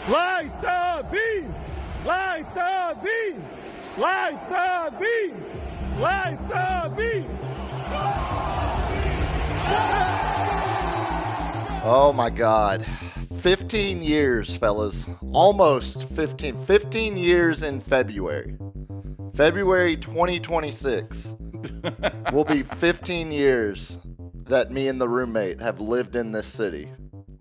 Light the beam! Light the beam! Light the beam! Light the beam! Oh my God. 15 years, fellas. Almost 15. 15 years in February. February 2026 will be 15 years that me and the roommate have lived in this city.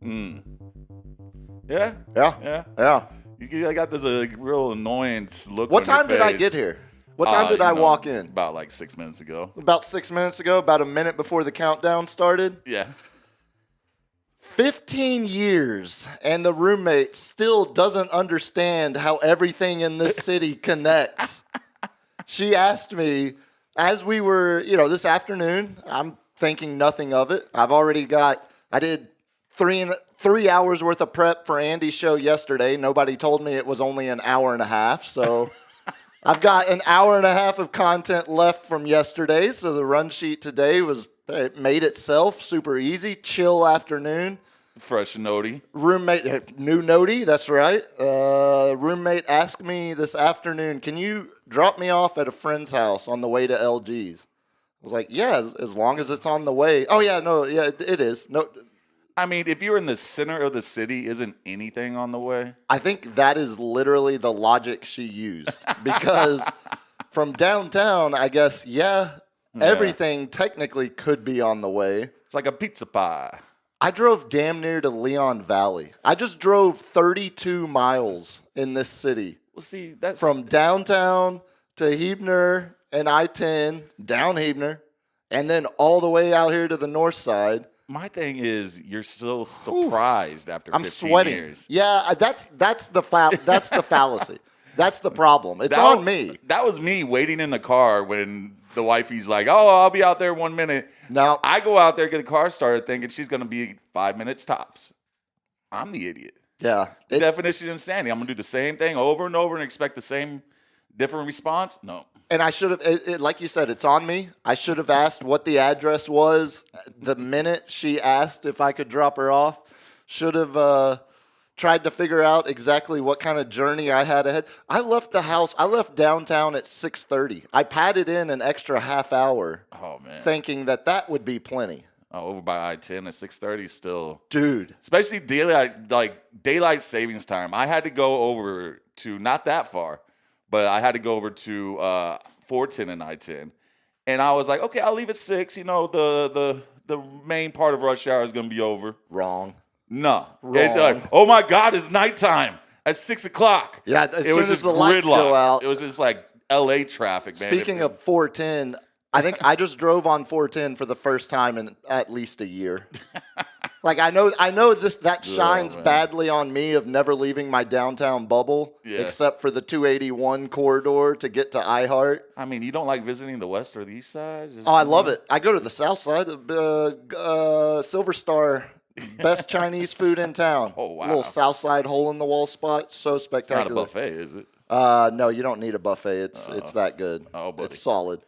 Yeah? Yeah. Yeah. You got this real annoyance look What on your time did I face. get here? What time did I walk in? About like 6 minutes ago. About 6 minutes ago, about a minute before the countdown started. Yeah. 15 years, and the roommate still doesn't understand how everything in this city connects. She asked me, as we were, this afternoon, I'm thinking nothing of it. I did three hours worth of prep for Andy's show yesterday. Nobody told me it was only an hour and a half, so I've got an hour and a half of content left from yesterday. So the run sheet today it made itself super easy, chill afternoon. Fresh notey. Roommate, new notey, that's right. Roommate asked me this afternoon, can you drop me off at a friend's house on the way to LG's? I was like, yeah, as long as it's on the way. Oh, yeah, no, yeah, it is. No, I mean, if you're in the center of the city, isn't anything on the way? I think that is literally the logic she used. Because from downtown, I guess, everything technically could be on the way. It's like a pizza pie. I drove damn near to Leon Valley. I just drove 32 miles in this city. Well, see, that's From downtown to Huebner and I-10, down Huebner, and then all the way out here to the north side. my thing is you're so surprised after 15 I'm sweating. years. Yeah, that's the fallacy. That's the problem. It's on me. That was me waiting in the car when the wifey's like, "Oh, I'll be out there 1 minute." No. I go out there, get the car started, thinking she's going to be 5 minutes tops. I'm the idiot. Yeah. The definition of insanity. I'm going to do the same thing over and over and expect the same different response? No. And I should have, like you said, it's on me. I should have asked what the address was the minute she asked if I could drop her off. Should have tried to figure out exactly what kind of journey I had ahead. I left the house. I left downtown at 6:30. I padded in an extra half hour. Oh, man. Thinking that would be plenty. Oh, over by I-10 at 6:30 still. Dude. Especially daylight savings time. I had to go over to, not that far, but I had to go over to 410 and I-10. And I was like, okay, I'll leave at 6. You know, the main part of rush hour is going to be over. Wrong. No. Wrong. It's like, oh, my God, it's nighttime at 6 o'clock. Yeah, as soon as the lights go out. It was just like L.A. traffic, man. Speaking of 410, I think I just drove on 410 for the first time in at least a year. Like I know that shines badly on me of never leaving my downtown bubble, except for the 281 corridor to get to iHeart. I mean, you don't like visiting the west or the east side? Oh, I love it. I go to the south side. Silver Star, best Chinese food in town. Oh, wow. Little south side hole in the wall spot. So It's spectacular. not a buffet, is it? No, you don't need a buffet. It's that good. Oh, buddy. It's solid.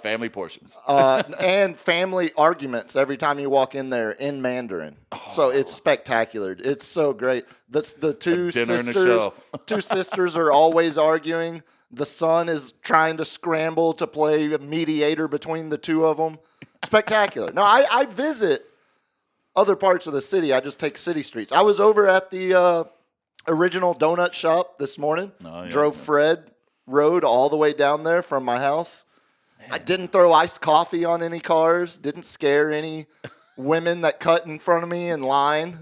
Family portions. And family arguments every time you walk in there in Mandarin. So it's spectacular. It's so great. That's the two dinner and a sisters. show. Two sisters are always arguing. The son is trying to scramble to play mediator between the two of them. Spectacular. No, I visit other parts of the city. I just take city streets. I was over at the original donut shop this morning. Drove Fred Road all the way down there from my house. I didn't throw iced coffee on any cars. Didn't scare any women that cut in front of me in line.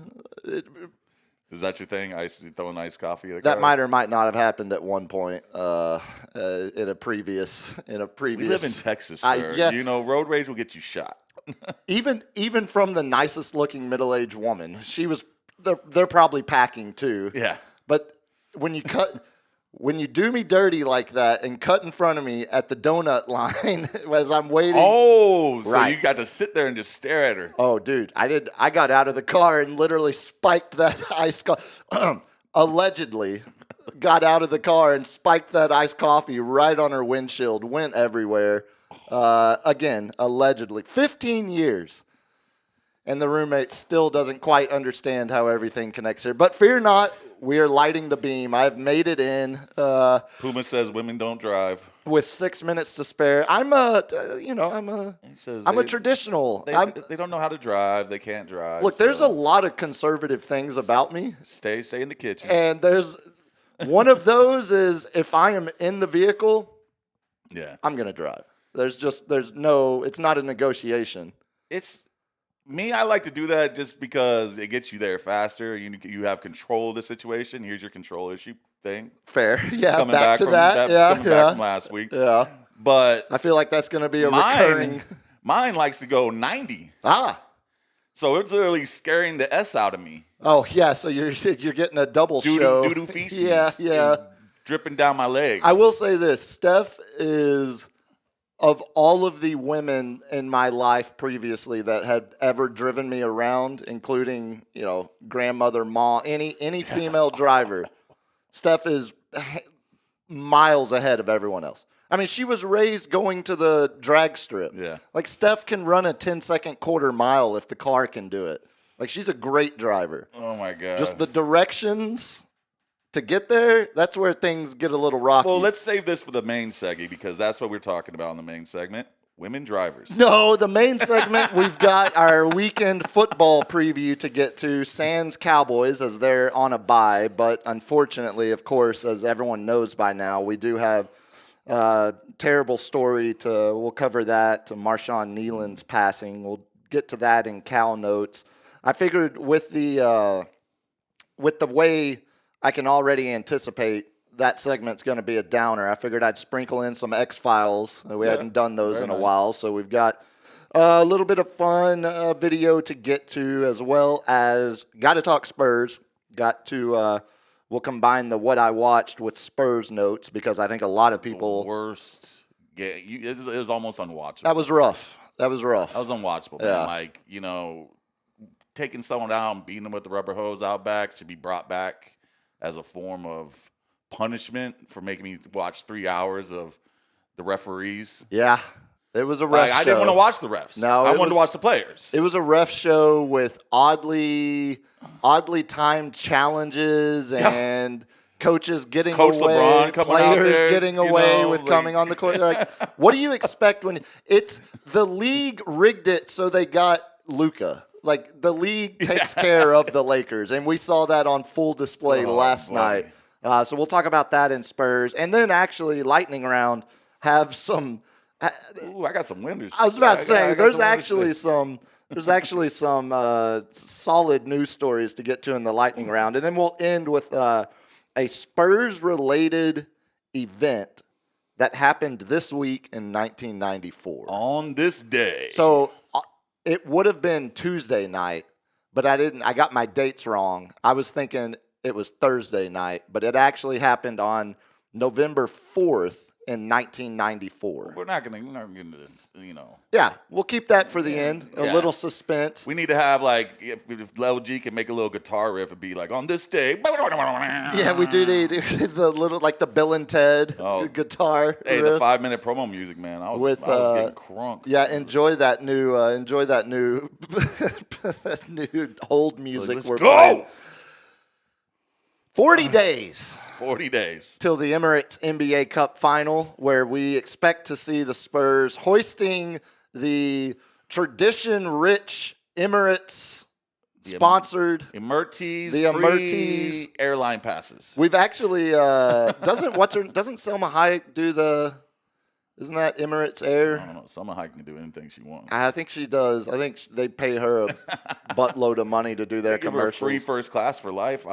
Is that your thing? Throwing iced coffee at a That car? might or might not have happened at one point in a previous. We live in Texas, sir. Yeah. You know, road rage will get you shot. Even from the nicest looking middle-aged woman, they're probably packing too. Yeah. But when you do me dirty like that and cut in front of me at the donut line as I'm waiting. Oh, so Right. you got to sit there and just stare at her. Oh, dude, I got out of the car and literally spiked that iced coffee. Allegedly got out of the car and spiked that iced coffee right on her windshield. Went everywhere. Again, allegedly. 15 years. And the roommate still doesn't quite understand how everything connects here. But fear not, We are lighting the beam. I've made it in Puma says women don't drive. with 6 minutes to spare. I'm He says a traditional. They don't know how to drive. They can't drive. Look, there's a lot of conservative things about me, stay in the kitchen. and there's one of those is if I am in the vehicle, Yeah. I'm gonna drive. It's not a negotiation. It's me. I like to do that just because it gets you there faster. You have control of the situation. Here's your control issue thing. Fair, yeah. Coming back to from that, yeah, coming back from last week. yeah. But I feel like that's gonna be a recurring. mine likes to go 90. So it's literally scaring the S out of me. Oh yeah, so you're getting a double show. Doo-doo feces yeah. is dripping down my leg. I will say this: Steph is, of all of the women in my life previously that had ever driven me around, including grandmother, mom, any female driver, Steph is miles ahead of everyone else. I mean, she was raised going to the drag strip. Yeah. Like Steph can run a 10-second quarter mile if the car can do it. Like she's a great driver. Oh my god! Just the directions to get there, that's where things get a little rocky. Well, let's save this for the main segment because that's what we're talking about in the main segment. Women drivers. No, the main segment, we've got our weekend football preview to get to. Sans Cowboys as they're on a bye, but unfortunately, of course, as everyone knows by now, we do have a terrible story we'll cover that, to Marshawn Nealon's passing. We'll get to that in Cal notes. I figured with the way I can already anticipate that segment's going to be a downer, I figured I'd sprinkle in some X-Files. We hadn't done those in a while, so we've got a little bit of fun video to get to, as well as got to talk Spurs. We'll combine the what I watched with Spurs notes because I think a lot of people. Worst. Yeah, it was almost unwatchable. That was rough. That was unwatchable, man. Yeah. Like, taking someone out and beating them with the rubber hose out back should be brought back as a form of punishment for making me watch 3 hours of the referees. Yeah, it was a ref show. I didn't want to watch the refs. No, I wanted to watch the players. It was a ref show with oddly timed challenges and coaches getting Coach away, LeBron coming out players there, getting away with coming on the court. Like, what do you expect when it's the league rigged it so they got Luka? Like, the league takes care of the Lakers, and we saw that on full display last night. So we'll talk about that in Spurs. And then actually, lightning round, have some Ooh, I got some winners. I was about to say, there's some actually some solid news stories to get to in the lightning round. And then we'll end with a Spurs-related event that happened this week in 1994. on this day. So it would have been Tuesday night, but I got my dates wrong. I was thinking it was Thursday night, but it actually happened on November 4th in 1994. We're not gonna get into this, Yeah, we'll keep that for the end. A little suspense. We need to have if Lil G can make a little guitar riff, it'd be like on this day. Yeah, we do need the little the Bill and Ted guitar. Hey, riff. the 5-minute promo music, man. I was getting crunk. Yeah, enjoy that new new hold music. Let's we're go. playing. 40 days. 40 days. Till the Emirates NBA Cup final, where we expect to see the Spurs hoisting the tradition-rich Emirates sponsored Emertees, the free airline passes. We've actually doesn't Selma Hayek do the? Isn't that Emirates Air? I don't know. Selma Hayek can do anything she wants. I think she does. I think they pay her a buttload of money to do their Give her commercials. free first class for life.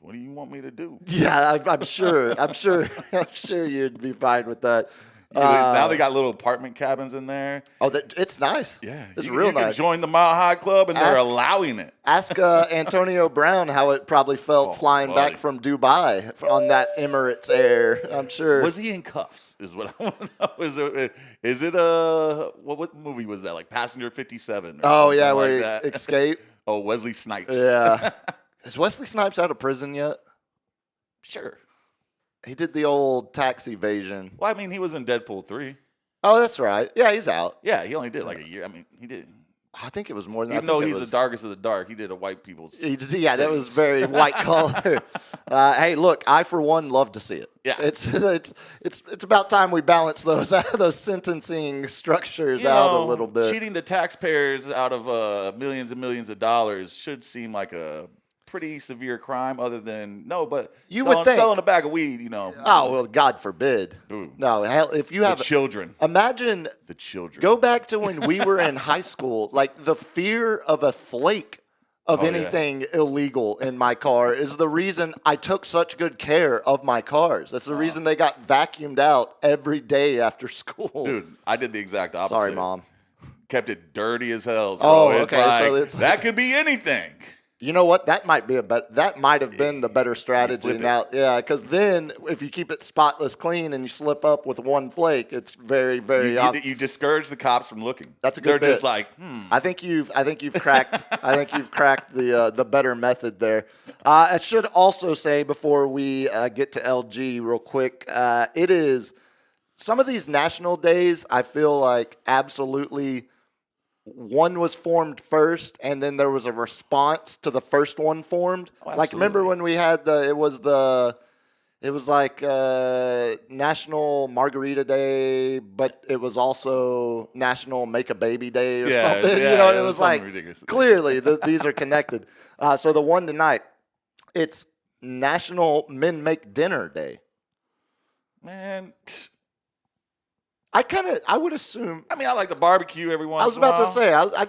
What do you want me to do? Yeah, I'm sure. I'm sure you'd be fine with that. Now they got little apartment cabins in there. Oh, it's nice. Yeah, it's you real can nice. join the Mile High Club, and they're allowing it. Ask Antonio Brown how it probably felt flying back from Dubai on that Emirates Air. I'm sure. Was he in cuffs? Is what I want to know. Is it what movie was that? Like Passenger 57? Oh yeah, where he that. escaped. Oh, Wesley Snipes. Yeah. Is Wesley Snipes out of prison yet? Sure. He did the old tax evasion. Well, I mean, he was in Deadpool 3. Oh, that's right. Yeah, he's out. Yeah, he only did like a year. I mean, he did. I think it was more than. Even I though think he's it the was, darkest of the dark, he did a white people's. Yeah, that was sentence. very white collar. Hey, look, I for one love to see it. Yeah. It's about time we balance those sentencing structures You out know, a little bit. cheating the taxpayers out of millions and millions of dollars should seem like a pretty severe crime. Other than but You would selling, think. selling a bag of weed, you know. Oh well, God forbid. Ooh. No, hell, if you the have children, imagine the children. go back to when we were in high school. Like the fear of a flake of Oh, yeah. anything illegal in my car is the reason I took such good care of my cars. That's the reason they got vacuumed out every day after school. Dude, I did the exact opposite. Sorry, Mom. Kept it dirty as hell. So Oh, it's okay, like, so it's- that could be anything. You know what? That might have been the better strategy. flip it. Now, yeah, because then if you keep it spotless clean and you slip up with one flake, it's very, very. You discourage the cops from looking. That's a good They're just bit. like, I think you've cracked. I think you've cracked the better method there. I should also say before we get to LG real quick, it is some of these national days. I feel like absolutely. One was formed first, and then there was a response to the first one formed. Like, remember when we had it was like National Margarita Day, but it was also National Make a Baby Day or something. Yeah, You know, it it was was something like ridiculous. clearly these are connected. So the one tonight, it's National Men Make Dinner Day. man. I would assume. I mean, I like to barbecue every once. I was in a about to while. say. I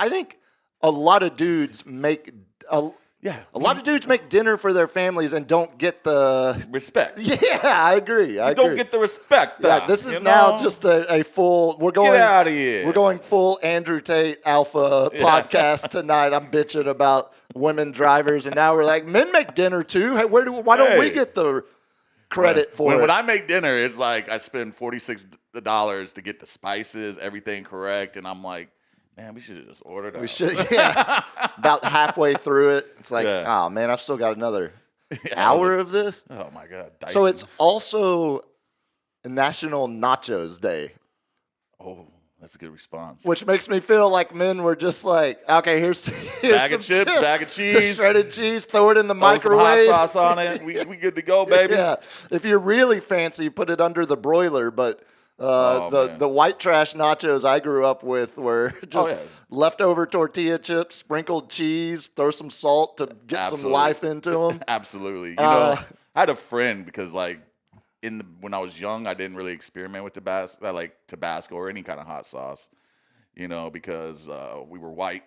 think a lot of dudes make Yeah, a lot of dudes make dinner for their families and don't get the. respect. Yeah, I agree. I You don't agree. get the respect. Yeah, this is now just a full. We're going Get out of here. We're going full Andrew Tate alpha podcast tonight. I'm bitching about women drivers, and now we're like, men make dinner too. Hey, why don't we Hey. get the credit for it? When I make dinner, it's like I spend $46 to get the spices, everything correct, and I'm like, man, we should have just ordered out. We should, yeah. About halfway through it, it's like, Yeah. oh man, I've still got another I was hour of this. Oh my god. Dyson. So it's also National Nachos Day, Oh, that's a good response. which makes me feel like men were just like, okay, here's Bag some of chips, bag of cheese, shredded cheese, throw it in the throw some microwave. hot sauce on it. We good to go, baby. Yeah, if you're really fancy, put it under the broiler. But Oh, man. the white trash nachos I grew up with were just yeah. leftover tortilla chips, sprinkled cheese, throw some salt to get some Absolutely. life into them. Absolutely. You know, I had a friend because like when I was young, I didn't really experiment with Tabasco or any kind of hot sauce, you know, because we were white.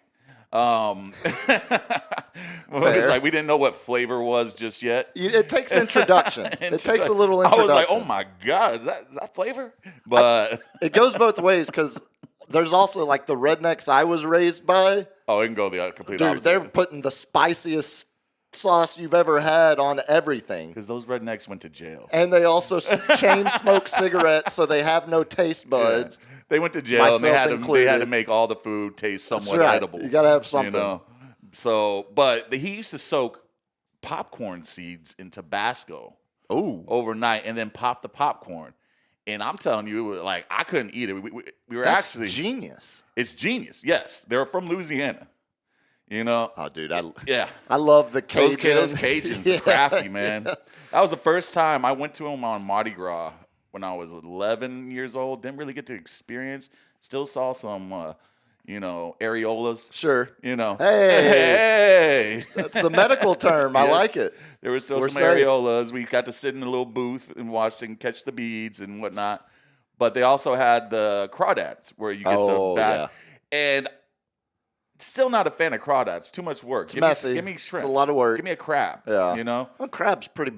It's like we didn't know what flavor was just yet. It takes introduction. It takes a little introduction. I was like, oh my God, is that flavor? But It goes both ways because there's also like the rednecks I was raised by. it can go the complete Dude, opposite. they're putting the spiciest sauce you've ever had on everything. Because those rednecks went to jail. And they also chain smoke cigarettes, so they have no taste buds. Yeah. They went to jail and they Myself had included. to make all the food taste somewhat right. edible. You gotta have something. You know? So, but he used to soak popcorn seeds in Tabasco overnight and then pop the popcorn. And I'm telling you, like, I couldn't eat it. We were That's actually genius. It's genius. Yes, they're from Louisiana. You know. Oh, dude, Yeah. I love the Cajun. Those Cajuns are crafty, man. That was the first time I went to them on Mardi Gras when I was 11 years old. Didn't really get to experience. Still saw some, areolas. Sure. You know. Hey. Hey. That's the medical term. I Yes. like it. There were still We're some safe. areolas. We got to sit in a little booth and watch and catch the beads and whatnot. But they also had the crawdads where you get Oh, the bat. And still not a fan of crawdads. Too much work. It's messy. Give me shrimp. It's a lot of work. Give me a crab. Yeah. You know? Well, crab's pretty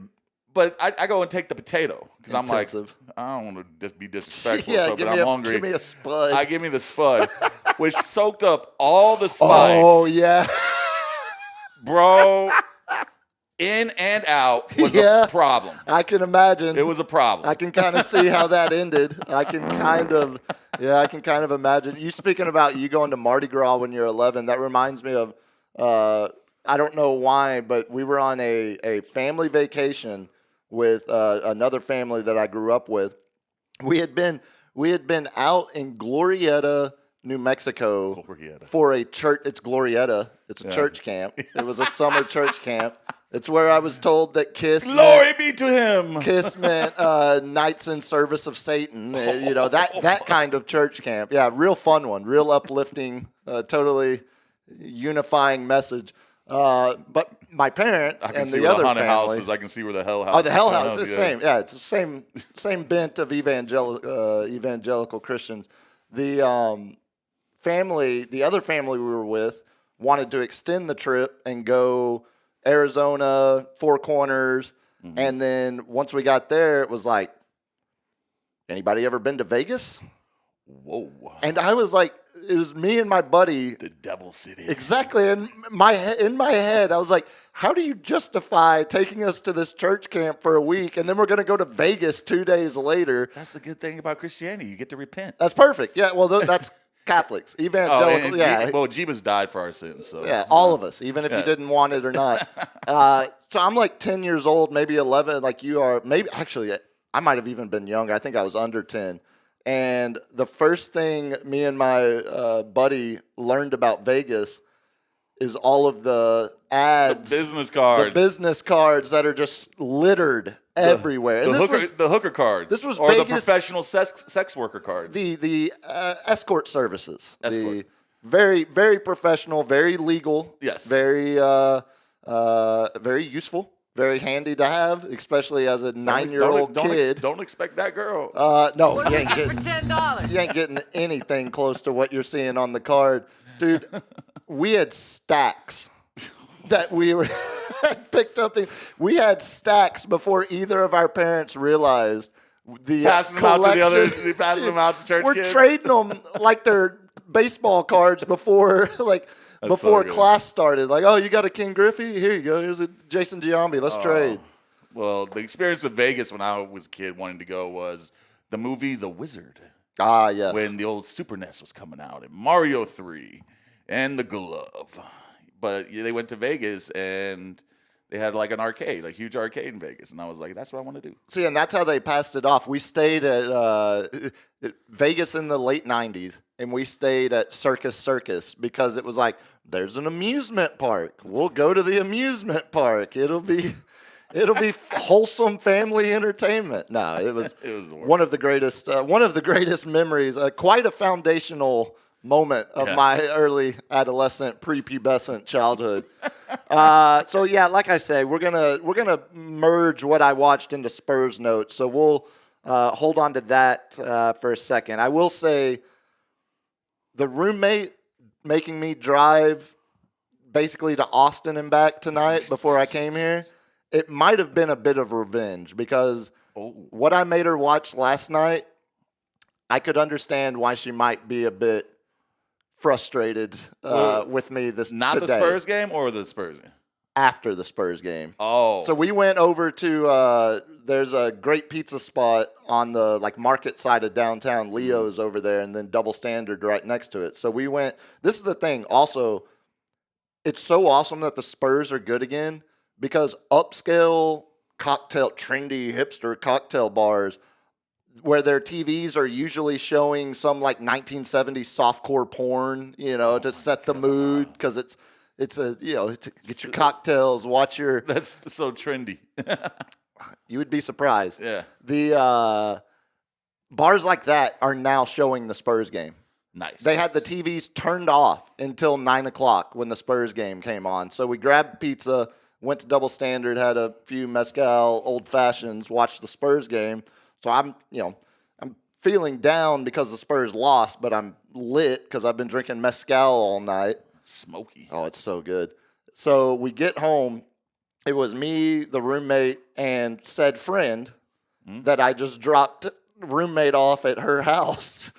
But I go and take the potato because I'm like, intensive. I don't want to just be disrespectful, Yeah, but give I'm hungry. me a spud. I give me the spud, which soaked up all the spice. Oh, yeah. Bro, in and out was Yeah. a problem. I can imagine. It was a problem. I can kind of see how that ended. I can kind of imagine. You speaking about you going to Mardi Gras when you're 11, that reminds me of, I don't know why, but we were on a family vacation with another family that I grew up with. We had been out in Glorieta, New Mexico Glorieta. for a church. It's Glorieta. It's a church camp. It was a summer church camp. It's where I was told that Glory be to him. Kiss meant Knights in Service of Satan. You know, that kind of church camp. Yeah, real fun one. Real uplifting, totally unifying message. But my parents I can and see the where other the haunted family. houses. I can see where the hell house. Oh, the Hell is. House. It's the same. Yeah, it's the same bent of evangelical Christians. The family, the other family we were with, wanted to extend the trip and go Arizona, Four Corners, and then once we got there, it was like, anybody ever been to Vegas? Whoa. And I was like, it was me and my buddy. The Devil City. Exactly. And in my head, I was like, how do you justify taking us to this church camp for a week and then we're going to go to Vegas 2 days later? That's the good thing about Christianity. You get to repent. That's perfect. Yeah, well, that's Catholics, evangelical. Well, Jesus died for our sins. So Yeah, all of us, even if you didn't want it or not. So I'm like 10 years old, maybe 11, like you are. Maybe actually, I might have even been younger. I think I was under 10. And the first thing me and my buddy learned about Vegas is all of the ads, the business cards that are just littered everywhere. And the hooker cards. This was or Vegas, the professional sex worker cards. The escort services. Escort. The very, very professional, very legal. Yes. Very very useful, very handy to have, especially as a 9-year-old kid. Don't expect that girl. No, you ain't For getting $10. you ain't getting anything close to what you're seeing on the card, dude. We had stacks that we were picked up. We had stacks before either of our parents realized the Passing them out to the collection. other, passing them out to church We're kids. trading them like they're baseball cards before before so good. class started. Like, oh, you got a King Griffey? Here you go. Here's a Jason Giambi. Let's trade. Well, the experience with Vegas when I was a kid wanting to go was the movie The Wizard. Ah, yes. When the old Super NES was coming out, and Mario 3, and The Glove. But they went to Vegas, and they had like an arcade, a huge arcade in Vegas. And I was like, that's what I want to do. See, and that's how they passed it off. We stayed at Vegas in the late 90s, and we stayed at Circus because it was like, there's an amusement park. We'll go to the amusement park. It'll be wholesome family entertainment. No, it was one of the greatest memories, quite a foundational moment of my early adolescent, prepubescent childhood. So yeah, like I say, we're gonna merge what I watched into Spurs notes. So we'll hold on to that for a second. I will say the roommate making me drive basically to Austin and back tonight before I came here, it might have been a bit of revenge because what I made her watch last night, I could understand why she might be a bit frustrated with me today. The Spurs game or the Spurs game? After the Spurs game. Oh. So we went over to there's a great pizza spot on the market side of downtown. Leo's over there, and then Double Standard right next to it. So we went. This is the thing. Also, it's so awesome that the Spurs are good again because upscale trendy hipster cocktail bars where their TVs are usually showing some 1970s softcore porn, to set the mood because it's to get your cocktails, watch your. That's so trendy. You would be surprised. Yeah. The bars like that are now showing the Spurs game. Nice. They had the TVs turned off until 9 o'clock when the Spurs game came on. So we grabbed pizza, went to Double Standard, had a few mezcal old fashions, watched the Spurs game. So I'm feeling down because the Spurs lost, but I'm lit because I've been drinking mezcal all night. Smoky. Oh, it's so good. So we get home. It was me, the roommate, and said friend that I just dropped roommate off at her house.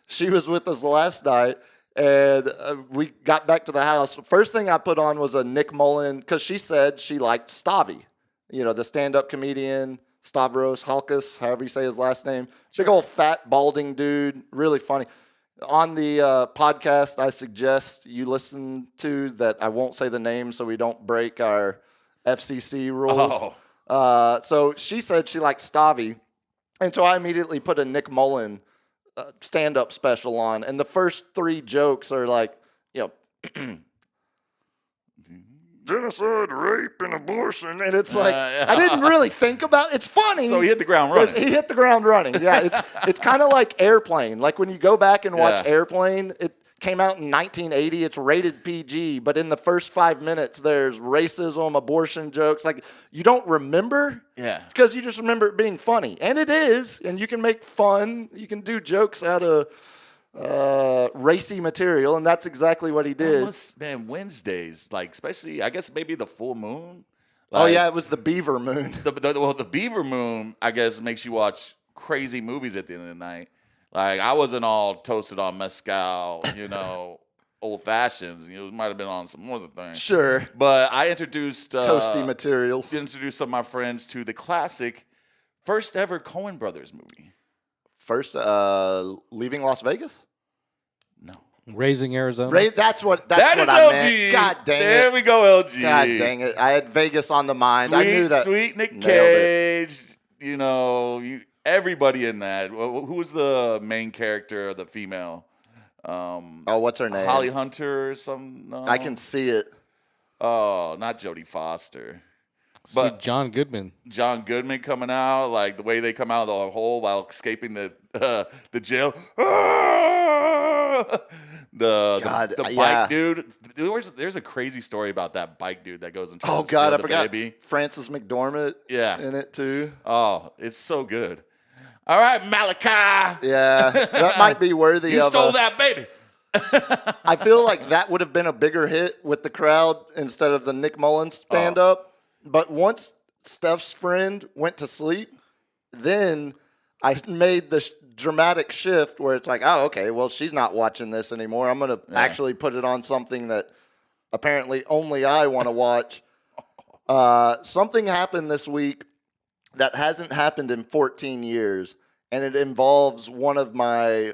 She was with us last night, and we got back to the house. First thing I put on was a Nick Mullen, because she said she liked Stavi, the stand-up comedian, Stavros Halkas, however you say his last name. Big old fat, balding dude, really funny. On the podcast, I suggest you listen to that. I won't say the name so we don't break our FCC rules. So she said she liked Stavi, and so I immediately put a Nick Mullen stand-up special on, and the first 3 jokes are like, genocide, rape, and abortion, and it's like I didn't really think about. It's funny. So he hit the ground running. He hit the ground running. Yeah, it's kind of like Airplane. Like when you go back and watch Yeah. Airplane, it came out in 1980. It's rated PG, but in the first 5 minutes, there's racism, abortion jokes. Like you don't remember, because you just remember it being funny, and it is. And you can make fun. You can do jokes out of racy material, and that's exactly what he did. Man, Wednesdays, like especially, I guess maybe the full moon. Oh Like, yeah, it was the Beaver Moon. the Beaver Moon, I guess, makes you watch crazy movies at the end of the night. Like I wasn't all toasted on mezcal, old fashions. It might have been on some other things. Sure, But I introduced toasty materials. introduced some of my friends to the classic first ever Coen Brothers movie. First, Leaving Las Vegas. No. Raising Arizona. That's what That is I LG. meant. God dang There it. we go, LG. God dang it. I had Vegas on the mind. I knew that. Sweet Nick Nailed Cage. Everybody in that. Who was the main character, the female? Oh, what's her name? Holly Hunter or some? No? I can see it. Oh, not Jodie Foster. But But John Goodman. John Goodman coming out, like the way they come out of the hole while escaping the jail. The bike yeah. dude. There's a crazy story about that bike dude that goes and tries Oh to God, steal I the forgot baby. Frances McDormand. Yeah. In it too. Oh, it's so good. All right, Malachi. Yeah, that might be worthy You of. stole that baby. I feel like that would have been a bigger hit with the crowd instead of the Nick Mullins stand up. But once Steph's friend went to sleep, then I made the dramatic shift where it's like, oh, okay, well, she's not watching this anymore. I'm going to actually put it on something that apparently only I want to watch. Something happened this week that hasn't happened in 14 years, and it involves one of my,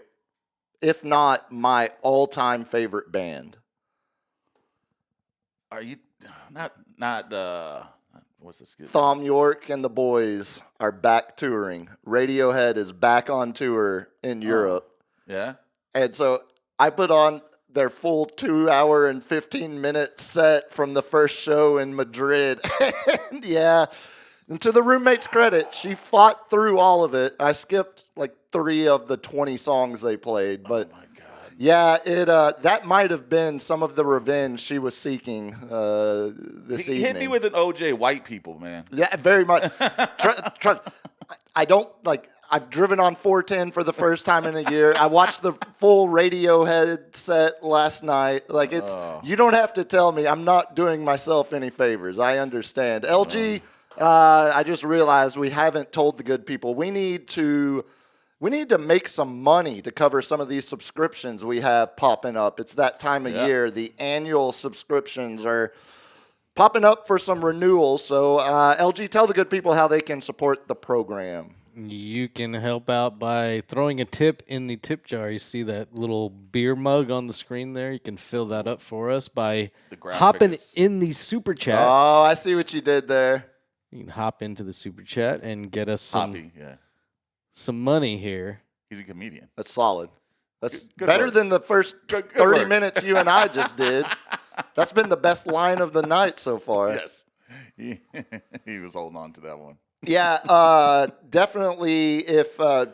if not my all-time favorite band. Are you not what's this? Thom Yorke and the boys are back touring. Radiohead is back on tour in Europe. Yeah. And so I put on their full 2 hour and 15-minute set from the first show in Madrid. And and to the roommate's credit, she fought through all of it. I skipped like 3 of the 20 songs they played, but yeah, it that might have been some of the revenge she was seeking this evening. Hit me with an OJ white people, man. Yeah, very much. I don't like. I've driven on 410 for the first time in a year. I watched the full Radiohead set last night. Like you don't have to tell me. I'm not doing myself any favors. I understand. LG, I just realized we haven't told the good people. We need to make some money to cover some of these subscriptions we have popping up. It's that time of year. The annual subscriptions are popping up for some renewals. So, LG, tell the good people how they can support the program. You can help out by throwing a tip in the tip jar. You see that little beer mug on the screen there? You can fill that up for us by hopping in the super chat. Oh, I see what you did there. You can hop into the super chat and get us some money here. He's a comedian. That's solid. That's Good better work. than the first Good 30 work. minutes you and I just did. That's been the best line of the night so far. Yes. He was holding on to that one. Yeah, definitely. I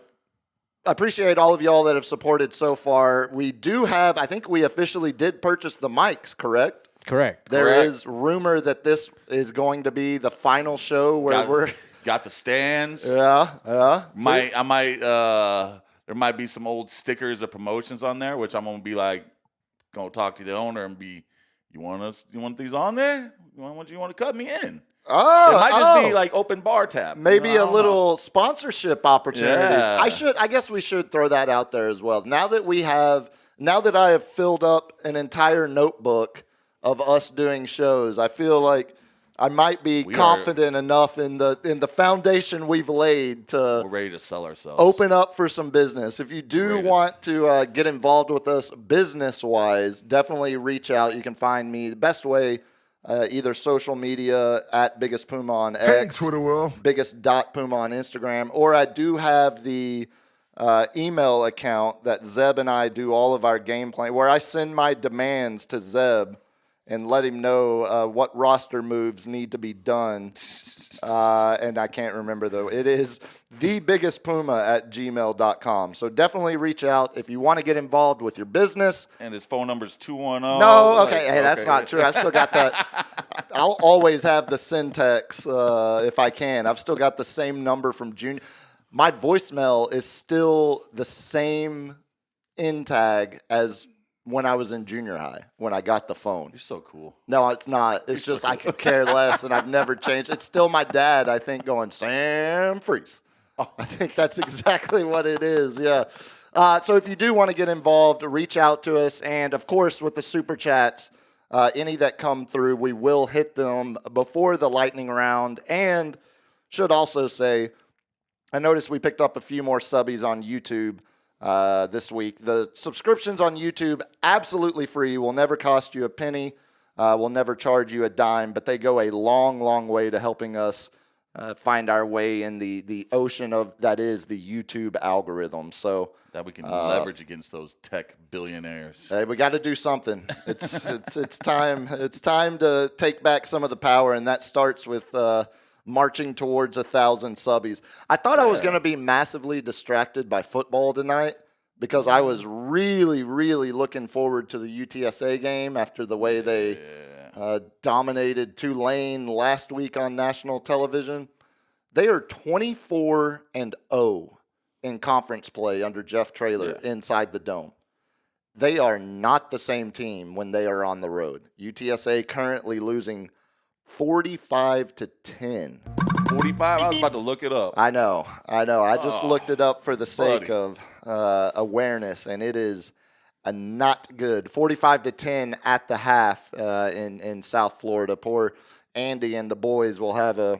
appreciate all of y'all that have supported so far. We do have, I think we officially did purchase the mics, correct? Correct. There is rumor that this is going to be the final show where we're... Got the stands. Yeah. There might be some old stickers or promotions on there, which I'm gonna be like, gonna talk to the owner and be, you want these on there? You want to cut me in? Oh, It might just be like open bar tab. maybe I a don't little know. sponsorship opportunities. Yeah. I guess we should throw that out there as well. Now that I have filled up an entire notebook of us doing shows, I feel like I might be confident enough in the foundation we've laid to We're ready to sell ourselves. open up for some business. If you do want to get involved with us business-wise, definitely reach out. You can find me the best way, either social media at Biggest Puma on X, Twitter world. Biggest.Puma on Instagram, or I do have the email account that Zeb and I do all of our game plan, where I send my demands to Zeb and let him know what roster moves need to be done. And I can't remember, though. It is thebiggestpuma@gmail.com. So definitely reach out if you want to get involved with your business. And his phone number is 210. No, okay. Hey, that's not true. I still got that. I'll always have the syntax if I can. I've still got the same number from junior. My voicemail is still the same in tag as when I was in junior high, when I got the phone. You're so cool. No, it's not. It's just I could care less, and I've never changed. It's still my dad, I think, going, Sam Freeze. I think that's exactly what it is, yeah. So if you do want to get involved, reach out to us. And, of course, with the Super Chats, any that come through, we will hit them before the lightning round. And should also say, I noticed we picked up a few more subbies on YouTube this week. The subscriptions on YouTube, absolutely free, will never cost you a penny, will never charge you a dime, but they go a long, long way to helping us find our way in the ocean of that is the YouTube algorithm. So that we can leverage against those tech billionaires. Hey, we got to do something. It's time. It's time to take back some of the power, and that starts with marching towards 1,000 subbies. I thought I was going to be massively distracted by football tonight because I was really, really looking forward to the UTSA game after the way they dominated Tulane last week on national television. They are 24-0 in conference play under Jeff Traylor inside the Dome. They are not the same team when they are on the road. UTSA currently losing 45-10. 45? I was about to look it up. I know. I just looked it up for the sake of awareness, and it is not good. 45-10 at the half in South Florida. Poor Andy and the boys will have a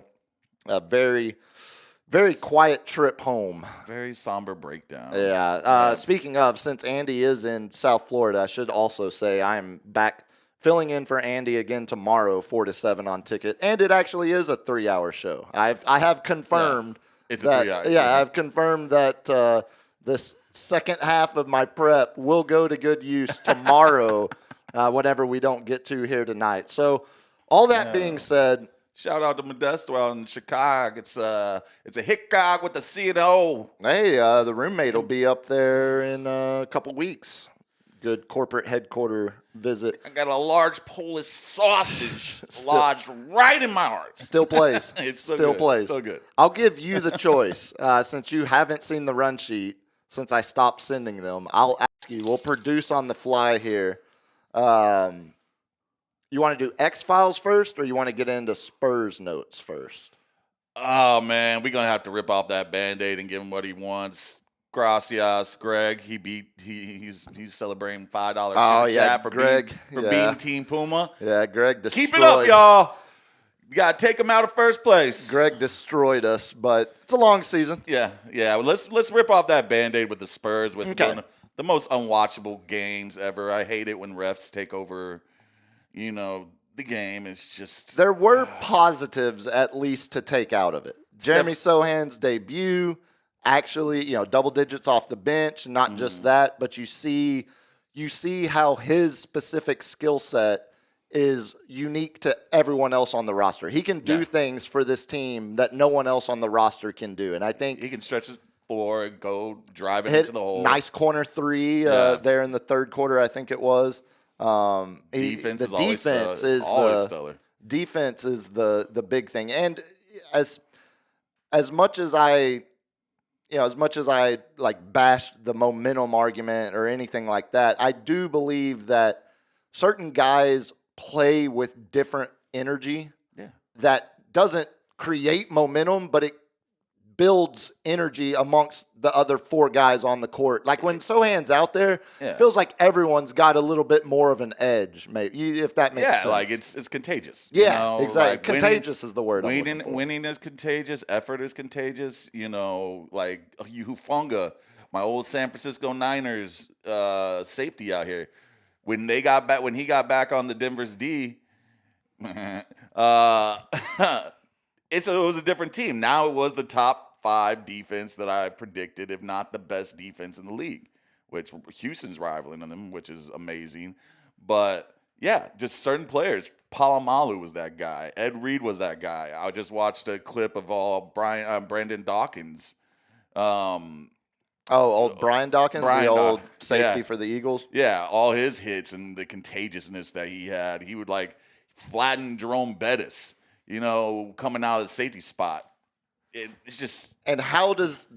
very, very quiet trip home. Very somber breakdown. Yeah. Speaking of, since Andy is in South Florida, I should also say I'm back filling in for Andy again tomorrow, 4 to 7 on Ticket, and it actually is a 3-hour show. I have confirmed it's that. A 3 hour. Yeah, I've confirmed that this second half of my prep will go to good use tomorrow, whatever we don't get to here tonight. So, all that being said, shout out to Modesto out in Chicago. It's a Hickok with the C and O. Hey, the roommate will be up there in a couple weeks. Good corporate headquarter visit. I got a large Polish sausage lodged right in my heart. Still plays. It's still good. plays. Still good. I'll give you the choice. Since you haven't seen the run sheet, since I stopped sending them, I'll ask you. We'll produce on the fly here. You want to do X-Files first, or you want to get into Spurs notes first? Oh, man. We're going to have to rip off that Band-Aid and give him what he wants. Gracias, Greg. He's celebrating $5 super chat for being Team Puma. Yeah, Greg destroyed. Keep it up, y'all. You got to take him out of first place. Greg destroyed us, but it's a long season. Yeah. Well, let's rip off that Band-Aid with the Spurs with the most unwatchable games ever. I hate it when refs take over, the game. It's just there were positives at least to take out of it. Jeremy Sohan's debut. Actually, double digits off the bench, not just that, but you see how his specific skill set is unique to everyone else on the roster. He can do things for this team that no one else on the roster can do, and I think he can stretch the floor and go drive it into the hole. Nice corner three there in the third quarter, I think it was. Defense is always stellar. Defense is the big thing, and as much as I bashed the momentum argument or anything like that, I do believe that certain guys play with different energy that doesn't create momentum, but it builds energy amongst the other four guys on the court. Like when Sohan's out there, it feels like everyone's got a little bit more of an edge, maybe, if that makes sense. Yeah, like it's contagious. Yeah, exactly. Like contagious is the word. Winning is contagious. Effort is contagious. Like Hufanga, my old San Francisco Niners safety out here. When he got back on the Denver's D, it was a different team. Now it was the top 5 defense that I predicted, if not the best defense in the league, which Houston's rivaling them, which is amazing. But yeah, just certain players. Palomalu was that guy. Ed Reed was that guy. I just watched a clip of Brandon Dawkins. Old Brian Dawkins, the old safety for the Eagles. Yeah, all his hits and the contagiousness that he had. He would like flatten Jerome Bettis, coming out of the safety spot. It's just how does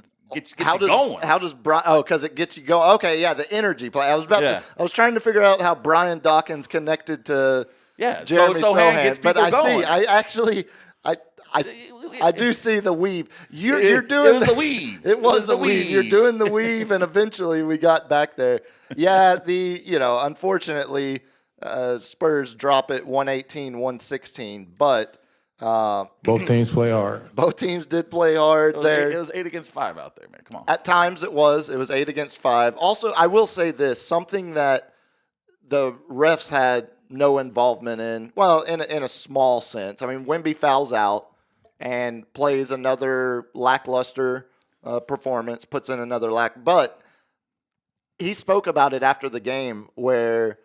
going? How does Brian? Oh, because it gets you going. Okay, yeah, the energy play. I was trying to figure out how Brian Dawkins connected to Jeremy Sohan, gets people but I going. see. I do see the weave. You're doing it was the weave. It was the weave. You're doing the weave, and eventually we got back there. Yeah, unfortunately, Spurs drop it 118-116, but both teams play hard. Both teams did play hard there. It was 8 against 5 out there, man. Come on. At times it was 8 against 5. Also, I will say this, something that the refs had no involvement in, well, in a small sense. I mean, Wemby fouls out and plays another lackluster performance, puts in another but he spoke about it after the game where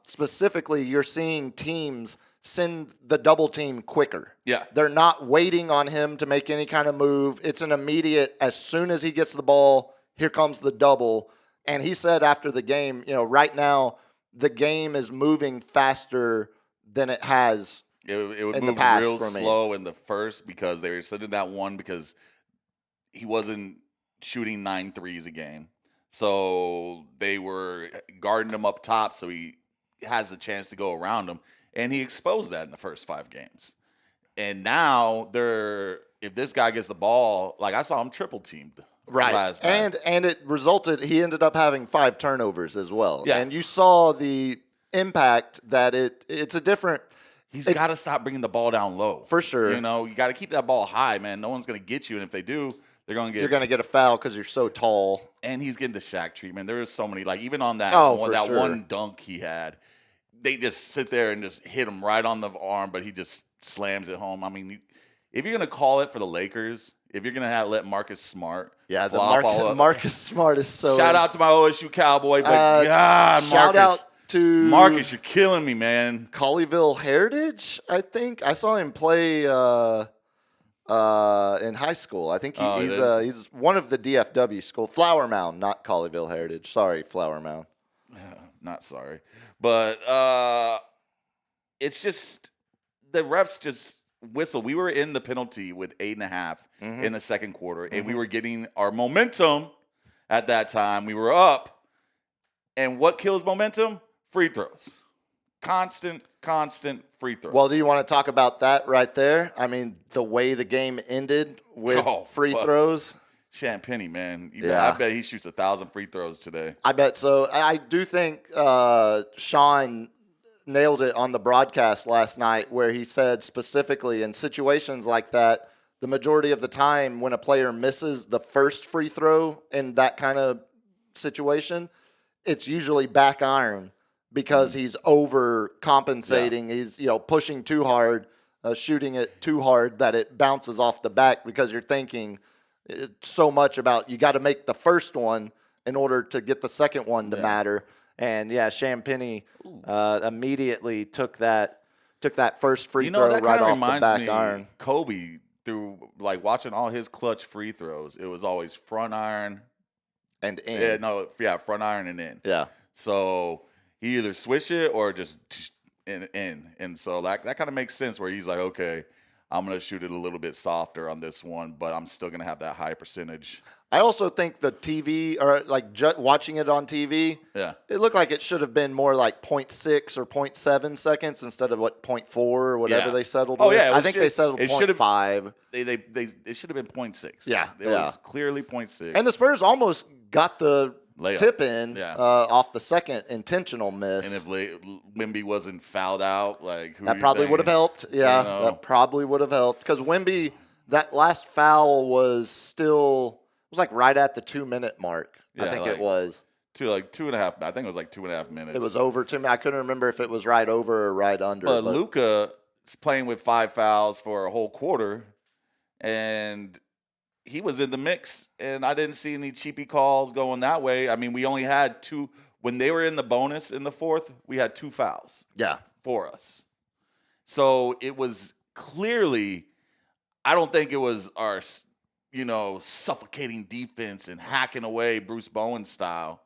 specifically you're seeing teams send the double team quicker. Yeah. They're not waiting on him to make any kind of move. It's an immediate, as soon as he gets the ball, here comes the double. And he said after the game, right now the game is moving faster than it has. It would in move the past real for me. slow in the first because they were sending that one because he wasn't shooting 9 threes a game. So they were guarding him up top so he has a chance to go around him. And he exposed that in the first 5 games. And now if this guy gets the ball, like I saw him triple teamed. Right. Last night. And it resulted, he ended up having 5 turnovers as well. Yeah. And you saw the impact that it's a different. He's got to stop bringing the ball down low. For sure. You got to keep that ball high, man. No one's going to get you. And if they do, they're going to get. You're going to get a foul because you're so tall. And he's getting the Shaq treatment. There is so many, like even on that, one dunk he had, they just sit there and just hit him right on the arm, but he just slams it home. I mean, if you're going to call it for the Lakers, if you're going to let Marcus Smart flop all up. Marcus Smart is so. Shout out to my OSU Cowboy, but Marcus. Shout out to Marcus, you're killing me, man. Colleyville Heritage, I think. I saw him play in high school. I think he's one of the DFW school. Flower Mound, not Colleyville Heritage. Sorry, Flower Mound. Not sorry. But it's just the refs just whistle. We were in the penalty with 8.5 in the second quarter, and we were getting our momentum at that time. We were up. And what kills momentum? Free throws. Constant free throws. Well, do you want to talk about that right there? I mean, the way the game ended with free throws. Champagny, man. Yeah. I bet he shoots 1,000 free throws today. I bet so. I do think Sean nailed it on the broadcast last night where he said specifically in situations like that, the majority of the time when a player misses the first free throw in that kind of situation, it's usually back iron because he's overcompensating. Yeah. He's pushing too hard, shooting it too hard that it bounces off the back because you're thinking so much about you got to make the first one in order to get the second one to matter. And Champagny immediately took that first free throw right off the back iron. Kobe, through like watching all his clutch free throws, it was always front iron and in. Front iron and in. Yeah. So he either switch it or just in. And so that kind of makes sense where he's like, okay, I'm going to shoot it a little bit softer on this one, but I'm still going to have that high percentage. I also think the TV, or like watching it on TV, it looked like it should have been more like 0.6 or 0.7 seconds instead of 0.4 or whatever they settled with. Yeah, I think they settled 0.5. It should have been 0.6. Yeah. It was clearly 0.6. And the Spurs almost got the layup. Tip in off the second intentional miss. And if Wemby wasn't fouled out, that probably would have helped. Yeah, that probably would have helped because Wemby, that last foul was like right at the 2-minute mark. I think it was. 2.5. I think it was 2.5 minutes. It was over 2 minutes. I couldn't remember if it was right over or right under. But Luka is playing with 5 fouls for a whole quarter, and he was in the mix, and I didn't see any cheapy calls going that way. I mean, we only had 2 when they were in the bonus in the 4th. We had 2 fouls. Yeah. For us. So it was clearly, I don't think it was our, suffocating defense and hacking away Bruce Bowen style.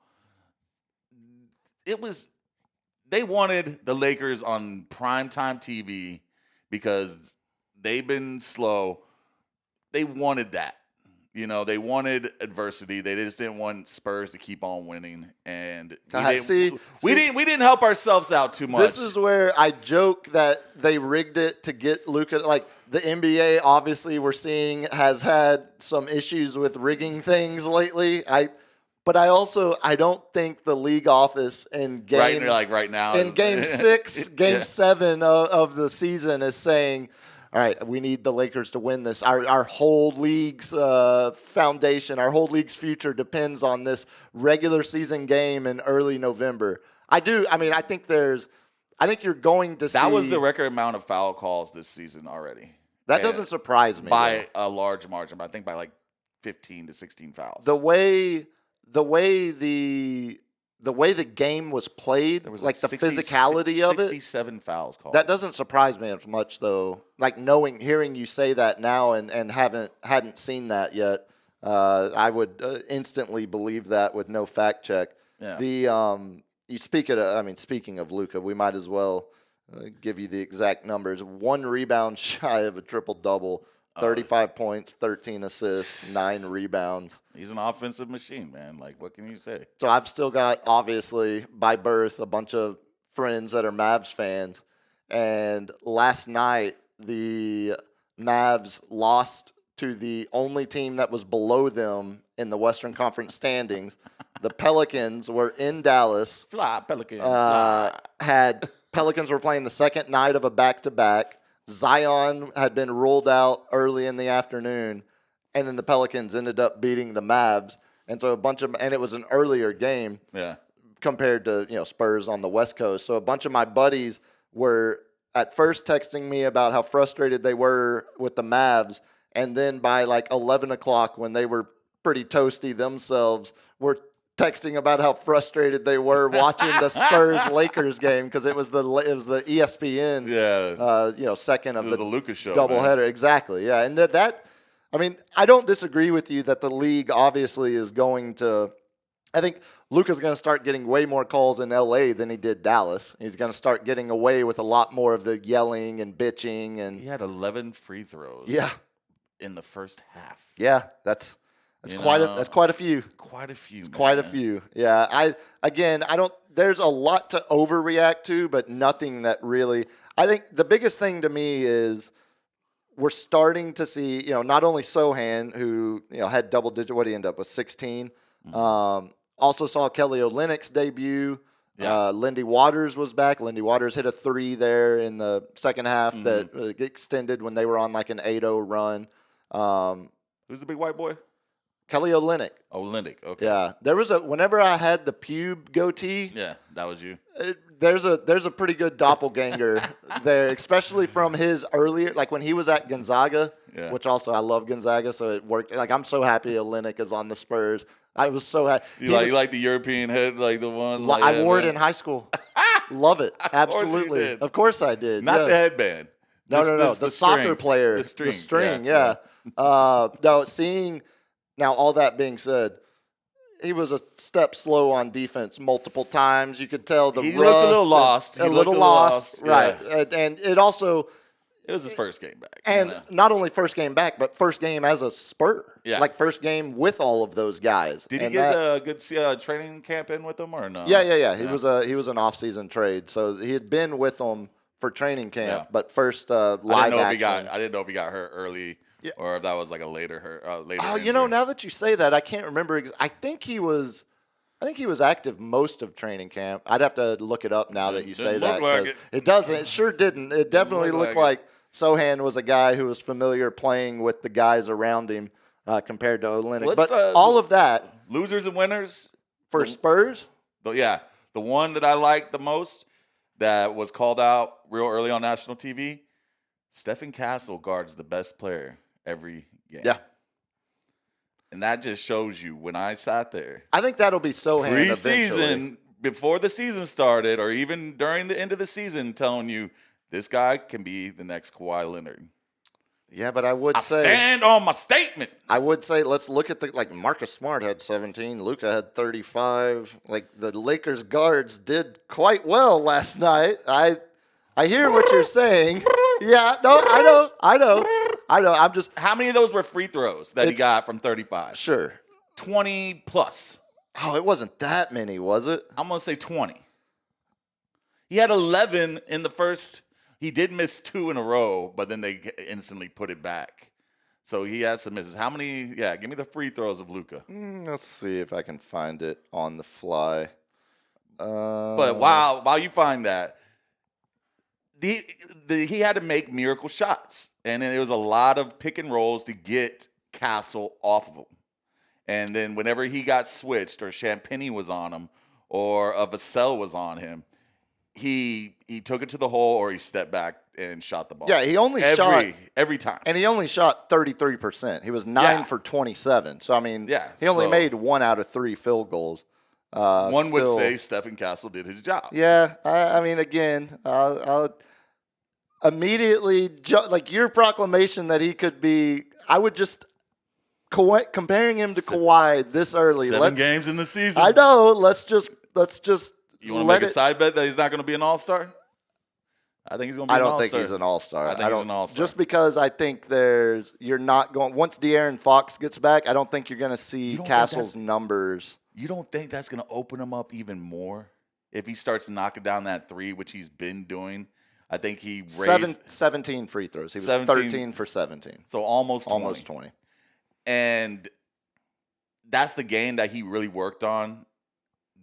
It was, they wanted the Lakers on primetime TV because they've been slow. They wanted that. They wanted adversity. They just didn't want Spurs to keep on winning, and we didn't help ourselves out too much. This is where I joke that they rigged it to get Luka. Like the NBA, obviously, we're seeing has had some issues with rigging things lately. But I don't think the league office in game right now in game 6, game 7 of the season is saying, all right, we need the Lakers to win this. Our whole league's foundation, our whole league's future depends on this regular season game in early November. I think you're going to see. That was the record amount of foul calls this season already. That doesn't surprise me. By a large margin, but I think by like 15 to 16 fouls. The way the game was played, there was like the 60, physicality of it. 67 fouls called. That doesn't surprise me as much, though. Like hearing you say that now and hadn't seen that yet, I would instantly believe that with no fact check. Yeah. Speaking of Luka, we might as well give you the exact numbers. 1 rebound shy of a triple double. 35 points, 13 assists, 9 rebounds. He's an offensive machine, man. Like, what can you say? So I've still got, obviously, by birth, a bunch of friends that are Mavs fans. And last night, the Mavs lost to the only team that was below them in the Western Conference standings. The Pelicans were in Dallas. Fly, Pelicans. Fly. Pelicans were playing the second night of a back-to-back. Zion had been ruled out early in the afternoon, and then the Pelicans ended up beating the Mavs. And so and it was an earlier game compared to, Spurs on the West Coast. So a bunch of my buddies were at first texting me about how frustrated they were with the Mavs. And then by like 11 o'clock, when they were pretty toasty themselves, were texting about how frustrated they were watching the Spurs-Lakers game because it was the ESPN second of the Luka show doubleheader. Man. Exactly, yeah. And I don't disagree with you that the league obviously is going to. I think Luka's going to start getting way more calls in LA than he did Dallas. He's going to start getting away with a lot more of the yelling and bitching. And he had 11 free throws. Yeah. In the first half. Yeah, that's quite a few. Quite a few. Quite a few. Yeah. There's a lot to overreact to, but nothing that really. I think the biggest thing to me is we're starting to see, not only Sohan, who had double digit. What did he end up with? 16. Mm-hmm. Also saw Kelly Olynyk's debut. Yeah. Lindy Waters was back. Lindy Waters hit a 3 there in the second half that extended when they were on like an 8-0 run. Who's the big white boy? Kelly Olynyk. Olynyk, okay. Yeah, there was whenever I had the pube goatee. Yeah, that was you. There's a pretty good doppelganger there, especially from his earlier, like when he was at Gonzaga, which also I love Gonzaga, so it worked. Like I'm so happy Olynyk is on the Spurs. I was so happy. You like the European head, like the one. I wore it in high school. Love it, absolutely. Of course I did. Not the headband. No. The soccer player. The string. Yeah. No, seeing. Now, all that being said, he was a step slow on defense multiple times. You could tell he looked a little lost. Right. Yeah. And it also... It was his first game back. And not only first game back, but first game as a Spur. Yeah. Like first game with all of those guys. Did he get a good training camp in with them or no? Yeah. He was an off-season trade. So he had been with them for training camp, but first live action. I didn't know if he got hurt early. Yeah. Or if that was like a later. Now that you say that, I can't remember. I think he was active most of training camp. I'd have to look it up now that you say that. Like it doesn't. It sure didn't. It definitely looked like Sohan was a guy who was familiar playing with the guys around him compared to Olynyk. But all of that. Losers and winners. For Spurs? The one that I liked the most that was called out real early on national TV, Stephen Castle guards the best player every game. Yeah. And that just shows you when I sat there I think that'll be Sohan eventually. preseason, before the season started, or even during the end of the season, telling you this guy can be the next Kawhi Leonard. Yeah, but I would I say stand on my statement. let's look at Marcus Smart had 17, Luka had 35. Like the Lakers guards did quite well last night. I hear what you're saying. Yeah, no, I know. I'm just How many of those were free throws that he It's- got from 35? sure. 20 plus. Oh, it wasn't that many, was it? I'm going to say 20. He had 11 in the first. He did miss 2 in a row, but then they instantly put it back. So he had some misses. How many? Yeah, give me the free throws of Luka. Let's see if I can find it on the fly. But while you find that, he had to make miracle shots, and then it was a lot of pick and rolls to get Castle off of him. And then whenever he got switched, or Champagnie was on him, or a Vassell was on him, he took it to the hole, or he stepped back and shot the ball. Yeah, he only shot every time. and he only shot 33%. He was 9 Yeah. for 27. So I mean, Yeah, he only so- made 1 out of 3 field goals. One would still- say Stephen Castle did his job. Yeah, I mean, again, I'll immediately like your proclamation that he could be. I would just comparing him to Kawhi this early. 7 games in the season. I know. Let's just. You want to make a side bet that he's not going to be an all-star? I think he's going to be I an don't all-star. think he's an all-star. I think he's an all-star. Just because I think you're not going. Once De'Aaron Fox gets back, I don't think you're going to see don't think Castle's numbers. You don't think that's going to open him up even more if he starts knocking down that 3, which he's been doing? I think he raised 17 free throws. He was 17 13 for 17. so almost 20. Almost 20. And that's the game that he really worked on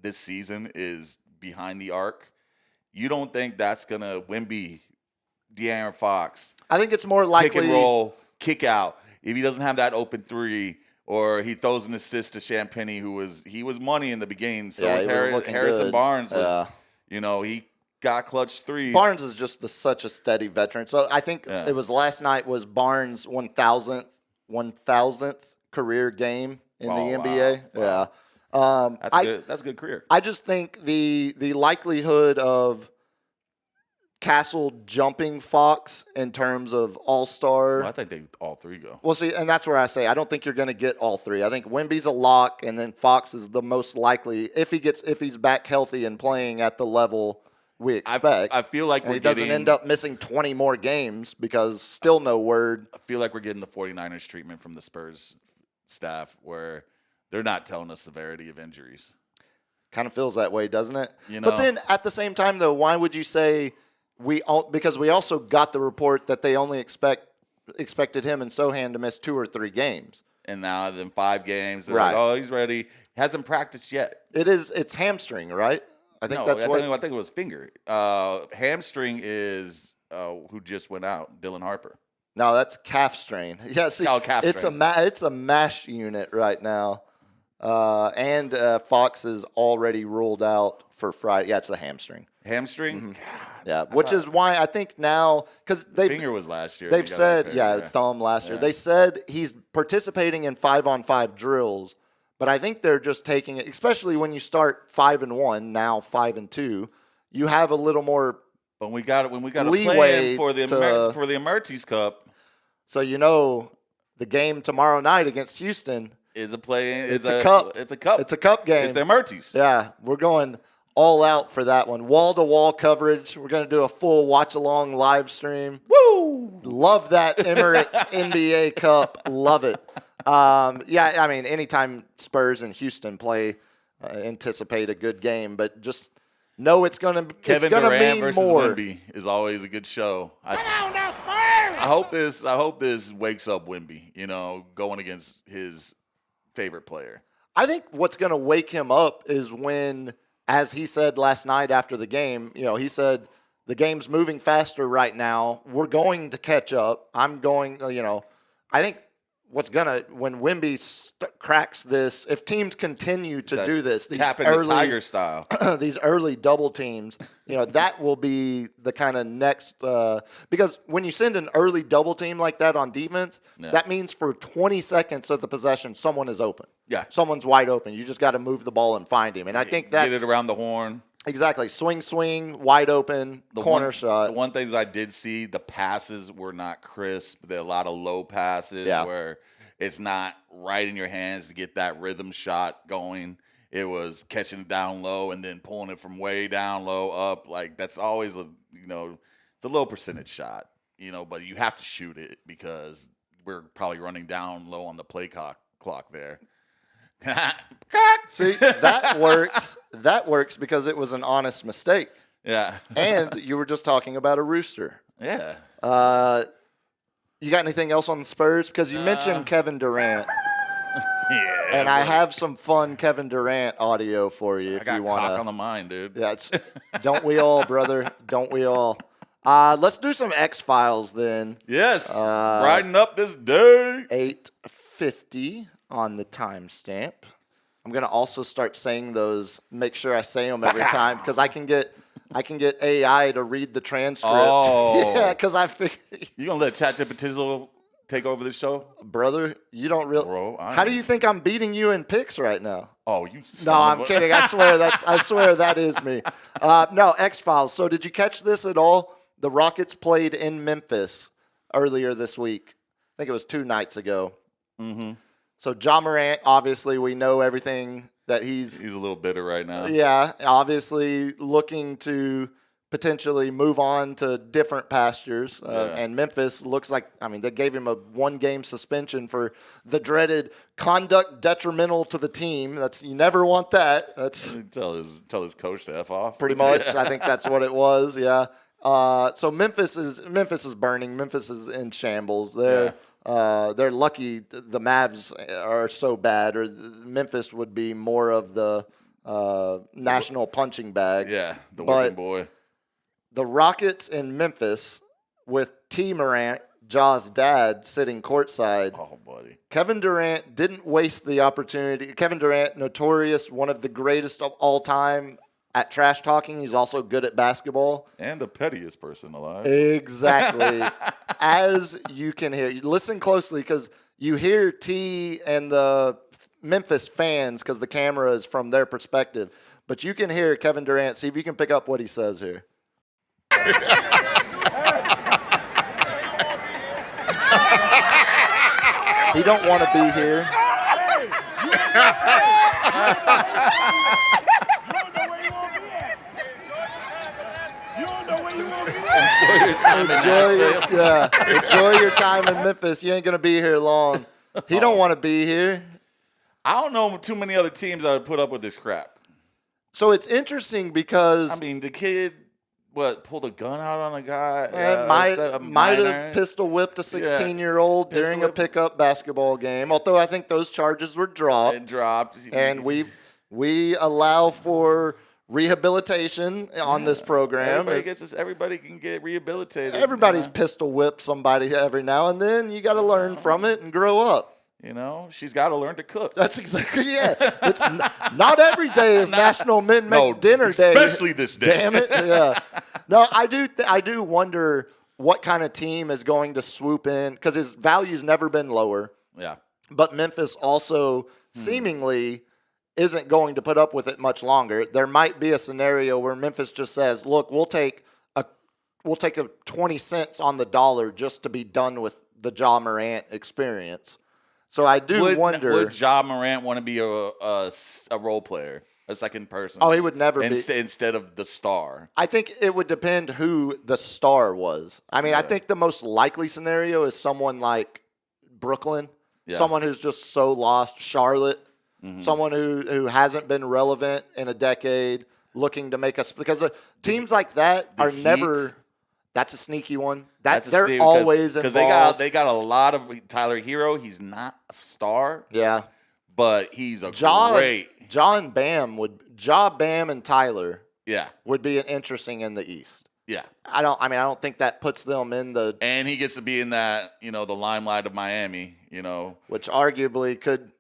this season, is behind the arc. You don't think that's going to Wemby, De'Aaron Fox, I think it's more likely. pick and roll, kick out, if he doesn't have that open 3, or he throws an assist to Champagnie, who was money in the beginning. So Yeah, was he was looking Harrison good. Barnes was, Yeah. he got clutch 3s. Barnes is just such a steady veteran. So I think Yeah. it was last night was Barnes' 1,000th career game in the NBA. Wow. Yeah. That's good. That's a good career. I just think the likelihood of Castle jumping Fox in terms of All-Star. Well, I think they all 3 go. Well, see, and that's where I say I don't think you're going to get all 3. I think Wemby's a lock, and then Fox is the most likely if he's back healthy and playing at the level we expect. I feel like and we're he doesn't getting, end up missing 20 more games because still no word. I feel like we're getting the 49ers treatment from the Spurs staff, where they're not telling us severity of injuries. Kind of feels that way, doesn't it? You But know. then at the same time, though, why would you say because we also got the report that they only expected him and Sohan to miss 2 or 3 games. And now in 5 games, they're Right. like, oh, he's ready. Hasn't practiced yet. It's hamstring, right? I think No, that's I what. think it was finger. Hamstring is who just went out, Dylan Harper. No, that's calf strain. Yeah, see, Oh, calf it's strain. it's a mash unit right now, and Fox is already ruled out for Friday. Yeah, it's the hamstring. Hamstring? Yeah, which is why I think now because Finger was last year. they've He got said repaired, thumb last year. Yeah. They said he's participating in 5-on-5 drills, but I think they're just taking it, especially when you start 5-1 now 5-2. You have a little more. But when we got to Leeway play him for the to- for the Emerties Cup, So the game tomorrow night against Houston. is a play. It's a cup. It's a cup. It's a cup game. It's the Emerties. Yeah, we're going all out for that one. Wall-to-wall coverage. We're going to do a full watch-along live stream. Woo! Love that Emirates NBA Cup. Love it. Yeah, I mean, anytime Spurs and Houston play, anticipate a good game, but just know it's going to Kevin Durant mean versus more. Wemby is always a good show. I hope this wakes up Wemby, going against his favorite player. I think what's going to wake him up is when, as he said last night after the game, he said, the game's moving faster right now. We're going to catch up. I'm going, I think when Wemby cracks this, if teams continue to do this, these Tap into Tiger style. these early double teams, that will be the kind of next because when you send an early double team like that on defense, that means for 20 seconds of the possession, someone is open. Yeah. Someone's wide open. You just got to move the ball and find him. And I think that's get it around the horn. Exactly. Swing, wide open, corner shot. The one things I did see, the passes were not crisp. There are a lot of low passes where it's not right in your hands to get that rhythm shot going. It was catching it down low and then pulling it from way down low up. Like that's always it's a low percentage shot, but you have to shoot it because we're probably running down low on the play clock there. See, that works. That works because it was an honest mistake. Yeah. And you were just talking about a rooster. Yeah. You got anything else on the Spurs? Because you mentioned Kevin Durant. Yeah. And I have some fun Kevin Durant audio for you if I got you want cock to. on the mind, dude. Yeah, don't we all, brother? Don't we all? Let's do some X-Files then. Yes. Riding up this day. 8:50 on the timestamp. I'm gonna also start saying those. Make sure I say them every time because I can get AI to read the transcript. Oh. Yeah, because I figured, You gonna let ChatGPT take over the show? brother, you don't really. Bro, How do you think I'm beating you in picks right now? Oh, you. No, son I'm of a- kidding. I swear that is me. No, X-Files. So did you catch this at all? The Rockets played in Memphis earlier this week. I think it was 2 nights ago. Mm-hmm. So Ja Morant, obviously, we know everything that he's a little bitter right now. yeah, obviously looking to potentially move on to different pastures. And Memphis looks like, they gave him a 1-game suspension for the dreaded conduct detrimental to the team. You never want that. That's Tell his coach to F off. pretty much. I think that's what it was. Yeah. So Memphis is burning. Memphis is in shambles. They're lucky the Mavs are so bad, or Memphis would be more of the national punching bag. Yeah, the working boy. The Rockets in Memphis with T. Morant, Ja's dad, sitting courtside. Oh, buddy. Kevin Durant didn't waste the opportunity. Kevin Durant, notorious, one of the greatest of all time at trash talking. He's also good at basketball. And the pettiest person alive. Exactly. As you can hear. Listen closely because you hear T and the Memphis fans because the camera is from their perspective. But you can hear Kevin Durant. See if you can pick up what he says here. He don't want to be here. Enjoy your time in Memphis. You ain't gonna be here long. He don't want to be here. I don't know too many other teams that would put up with this crap. So it's interesting because The kid, pulled a gun out on a guy? might have pistol whipped a 16-year-old during a pickup basketball game. Although I think those charges were dropped. It dropped. And we allow for rehabilitation on this program. Everybody can get rehabilitated. Everybody's pistol whipped somebody every now and then. You got to learn from it and grow up. She's got to learn to cook. That's exactly It's not every day is National Men Make Dinner Day, especially this day. Damn it! Yeah. No, I do wonder what kind of team is going to swoop in because his value's never been lower. Yeah. But Memphis also seemingly isn't going to put up with it much longer. There might be a scenario where Memphis just says, "Look, we'll take a 20 cents on the dollar just to be done with the Ja Morant experience." So I wonder. Would Ja Morant want to be a role player, a second person? Oh, he would never be. Instead of the star. I think it would depend who the star was. I think the most likely scenario is someone like Brooklyn, someone who's just so lost, Charlotte, someone who hasn't been relevant in a decade, looking to make us because teams like that are Heat. Never. That's a sneaky one. They're always involved. Because they got a lot of Tyler Hero. He's not a star. Yeah, but he's a great. Ja, Bam, and Tyler. Yeah, would be interesting in the East. Yeah. I don't think that puts them in the And he gets to be in that, the limelight of Miami, which arguably could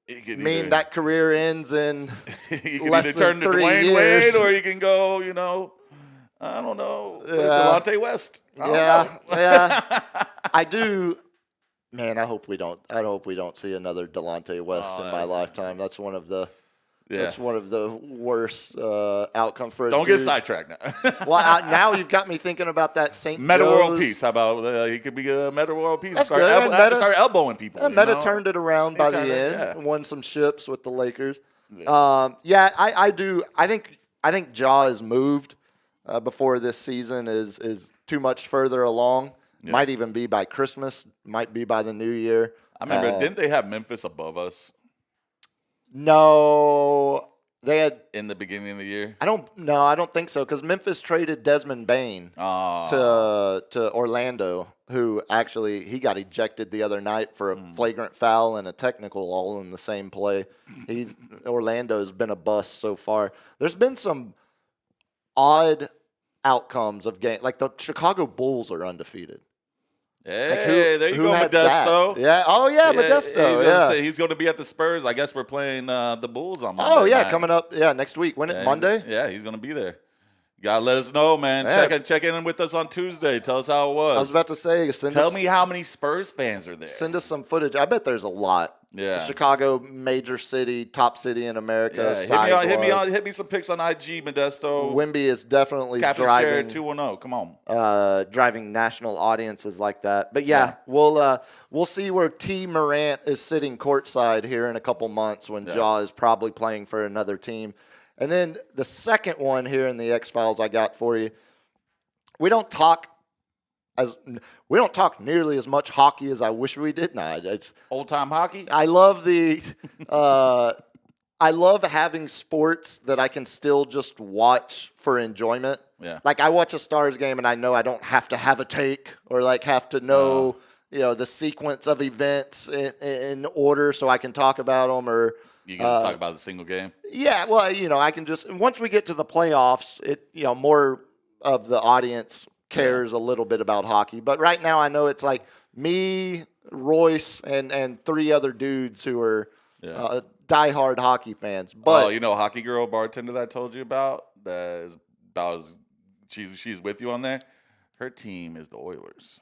He could mean either- that career ends in he can less either than turn to 3 Dwayne years. Wade or he can go, I don't know, Yeah. Delonte West. I don't know. Yeah. I do. Man, I hope we don't see another Delonte West in my lifetime. That's one of the Yeah. That's one of the worst outcomes for a Don't dude. get sidetracked now. Well, now you've got me thinking about that St. Meta Joe's. World Peace. How about he could be a Meta World Peace? That's Start, good. And Meta- start elbowing people. Meta turned it around by the turned it, end. yeah. Won some ships with the Lakers. I do. I think Ja is moved before this season is too much further along. Yeah. Might even be by Christmas. Might be by the new year. I remember, didn't they have Memphis above us No, they had. in the beginning of the year? I don't think so because Memphis traded Desmond Bain to Orlando, who actually he got ejected the other night for a flagrant foul and a technical all in the same play. Orlando's been a bust so far. There's been some odd outcomes of game, like the Chicago Bulls are undefeated. Hey, there you who go, had that? Modesto. Yeah. Oh yeah, Modesto. He's going to be at the Spurs. I guess we're playing the Bulls on Monday. Oh yeah, night. coming up. Yeah, next week. When Yeah, it Monday? He's going to be there. You gotta let us know, man. Yeah. Check in with us on Tuesday. Tell us how it was. I was about to say, Tell me how many Spurs fans are there. Send us some footage. I bet there's a lot. Yeah. Chicago, major city, top city in America. Yeah, hit me some pics on IG, Modesto. Wemby is definitely Captain Share driving 210. Come on. driving national audiences like that. But we'll see where T. Morant is sitting courtside here in a couple months when Ja is probably playing for another team. And then the second one here in the X-Files I got for you. We don't talk nearly as much hockey as I wish we did. Now it's Old time hockey. I love I love having sports that I can still just watch for enjoyment. Yeah. Like I watch a Stars game and I know I don't have to have a take or like have to know, the sequence of events in order so I can talk about them or You can just talk about the single game. yeah, well, I can just once we get to the playoffs, more of the audience cares a little bit about hockey. But right now I know it's like me, Royce, and 3 other dudes who are diehard hockey fans. But Hockey Girl bartender that I told you about that is about she's with you on there. Her team is the Oilers.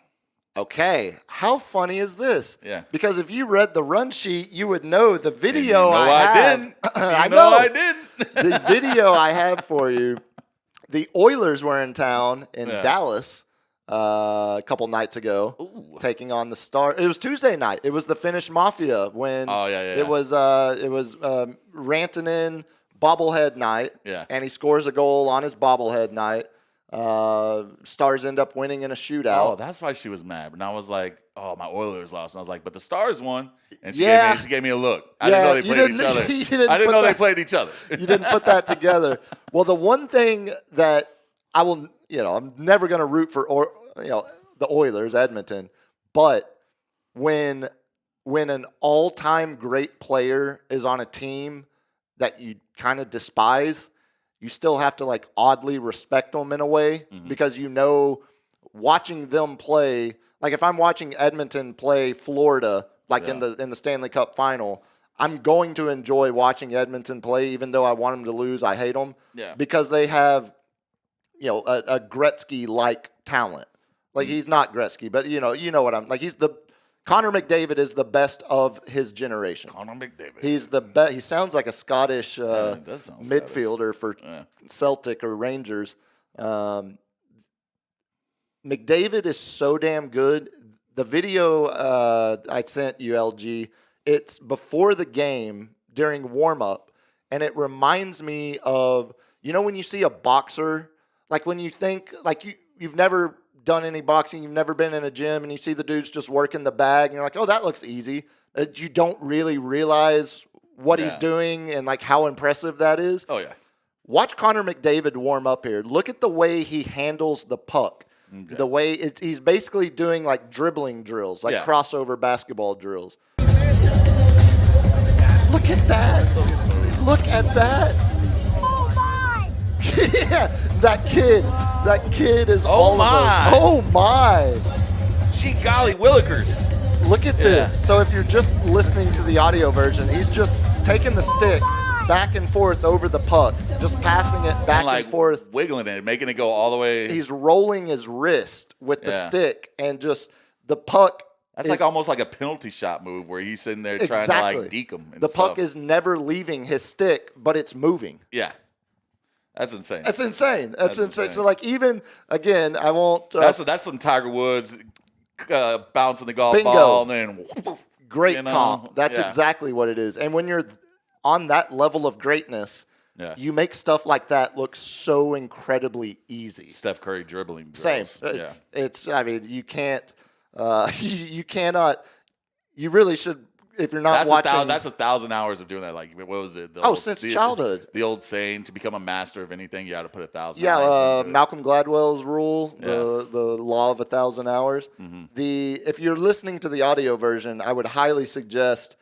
okay, how funny is this? Yeah. Because if you read the run sheet, you would know the video I have. didn't. I know know. I didn't. The video I have for you. The Oilers were in town in Yeah. Dallas a couple nights ago, taking on the Stars. It was Tuesday night. It was the Finnish Mafia when it was Rantanen bobblehead night. Yeah. And he scores a goal on his bobblehead night. Stars end up winning in a shootout. Oh, that's why she was mad. And I was like, "Oh, my Oilers lost." And I was like, "But the Stars won." And she gave me a look. I didn't know they played each other. I didn't know they played each other. You didn't put that together. Well, the one thing that I will, I'm never going to root for, the Oilers, Edmonton, but when an all-time great player is on a team that you kind of despise, you still have to like oddly respect them in a way because watching them play, like if I'm watching Edmonton play Florida, like in the Stanley Cup final, I'm going to enjoy watching Edmonton play, even though I want them to lose. I hate them because they have, a Gretzky-like talent. Like he's not Gretzky, but you know what I'm like. Connor McDavid is the best of his generation. Connor McDavid. He's the best. He sounds like a Scottish does sound midfielder for Celtic or Rangers. McDavid is so damn good. The video I sent you, LG, it's before the game during warm-up, and it reminds me of, when you see a boxer, like when you think, like you've never done any boxing, you've never been in a gym, and you see the dudes just working the bag, and you're like, oh, that looks easy. You don't really realize what he's doing and like how impressive that is. Oh, yeah. Watch Connor McDavid warm up here. Look at the way he handles the puck. Okay. The way he's basically doing like dribbling drills, like crossover basketball drills. Look at that. Look at that. Oh my! Yeah, that kid is all my. of us. Oh my. Gee golly willikers. Look at Yeah. this. So if you're just listening to the audio version, he's just taking the stick back and forth over the puck, just passing it back And like and forth. wiggling it, making it go all the way. He's rolling his wrist with the Yeah. stick, and just the puck. That's is, like almost like a penalty shot move where he's sitting there trying exactly. to like deke him. And The puck stuff. is never leaving his stick, but it's moving. Yeah. That's insane. That's insane. That's insane. insane. So like even again, I won't. That's some Tiger Woods bouncing the golf Bingo. ball and then great you know, comp. That's yeah. exactly what it is. And when you're on that level of greatness, Yeah. you make stuff like that look so incredibly easy. Steph Curry dribbling. Same. Drills. Yeah. It's. I mean, you can't. You cannot. You really should. If you're not watching, That's 1,000 hours of doing that. Like, what was it? Since childhood. The old saying: to become a master of anything, you got to put 1,000. yeah, hours into it. Malcolm Gladwell's rule, Yeah. the law of 1,000 hours. If you're listening to the audio version, I would highly suggest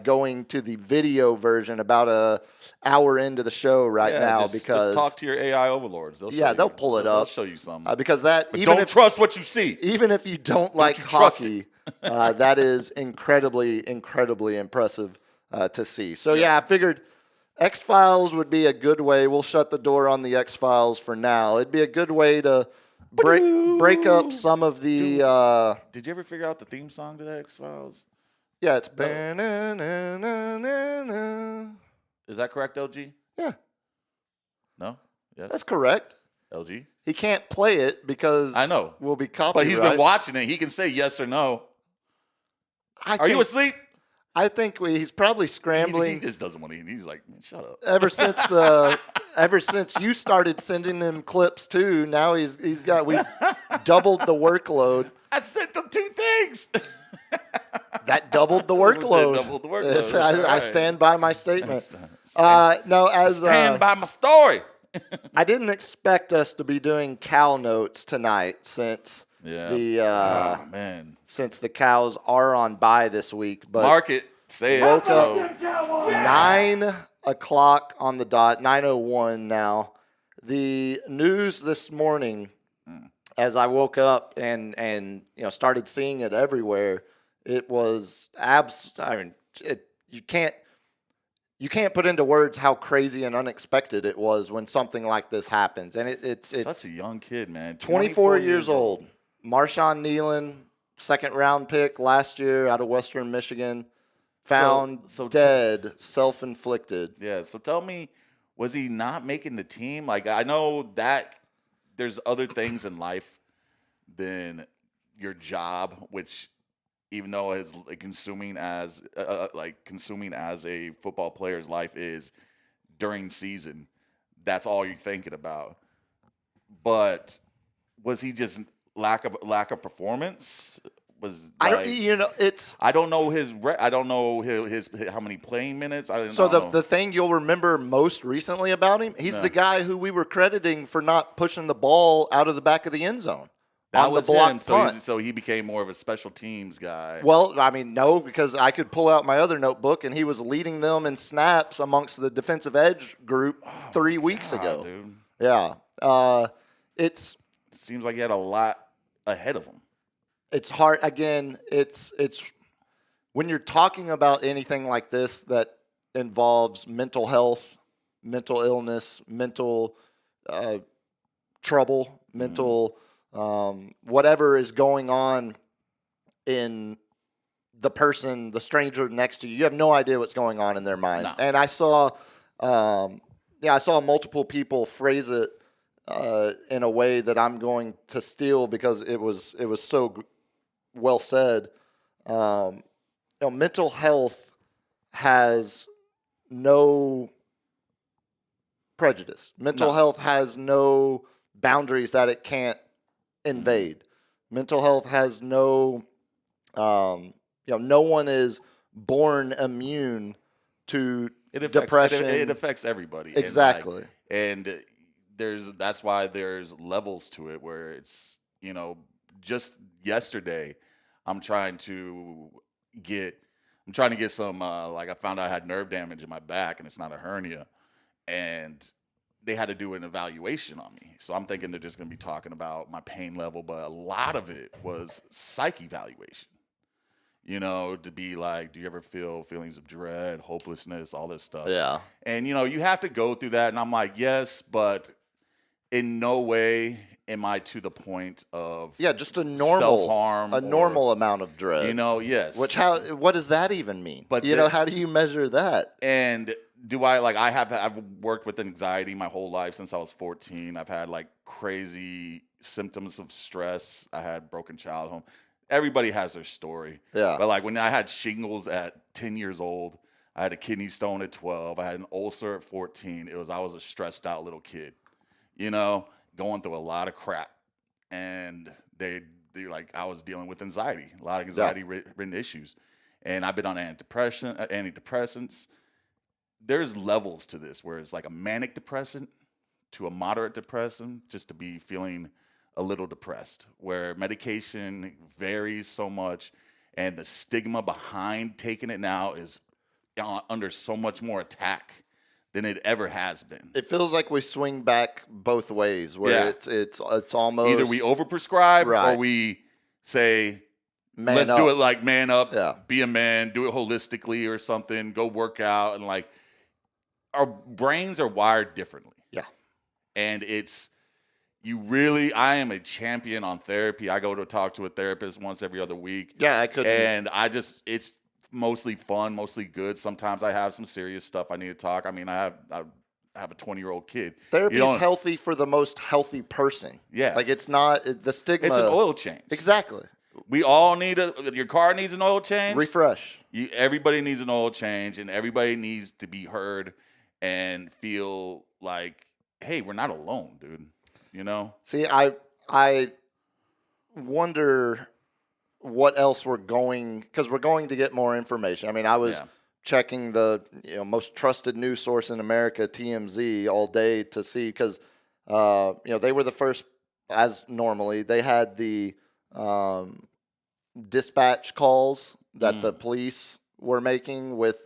going to the video version about a hour into the show right now just because talk to your AI overlords. They'll show they'll you. pull it They'll up show you something. because that But even don't if trust what you see. even if you don't like you trust hockey, that is incredibly impressive to see. So yeah, I figured X-Files would be a good way. We'll shut the door on the X-Files for now. It'd be a good way to break up some of the. Did you ever figure out the theme song to the X Files? Yeah, it's. Is that correct, LG? Yeah, No. Yes. that's correct. LG. He can't play it because I know. we'll be copyrighted. But he's been watching it. He can say yes or no. I Are you think- asleep? I think he's probably He scrambling. just doesn't want to. He's like, man, shut up. Ever since you started sending him clips too, now we've doubled the workload. I sent them 2 things. That doubled the workload. doubled the workload. Yes, That's I right. stand by my statement. Stand No, as by my story. I didn't expect us to be doing cow notes tonight since Yeah. Man. since the cows are on bye this week. But Mark it. Say it. Woke So, 9:00 on the dot, 9:01 now. The news this morning, as I woke up and started seeing it everywhere, it was you can't put into words how crazy and unexpected it was when something like this happens. And it's such a young kid, man. 24 years old. Marshawn Nealon, second-round pick last year out of Western Michigan, found So dead, self-inflicted. Yeah. So tell me, was he not making the team? Like, I know that there's other things in life than your job, which even though is consuming as a football player's life is during season, that's all you're thinking about. But was he just lack of performance? Was I like, don't, I don't know I don't know his how many playing minutes. I don't so know. the thing you'll remember most recently about him, he's the guy who we were crediting for not pushing the ball out of the back of the end zone. That on was the block him. punt. So he became more of a special teams guy. Well, I mean, no, because I could pull out my other notebook, and he was leading them in snaps amongst the defensive edge group 3 weeks ago. Dude. Yeah, It seems like he had a lot ahead of him. it's hard. Again, it's when you're talking about anything like this that involves mental health, mental illness, mental trouble, mental whatever is going on in the stranger next to you. You have no idea what's going on in their mind. No. And I saw multiple people phrase it in a way that I'm going to steal because it was so well said. Mental health has no prejudice. Mental health has no boundaries that it can't invade. Mental health has no one is born immune to depression. It affects everybody. Exactly. And that's why there's levels to it where it's, just yesterday I'm trying to get some I found out I had nerve damage in my back and it's not a hernia. And they had to do an evaluation on me. So I'm thinking they're just going to be talking about my pain level, but a lot of it was psych evaluation. You know, to be like, do you ever feel feelings of dread, hopelessness, all this stuff? Yeah. And, you know, you have to go through that. And I'm like, yes, but in no way am I to the point of just a normal self-harm, a normal amount of dread. You know, yes. What does that even mean? But you know, how do you measure that? And I've worked with anxiety my whole life since I was 14. I've had like crazy symptoms of stress. I had broken childhood. Everybody has their story. Yeah. But like when I had shingles at 10 years old, I had a kidney stone at 12. I had an ulcer at 14. I was a stressed out little kid, you know, going through a lot of crap. And they're like, I was dealing with anxiety, a lot of anxiety-ridden issues. And I've been on antidepressants. There's levels to this where it's like a manic depressant to a moderate depressant, just to be feeling a little depressed, where medication varies so much and the stigma behind taking it now is under so much more attack than it ever has been. It feels like we swing back both ways, where it's almost either we overprescribe Right. or we say, Man let's up. do it like man up, be a man, do it holistically or something, go work out. And like our brains are wired differently. Yeah. And I am a champion on therapy. I go to talk to a therapist once every other week. Yeah, I couldn't. And it's mostly fun, mostly good. Sometimes I have some serious stuff I need to talk. I mean, I have a 20-year-old kid. Therapy is healthy for the most healthy person. Yeah. Like it's not the stigma. It's an oil change. Exactly. We all need your car needs an oil change. Refresh. Everybody needs an oil change, and everybody needs to be heard and feel like, hey, we're not alone, dude. You know? See, I wonder what else we're going to get more information. I mean, I was checking the most trusted news source in America, TMZ, all day to see because they were the first, as normally they had the dispatch calls that the police were making with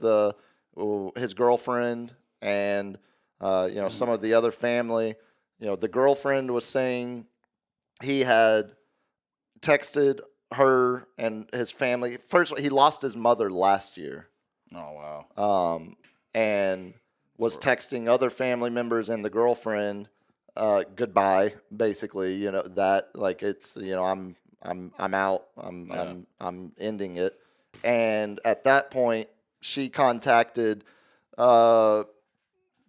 his girlfriend and some of the other family. The girlfriend was saying he had texted her and his family. First, he lost his mother last year. Oh, wow. And was texting other family members and the girlfriend goodbye, basically. That like it's I'm out. I'm ending it. And at that point, she contacted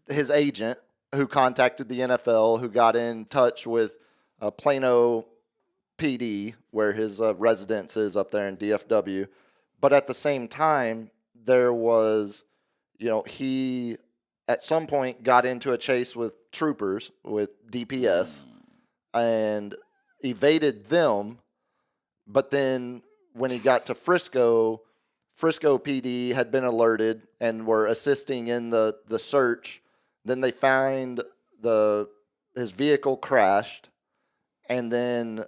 his agent, who contacted the NFL, who got in touch with Plano PD, where his residence is up there in DFW. But at the same time, there was, he at some point got into a chase with troopers, with DPS, and evaded them. But then when he got to Frisco PD had been alerted and were assisting in the search. Then they find his vehicle crashed, and then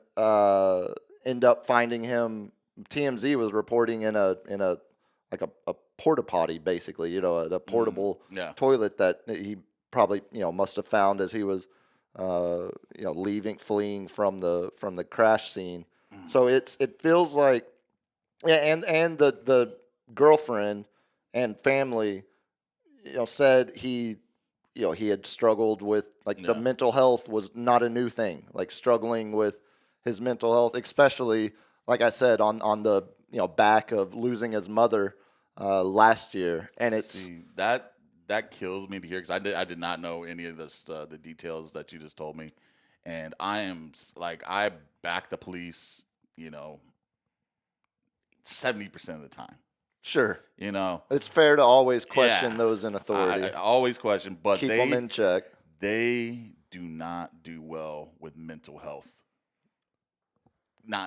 end up finding him. TMZ was reporting in a porta potty, basically, a portable toilet that he probably must have found as he was fleeing from the crash scene. So it feels like, and the girlfriend and family said he had struggled with the mental health was not a new thing, like struggling with his mental health, especially like I said on the back of losing his mother last year. And it's that kills me to hear, because I did not know any of this the details that you just told me, and I back the police 70% of the time. Sure. It's fair to always question those in authority. I always question, but keep them in check. They do not do well with mental health.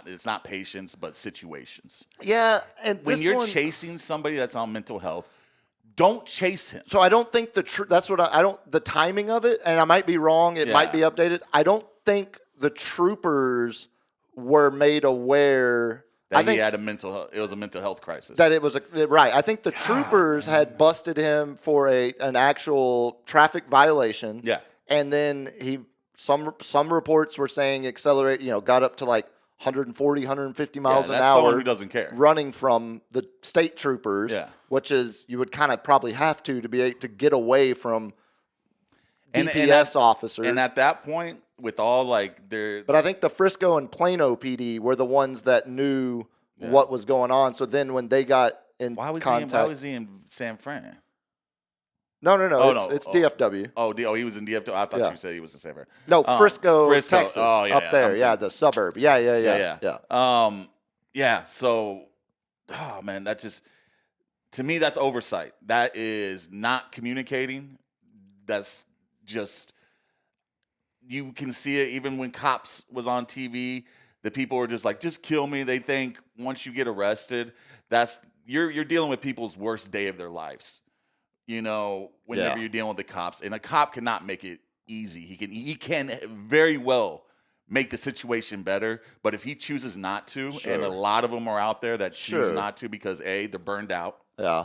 It's not patients, but situations. Yeah, and when you're chasing somebody that's on mental health, don't chase him. So I don't think that's what I don't. The timing of it, and I might be wrong. It might be updated. I don't think the troopers were made aware. I think it was a mental health crisis. That it was right. I think the troopers had busted him for an actual traffic violation. Yeah. And then some reports were saying accelerate, got up to like 140, 150 miles an that's hour. someone who doesn't care. Running from the state troopers, which is you would kind of probably have to be able to get away from DPS officers. And at that point, with all like their, but I think the Frisco and Plano PD were the ones that knew what was going on. So then when they got in contact, why was he in San Fran? No. It's DFW. He was in DFW. I thought you saed he was in San Fran. No, Frisco, Texas. Oh, up there. Yeah, the suburb. Yeah. So, oh man, that just, to me, that's oversight. That is not communicating. That's just, you can see it even when Cops was on TV. The people were just like, just kill me. They think once you get arrested, you're dealing with people's worst day of their lives. Whenever you're dealing with the cops, and a cop cannot make it easy. He can very well make the situation better, but if he chooses not to, and a lot of them are out there that choose not to because A, they're burned out. Yeah.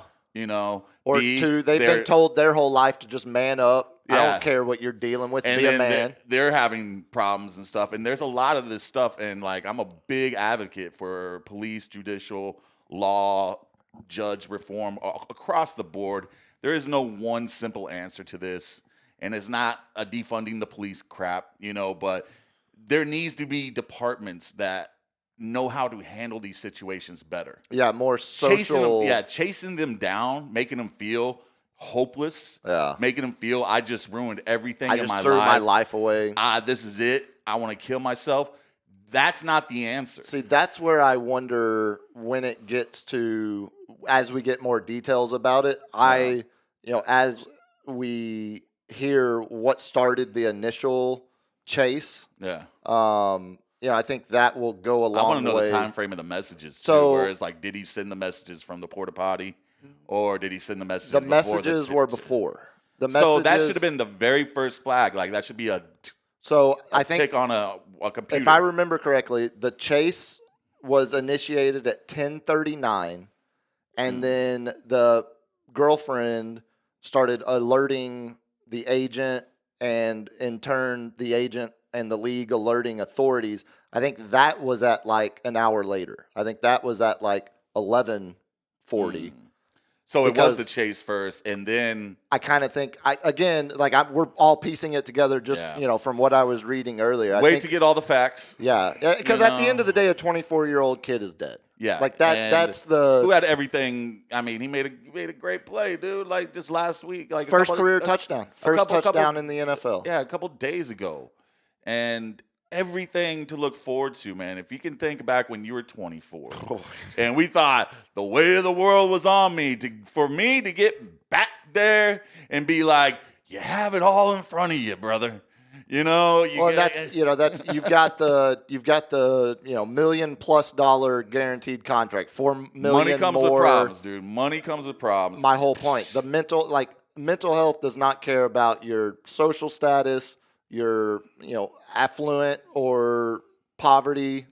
Or B, two, they've been told their whole life to just man up. I don't care what you're dealing with. And be a man. They're having problems and stuff, and there's a lot of this stuff. And like, I'm a big advocate for police, judicial, law, judge reform across the board. There is no one simple answer to this, and it's not a defunding the police crap, but there needs to be departments that know how to handle these situations better. Yeah, more social. Chasing them down, making them feel hopeless, making them feel I just ruined everything in my life. I just threw my life away. This is it. I want to kill myself. That's not the answer. See, that's where I wonder when it gets to, as we get more details about it, as we hear what started the initial chase, I think that will go a long way. I want to know the time frame of the messages, too, where it's like, did he send the messages from the porta potty, or did he send the messages before? The messages were before. So that should have been the very first flag. Like, that should be a I think tick on a computer. If I remember correctly, the chase was initiated at 10:39, and then the girlfriend started alerting the agent, and in turn, the agent and the league alerting authorities. I think that was at like an hour later. I think that was at like 11:40. So it was the chase first, and then I kind of think we're all piecing it together just from what I was reading earlier. Wait to get all the facts. Yeah, because at the end of the day, a 24-year-old kid is dead. Yeah, like that. And that's the who had everything. I mean, he made a great play, dude. Like just last week, like first career touchdown, first touchdown in the NFL. Yeah, a couple days ago, and everything to look forward to, man. If you can think back when you were 24, and we thought the weight of the world was on me for me to get back there and be like, you have it all in front of you, brother. You've got the $1 million+ guaranteed contract, $4 million. Money comes with problems, dude. Money comes with problems. My whole point. The mental health does not care about your social status, your affluent or poverty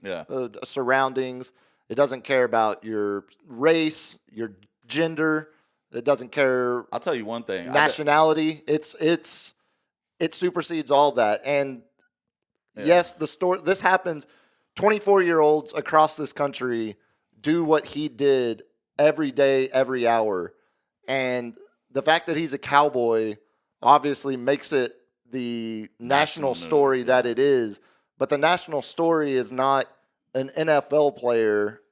surroundings. It doesn't care about your race, your gender. It doesn't care. I'll tell you one thing. Nationality. It supersedes all that. And yes, this happens. 24-year-olds across this country do what he did every day, every hour. And the fact that he's a cowboy obviously makes it the national story that it is. But the national story is not an NFL player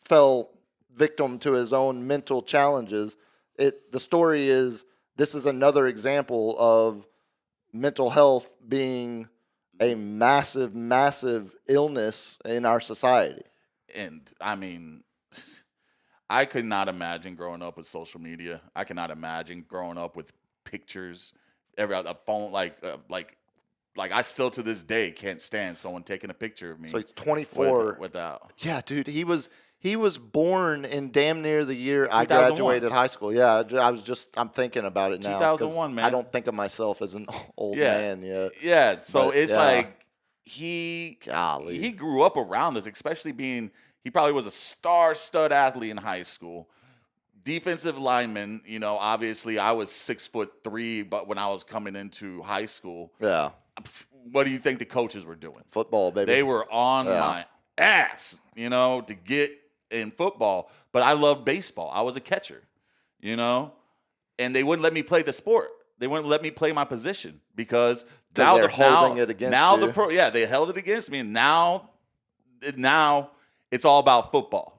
fell victim to his own mental challenges. The story is, this is another example of mental health being a massive, massive illness in our society. And I mean, I could not imagine growing up with social media. I cannot imagine growing up with pictures, a phone, like I still to this day can't stand someone taking a picture of me. So he's 24 without. Yeah, dude, he was born in damn near the year I graduated high school. Yeah, I'm thinking about it now. 2001, man. I don't think of myself as an old man yet. Yeah, so it's like he grew up around this, especially he probably was a star stud athlete in high school. defensive lineman, obviously I was 6'3", but when I was coming into high school, Yeah. what do you think the coaches were doing? Football, baby. They were on my ass, to get in football. But I loved baseball. I was a catcher, and they wouldn't let me play the sport. They wouldn't let me play my position because now they're holding it against you. They held it against me, and now it's all about football.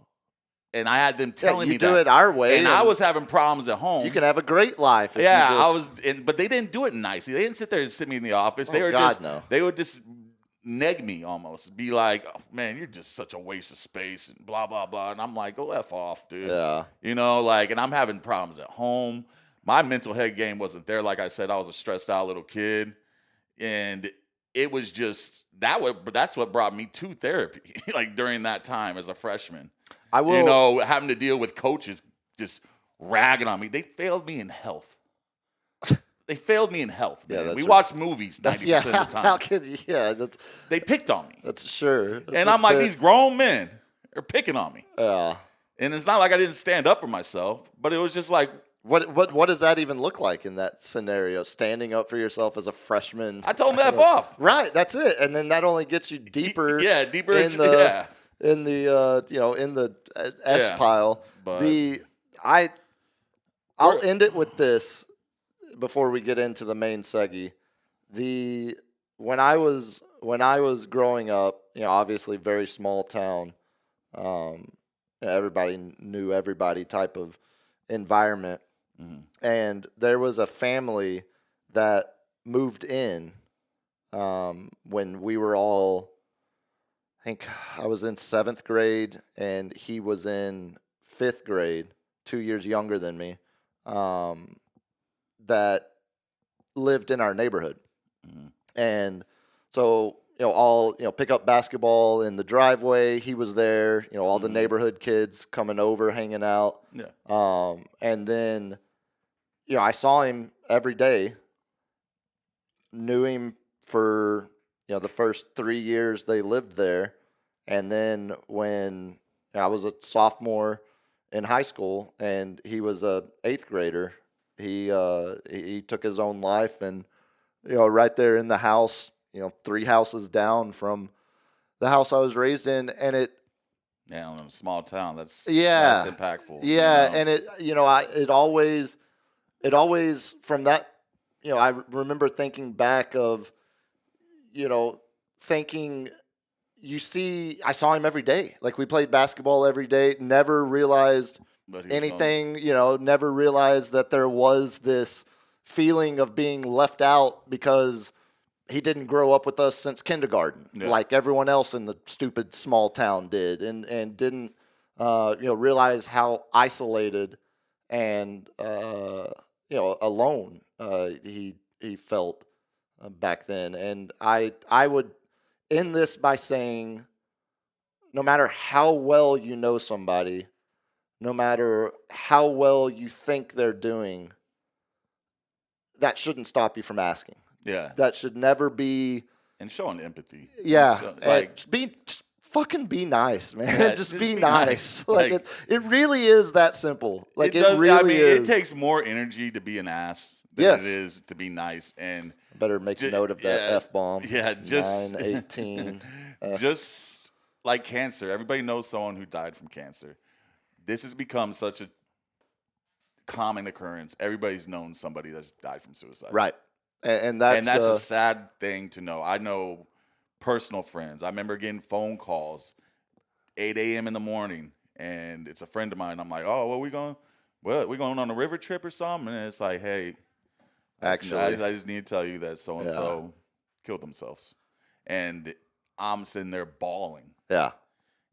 And I had them telling me you do it our way, and I was having problems at home. You can have a great life. If but they didn't do it nicely. They didn't sit there and sit me in the office. They They would just neg me almost, be like, oh, "Man, you're just such a waste of space," and blah blah blah. And I'm like, "Go F off, dude." Yeah. And I'm having problems at home. My mental head game wasn't there. Like I said, I was a stressed out little kid, and it was just that's what brought me to therapy. Like during that time as a freshman. I will, having to deal with coaches just ragging on me. They failed me in health. Man. Yeah, we watched movies 90% of the time. How could you? Yeah, they picked on me. That's sure. And I'm like, these grown men are picking on me. Yeah. And it's not like I didn't stand up for myself, but it was just like, what does that even look like in that scenario? Standing up for yourself as a freshman. I told them F off. Right, that's it. And then that only gets you deeper. Deeper in the S pile. But I'll end it with this before we get into the main segi. When I was growing up, obviously very small town, everybody knew everybody type of environment, and there was a family that moved in when we were all. I think I was in 7th grade and he was in 5th grade, 2 years younger than me, that lived in our neighborhood. And so, all, pick up basketball in the driveway. He was there, all the neighborhood kids coming over, hanging out. Yeah. And then, I saw him every day, knew him for the first 3 years they lived there. And then when I was a sophomore in high school and he was a 8th grader, he took his own life. And, right there in the house, 3 houses down from the house I was raised in. And in a small town, that's impactful. Yeah. And it always from that, I remember thinking back of, thinking, I saw him every day. Like we played basketball every day, never realized anything, never realized that there was this feeling of being left out because he didn't grow up with us since kindergarten, like everyone else in the stupid small town did, and didn't, realize how isolated and, alone he felt back then. And I would end this by saying, no matter how well you know somebody, no matter how well you think they're doing, that shouldn't stop you from asking. Yeah. That should never be. And showing empathy. Yeah. Just fucking be nice, man. Yeah, just be nice. Like it really is that simple. Like it does, really is. It takes more energy to be an ass than it is to be nice. And better make note of that F-bomb. Yeah, just 9/18. Just like cancer. Everybody knows someone who died from cancer. This has become such a common occurrence. Everybody's known somebody that's died from suicide. Right. And that's a sad thing to know. I know personal friends. I remember getting phone calls 8 a.m. in the morning, and it's a friend of mine. I'm like, oh, we going on a river trip or something? And it's like, hey, actually, I just need to tell you that so-and-so killed themselves. And I'm sitting there bawling. Yeah.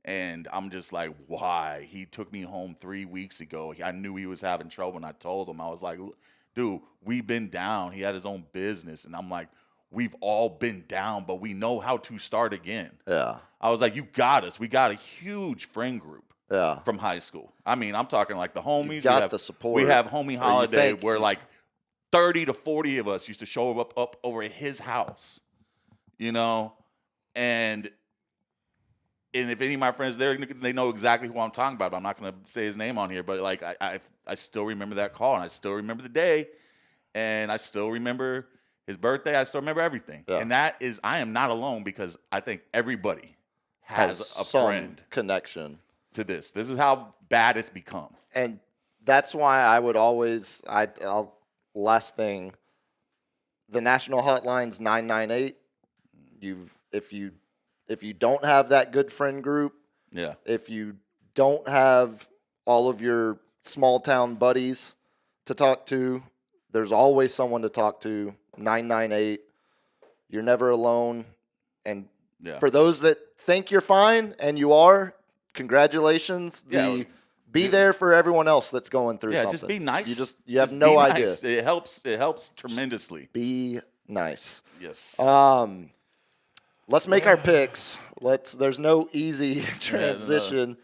And I'm just like, why? He took me home 3 weeks ago. I knew he was having trouble, and I told him. I was like, dude, we've been down. He had his own business. And I'm like, we've all been down, but we know how to start again. Yeah. I was like, you got us. We got a huge friend group from high school. I mean, I'm talking like the homies. You got the support. We have homie holiday where like 30 to 40 of us used to show up over at his house, and and if any of my friends there, they know exactly who I'm talking about. I'm not going to say his name on here, but like I still remember that call, and I still remember the day, and I still remember his birthday. I still remember everything. Yeah. And that is, I am not alone, because I think everybody has a some friend connection to this. This is how bad it's become. And that's why I would always last thing, the national hotline's 998. If you don't have that good friend group, Yeah. if you don't have all of your small town buddies to talk to, there's always someone to talk to. 998. You're never alone. And Yeah. for those that think you're fine and you are, congratulations. Yeah. Be there for everyone else that's going through something. Just be nice. You have Just no be idea. nice. It helps tremendously. Be nice. Yes. Let's make our picks. There's no easy transition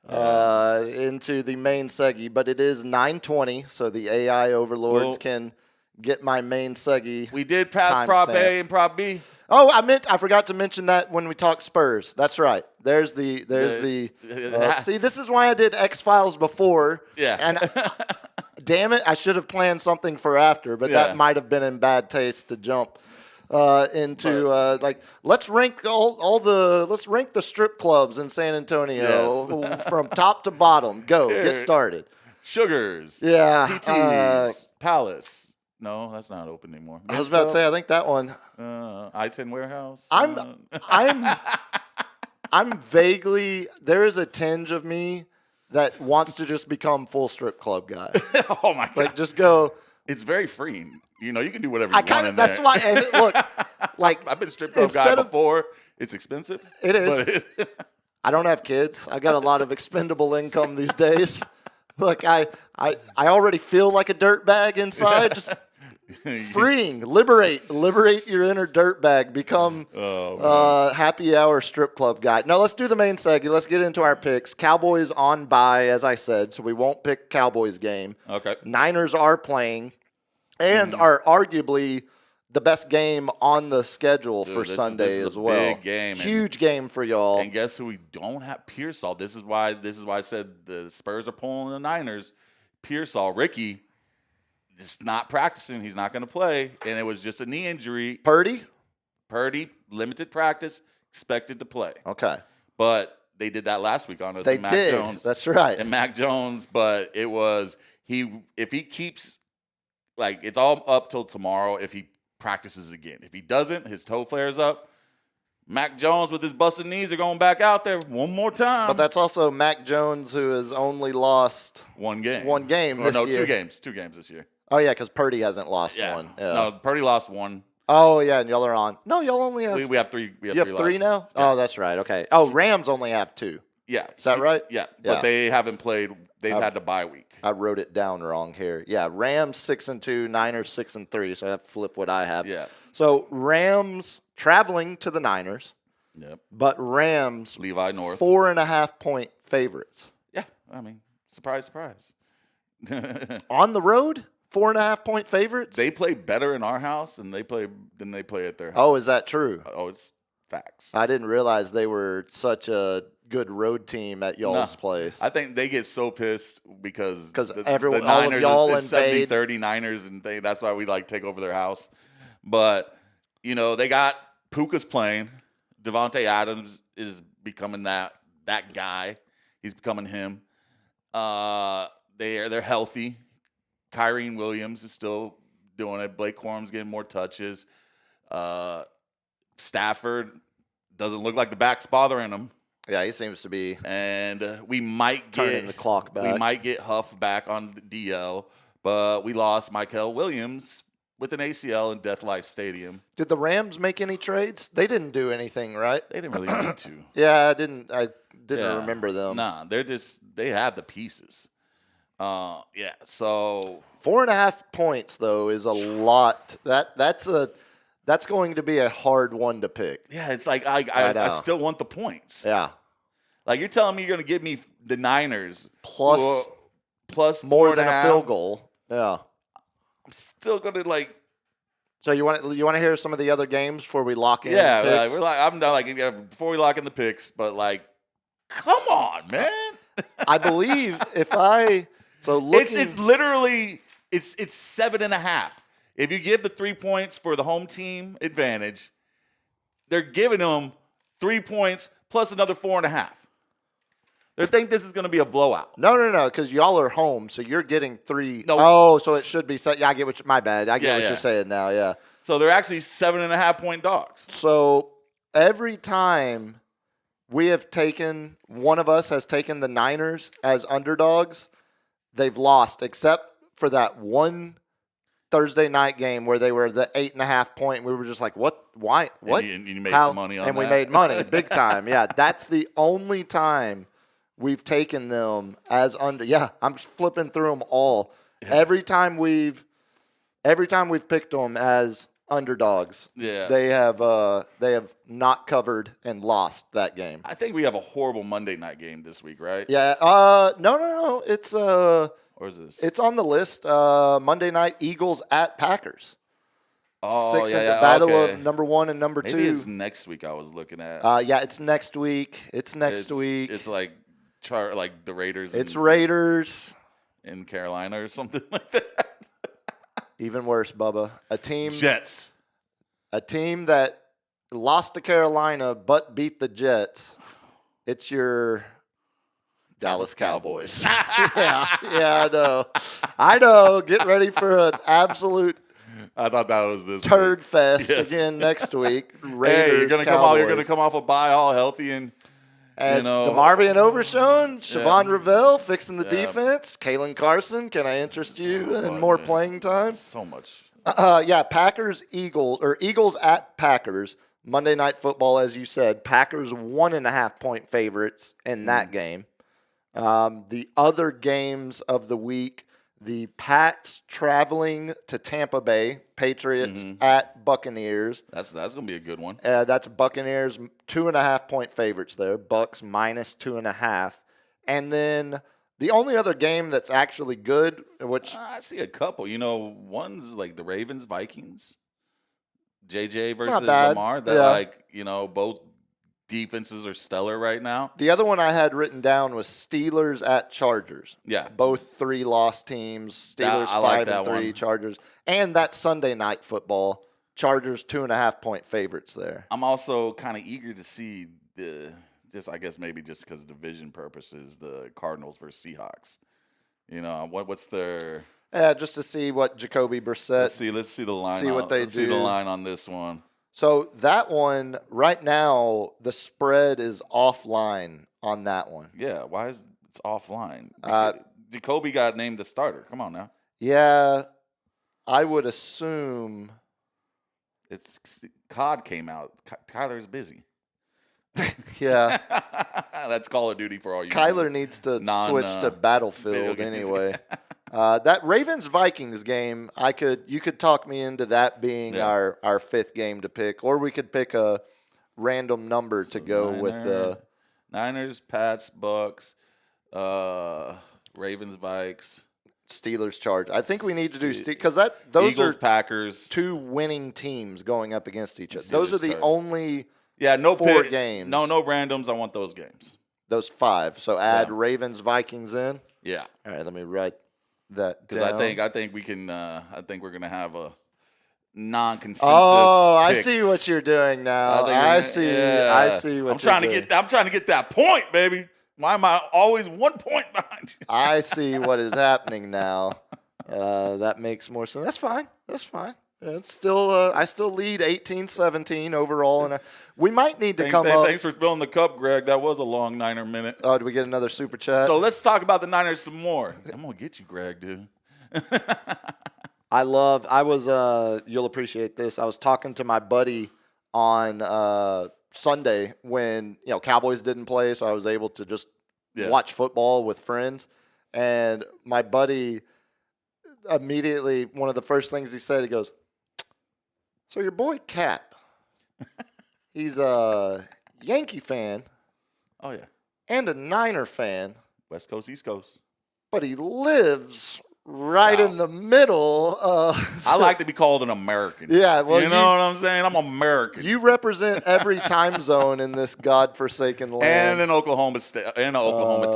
into the main seggy, but it is 9:20, so the AI overlords can get my main seggy. We did pass Prop A and Prop B. Oh, I forgot to mention that when we talked Spurs. That's right. There's the see, this is why I did X-Files before. Yeah. And damn it, I should have planned something for after, but that might have been in bad taste to jump into let's rank let's rank the strip clubs in San Antonio from top to bottom. Go, get started. Sugars. Yeah. PT's. Palace. No, that's not open anymore. I was about to say, I think that one. I-10 Warehouse. I'm vaguely, there is a tinge of me that wants to just become full strip club guy. Oh my god! Like just go. It's very freeing. You know, you can do whatever you want in that's there. why. And look, like I've been strip club guy before. It's expensive. It is. I don't have kids. I got a lot of expendable income these days. Look, I already feel like a dirtbag inside. Just freeing, liberate your inner dirtbag. Become happy hour strip club guy. Now let's do the main segment. Let's get into our picks. Cowboys on bye, as I said, so we won't pick Cowboys game. Okay. Niners are playing, and are arguably the best game on the schedule for Sunday this is as a well. big game. Huge game for y'all. And guess who we don't have? Pearsall. This is why I said the Spurs are pulling the Niners. Pearsall, Ricky, just not practicing. He's not going to play, and it was just a knee injury. Purdy, limited practice, expected to play. Okay. But they did that last week on us. They and Mac did. Jones. That's right. And Mac Jones, but it was if he keeps, like, it's all up till tomorrow if he practices again. If he doesn't, his toe flares up. Mac Jones with his busted knees are going back out there one more time. But that's also Mac Jones, who has only lost one game. This year. 2 games. 2 games this year. Oh, yeah, because Purdy hasn't lost one. Yeah. No, Purdy lost 1. Oh, yeah, and y'all are on. No, y'all only have. We have 3. You have 3 now? Yeah. Oh, that's right. Okay. Oh, Rams only have 2. Yeah. Is that right? Yeah. But they haven't played. They've had the bye week. I wrote it down wrong here. Yeah, Rams 6-2, Niners 6-3. So I have to flip what I have. Yeah. So Rams traveling to the Niners. Yep. But Rams Levi North 4.5 point favorites. Yeah. I mean, surprise. On the road, 4.5 point favorites. They play better in our house than they play at their house. Oh, is that true? Oh, it's facts. I didn't realize they were such a good road team at y'all's place. I think they get so pissed because everyone, the all Niners, of y'all it's invade. 70-30 Niners, and that's why we like take over their house. But they got Puka's playing. Devontae Adams is becoming that guy. He's becoming him. They're healthy. Kyrene Williams is still doing it. Blake Corum's getting more touches. Stafford doesn't look like the back's bothering him. Yeah, he seems to be. And we might turning the clock back. We might get Huff back on the DL, but we lost Michael Williams with an ACL in Death Life Stadium. Did the Rams make any trades? They didn't do anything, right? They didn't really need to. Yeah, I didn't remember them. Nah, they have the pieces. So 4.5 points though is a lot. That's going to be a hard one to pick. Yeah, it's like I still want the points. Yeah. Like you're telling me you're going to give me the Niners plus more than a field goal. Yeah. I'm still going to like. So you want to hear some of the other games before we lock in? Yeah, we're like I'm not like before we lock in the picks, but like Come on, man. I believe It's literally it's 7.5. If you give the 3 points for the home team advantage, they're giving them 3 points plus another 4.5. They think this is going to be a blowout. No, because y'all are home, so you're getting 3. No. Oh, so it should be. Yeah, I get what. My bad. I get Yeah, what yeah. you're saying now. Yeah. So they're actually 7.5 point dogs. So every time one of us has taken the Niners as underdogs, they've lost, except for that one Thursday night game where they were the 8.5 point. We were just like, what? Why? What? And you made some money on and that. we made money big time. Yeah, that's the only time we've taken them as under. Yeah, I'm just flipping through them all. Yeah. Every time we've picked them as underdogs, yeah, they have not covered and lost that game. I think we have a horrible Monday night game this week, right? Yeah. No. It's Or is this? It's on the list. Monday night, Eagles at Packers. Oh, the battle of number 1 and number 2. Maybe it's next week I was looking at. Yeah, it's next week. It's week. It's like the Raiders. It's Raiders in Carolina or something like that. Even worse, Bubba. Jets. A team that lost to Carolina but beat the Jets. It's your Dallas Cowboys. Yeah, I know. Get ready for an absolute I thought that was this turd week. fest Yes. again next week. Raiders, Hey, you're gonna Cowboys. come off a bye all healthy and DeMarvion Overshown, Siobhan Ravel fixing the Yeah. defense. Kalen Carson, can I interest you in more playing time? so much. Packers, Eagles at Packers. Monday Night Football, as you said. Packers 1.5 point favorites in that game. The other games of the week, the Pats traveling to Tampa Bay, Patriots at Buccaneers. That's gonna be a good one. That's Buccaneers 2.5 point favorites there. Bucks minus 2.5. And then the only other game that's actually good, which I see a couple. One's like the Ravens Vikings. JJ not versus bad. Lamar. That both defenses are stellar right now. the other one I had written down was Steelers at Chargers. Yeah. Both 3-loss teams. Steelers I like 5-3, that one. Chargers. And that Sunday Night Football. Chargers 2.5 point favorites there. I'm also kind of eager to see just because of division purposes, the Cardinals versus Seahawks. What's their? Yeah, just to see what Jacoby Brissett. Let's see the line. See what they let's see the do. line on this one. So that one right now, the spread is offline on that one. Yeah, why is it's offline? Jacoby got named the starter. Come on now. Yeah, I would assume. It's COD came out. Kyler's busy. Yeah, That's Call of Duty for all you. Kyler needs to switch to video Battlefield games. anyway. That Ravens Vikings game, you could talk me into that being our 5th game to pick, or we could pick a random number to go with the Niners, Pats, Bucks, Ravens, Vikes, Steelers Charge. I think we need to do because those Eagles, are Packers. 2 winning teams going up against each other. Steelers Those are the Chargers. only No 4 pick, games. No randoms. I want those games. Those 5. So add Yeah. Ravens Vikings in. Yeah, All right, let me write that because down. I think we can. I think we're gonna have a non-consensus. I picks. see what you're doing now. think I we're see. gonna- I yeah. see what I'm trying you're to doing. get. I'm trying to get that point, baby. Why am I always 1 point behind you? I see what is happening now. That makes more sense. That's fine. It's still. I still lead 18-17 overall, and we might need to come up. Thanks for spilling the cup, Greg. That was a long Niner minute. Oh, did we get another super chat? So let's talk about the Niners some more. I'm gonna get you, Greg, dude. You'll appreciate this. I was talking to my buddy on Sunday when Cowboys didn't play, so I was able to just watch football with friends. And my buddy immediately, one of the first things he said, he goes, "So your boy Cap, he's a Yankee fan Oh yeah, and a Niner fan, West Coast, East Coast. but he lives right South. in the middle. I like to be called an American. Yeah, well, you know what I'm saying? I'm American. You represent every time zone in this godforsaken land. and an Oklahoma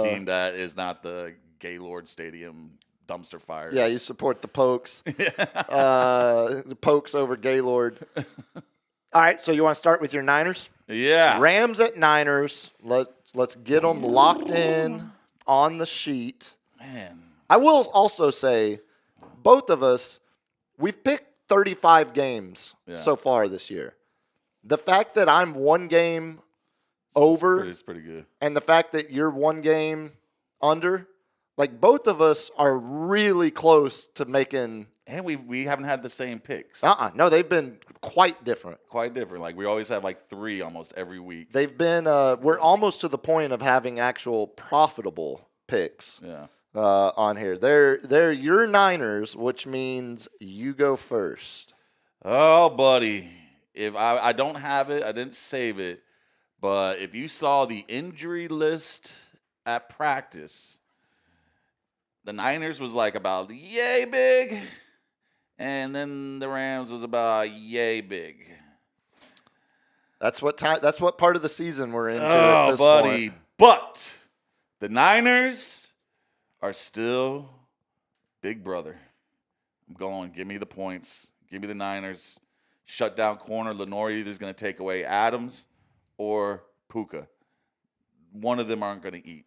team that is not the Gaylord Stadium dumpster fires. Yeah, you support the Pokes. The Pokes over Gaylord. All right, so you want to start with your Niners? Yeah. Rams at Niners. Let's get them locked in on the sheet. Man. I will also say, both of us, we've picked 35 games so far this year. The fact that I'm one game over It's pretty good. and the fact that you're one game under, like both of us are really close to making. And we haven't had the same picks. No, they've been quite different. Quite different. Like we always have like 3 almost every week. They've been. We're almost to the point of having actual profitable picks. Yeah. On here, they're your Niners, which means you go first. Oh, buddy. If I don't have it, I didn't save it. But if you saw the injury list at practice, the Niners was like about yay big, and then the Rams was about yay big. That's what part of the season we're into. Oh, at this buddy. point. But the Niners are still big brother. I'm going. Give me the points. Give me the Niners. Shut down corner. Lenore either is going to take away Adams or Puka. One of them aren't going to eat.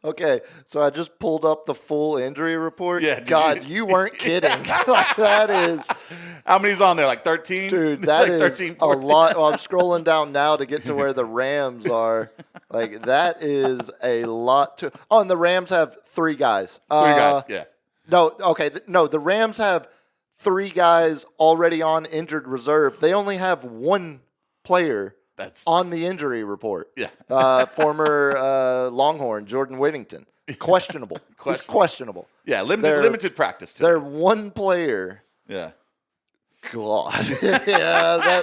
Okay, so I just pulled up the full injury report. Yeah, did God, you? you weren't kidding. Like, that is, How many's on there? Like 13? dude, that like is 13, a 14? lot. Well, I'm scrolling down now to get to where the Rams are. Like, that is a lot to. Oh, and the Rams have 3 guys. 3 guys, yeah. No, okay, no, the Rams have 3 guys already on injured reserve. They only have 1 player That's on the injury report. Yeah. Former Longhorn, Jordan Whittington. Questionable. He's questionable. Yeah, They're- limited practice too. They're 1 player. Yeah. God. Yeah,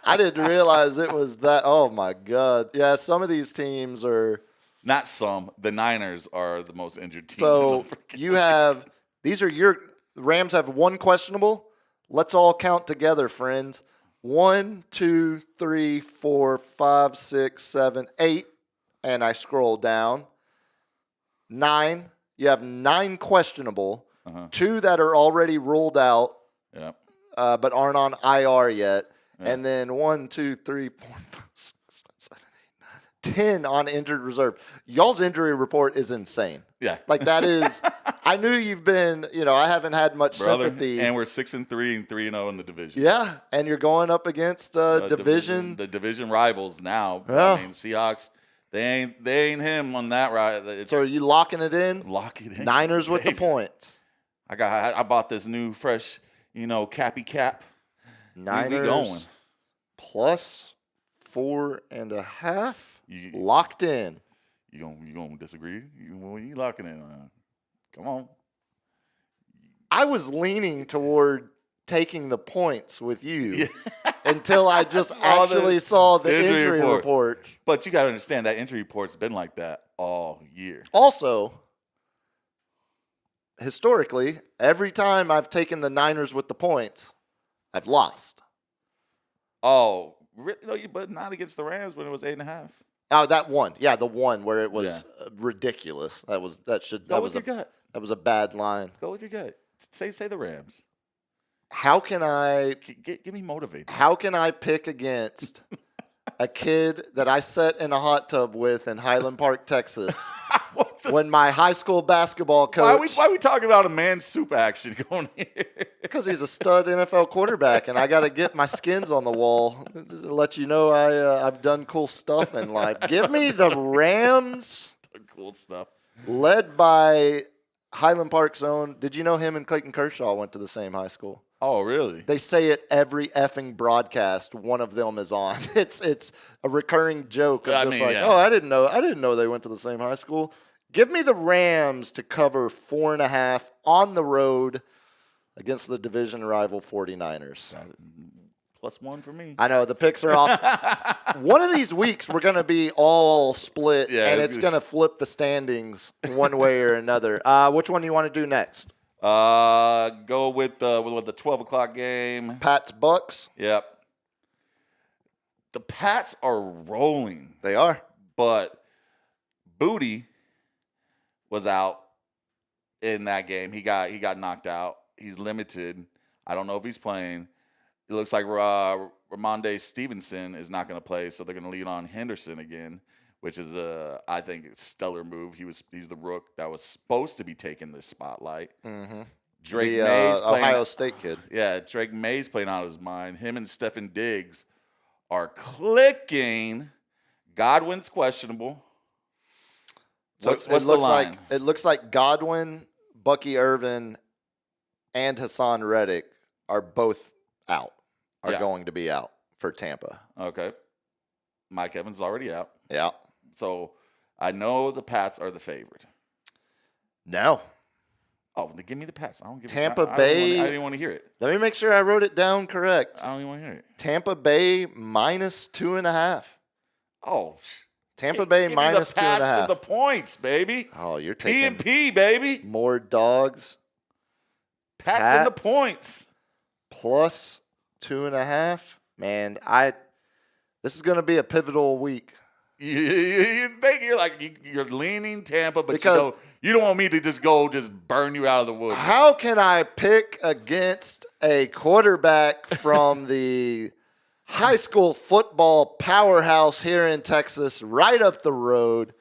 I didn't realize it was that. Oh, my God. Yeah, some of these teams are. Not some. The Niners are the most injured team. So you have. These are your. Rams have 1 questionable. Let's all count together, friends. 1, 2, 3, 4, 5, 6, 7, 8. And I scroll down. 9. You have 9 questionable. 2 that are already ruled out, Yeah. but aren't on IR yet. And then 1, 2, 3, 4, 5, 6, 7, 8, 9, 10 on injured reserve. Y'all's injury report is insane. Yeah. Like, that is. I knew you've been. I haven't had much Brother, sympathy. and we're 6-3 and 3-0 in the division. Yeah, and you're going up against division. The division rivals now. Yeah. I mean, Seahawks. They ain't him on that ride. It's So are you locking it in? lock it in. Niners with the baby. points. I bought this new fresh, cappy cap. Niners going. plus 4.5. You- Locked in. You gonna disagree? You locking in? Come on. I was leaning toward taking the points with you until I just Saw the actually saw the injury injury report. report. But you got to understand that injury report's been like that all year. Also, historically, every time I've taken the Niners with the points, I've lost. Oh, really? No, but not against the Rams when it was 8.5. Oh, that one. Yeah, the one where it was ridiculous. That was Your gut. That was a bad line. Go with your gut. Say the Rams. How can I Get me motivated. How can I pick against a kid that I sat in a hot tub with in Highland Park, Texas, when my high school basketball coach, Why are we talking about a man soup action going here? because he's a stud NFL quarterback, and I got to get my skins on the wall to let you know I've done cool stuff in life. Give me the Rams, Cool stuff. led by Highland Park's own. Did you know him and Clayton Kershaw went to the same high school? Oh, really? They say it every effing broadcast. One of them is on. It's a recurring joke of oh, I didn't know they went to the same high school. Give me the Rams to cover 4.5 on the road against the division rival 49ers. +1 for me. I know the picks are off. One of these weeks we're going to be all split, Yeah, and it's it's going to flip the standings one way or another. Which one do you want to do next? Go with the 12 o'clock game. Pats Bucks. Yep. The Pats are rolling, They are. but Booty was out in that game. He got knocked out. He's limited. I don't know if he's playing. It looks like Ramondre Stevenson is not going to play, so they're going to lean on Henderson again, which is I think a stellar move. He's the rook that was supposed to be taking the spotlight. Mm-hmm. Drake The May's playing. Ohio State kid. Yeah, Drake May's playing out of his mind. Him and Stefan Diggs are clicking. Godwin's questionable. So What's it the looks line? it looks like Godwin, Bucky Irvin, and Hassan Reddick are both out. Are Yeah. going to be out for Tampa. Okay. Mike Evans is already out. Yeah. So I know the Pats are the favorite. No. Oh, then give me the Pats. I don't give Tampa I Bay- didn't want to hear it. Let me make sure I wrote it down correct. I don't even want to hear it. Tampa Bay -2.5. Oh, Tampa Bay give me the minus Pats 2.5. and the points, baby. Oh, you're P taking and P, baby. more dogs. Pats and the Pats. points. Plus 2.5. Man, this is going to be a pivotal week. You think you're leaning Tampa, but Because- you don't want me to just burn you out of the woods. How can I pick against a quarterback from the high school football powerhouse here in Texas, right up the road,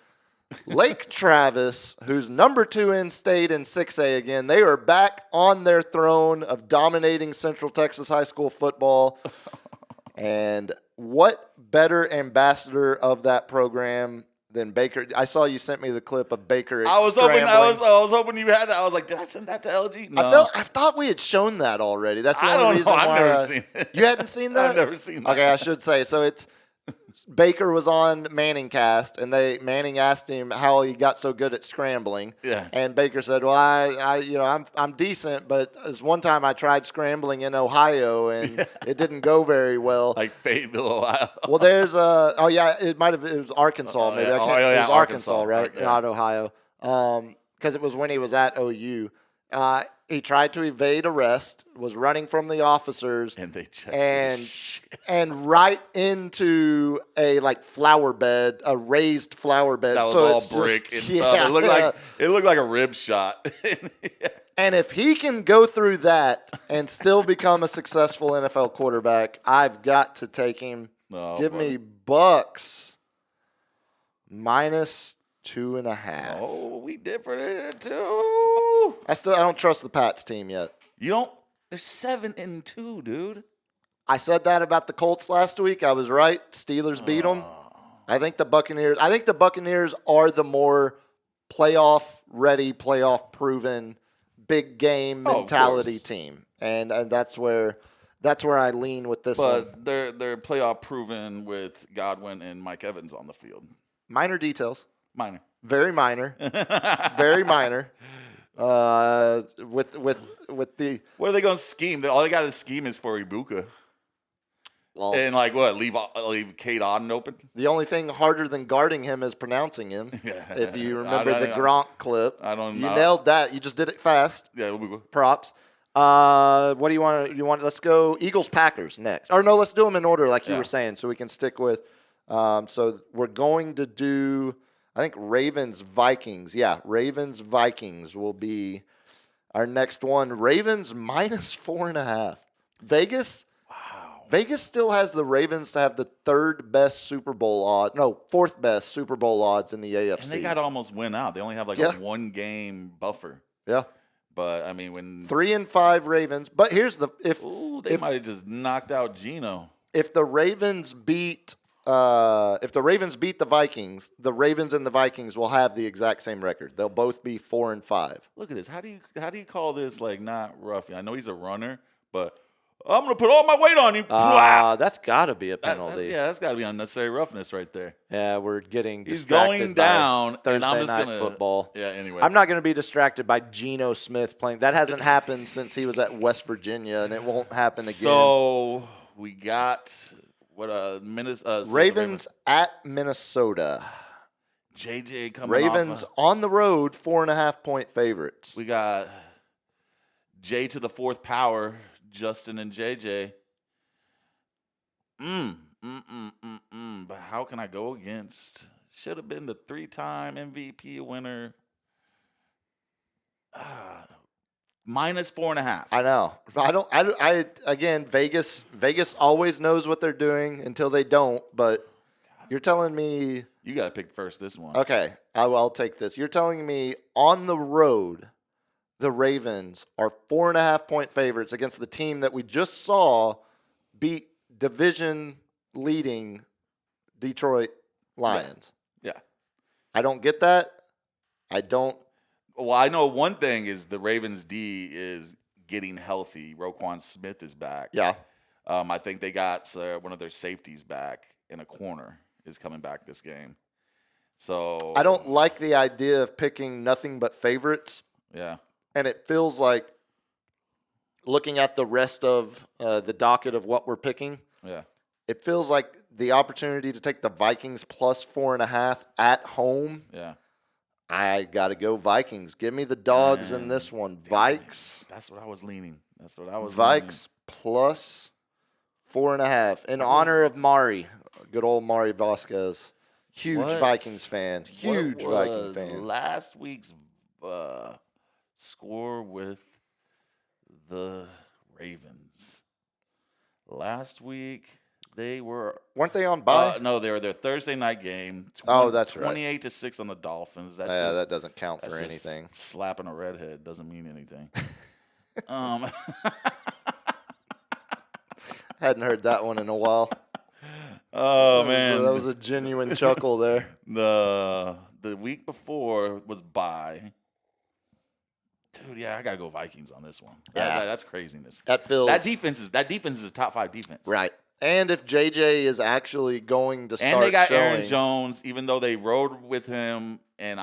Lake Travis, who's number 2 in state in 6A again? They are back on their throne of dominating Central Texas high school football. And what better ambassador of that program than Baker? I saw you sent me the clip of Baker. I was hoping you had that. I was like, did I send that to LG? No. I thought we had shown that already. That's the I only don't reason know. I've why never seen it. You hadn't seen that? I've never seen that. Okay, I should say. So it's Baker was on Manning Cast, and Manning asked him how he got so good at scrambling. Yeah. And Baker said, "Well, I'm decent, but there's one time I tried scrambling in Ohio, and it didn't go very well." Like Fayetteville, Ohio. Well, there's it was Arkansas maybe. yeah. I can't, Oh, yeah, it was Arkansas, Arkansas, right? yeah. Not Ohio. Because it was when he was at OU. He tried to evade arrest, was running from the officers, And they checked and right into a flower bed, a raised flower bed. that was so all it's brick just, and stuff. yeah. It looked like a rib shot. And if he can go through that and still become a successful NFL quarterback, I've got to take him. Oh, Give buddy. me Bucks minus 2.5. Oh, we different here too. I don't trust the Pats team yet. You don't. They're 7-2, dude. I said that about the Colts last week. I was right. Steelers beat them. I think the Buccaneers are the more playoff ready, playoff proven, big game Oh, of mentality course. team, and that's where I lean with this one. But they're playoff proven with Godwin and Mike Evans on the field. Minor details, Minor. very minor, very minor. With the What are they going to scheme? All they got to scheme is for Ibuka. well, And leave Kate Otten open? the only thing harder than guarding him is pronouncing him. Yeah. If you I remember don't- the Gronk clip, I don't you know. nailed that. You just did it fast. Yeah, Ibuka. Props. What do you want? Let's go Eagles Packers next. Or no, let's do them in order like you Yeah. were saying, so we can stick with. So we're going to do, I think Ravens Vikings. Yeah, Ravens Vikings will be our next one. Ravens minus 4.5. Vegas. Wow. Vegas still has the Ravens to have the fourth best Super Bowl odds in the AFC. And they got to almost win out. They only have Yeah. a 1-game buffer. yeah. But, I mean, when 3-5 Ravens. But here's the they might have just knocked out Geno. if the Ravens beat the Vikings, the Ravens and the Vikings will have the exact same record. They'll both be 4-5. Look at this. How do you call this not rough? I know he's a runner, but I'm gonna put all my weight on you. That's got to be a penalty. That's got to be unnecessary roughness right there. Yeah, we're getting He's distracted going by down, Thursday and I'm just night gonna football. Yeah. Anyway, I'm not going to be distracted by Geno Smith playing. That hasn't happened since he was at West Virginia, and it won't happen again. So We got Ravens at Minnesota. JJ coming Ravens off. on the road, 4.5-point favorites. We got J to the fourth power, Justin and JJ. But how can I go against? Should have been the 3-time MVP winner. Minus 4.5. I know. Again, Vegas always knows what they're doing until they don't. But you're telling me, You got to pick first this one. okay, I'll take this. You're telling me on the road, the Ravens are 4.5-point favorites against the team that we just saw beat division-leading Detroit Lions. Yeah. I don't get that. I don't. Well, I know one thing is the Ravens D is getting healthy. Roquan Smith is back. Yeah. I think they got one of their safeties back in a corner is coming back this game. So I don't like the idea of picking nothing but favorites. Yeah. And it feels like looking at the rest of the docket of what we're picking, Yeah. it feels like the opportunity to take the Vikings plus 4.5 at home. Yeah. I got to go Vikings. Give me the dogs in this one. Vikes. That's what I was leaning. Vikes plus 4.5 in honor of Mari. Good old Mari Vasquez. Huge Vikings fan. Huge Vikings fan. Last week's score with the Ravens. Last week weren't they on bye? No, they were their Thursday night game. That's right. 28-6 on the Dolphins. That's that doesn't count that's for just anything. Slapping a redhead doesn't mean anything. Hadn't heard that one in a while. Oh man, that was a genuine chuckle there. The week before was bye. Dude, yeah, I gotta go Vikings on this one. That's craziness. That defense is a top 5 defense. Right. And if JJ is actually going to start and they got showing, Aaron Jones, even though they rode with him, and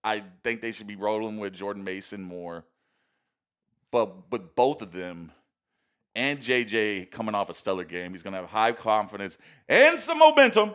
I think they should be rolling with Jordan Mason more. But with both of them and JJ coming off a stellar game, he's gonna have high confidence and some momentum.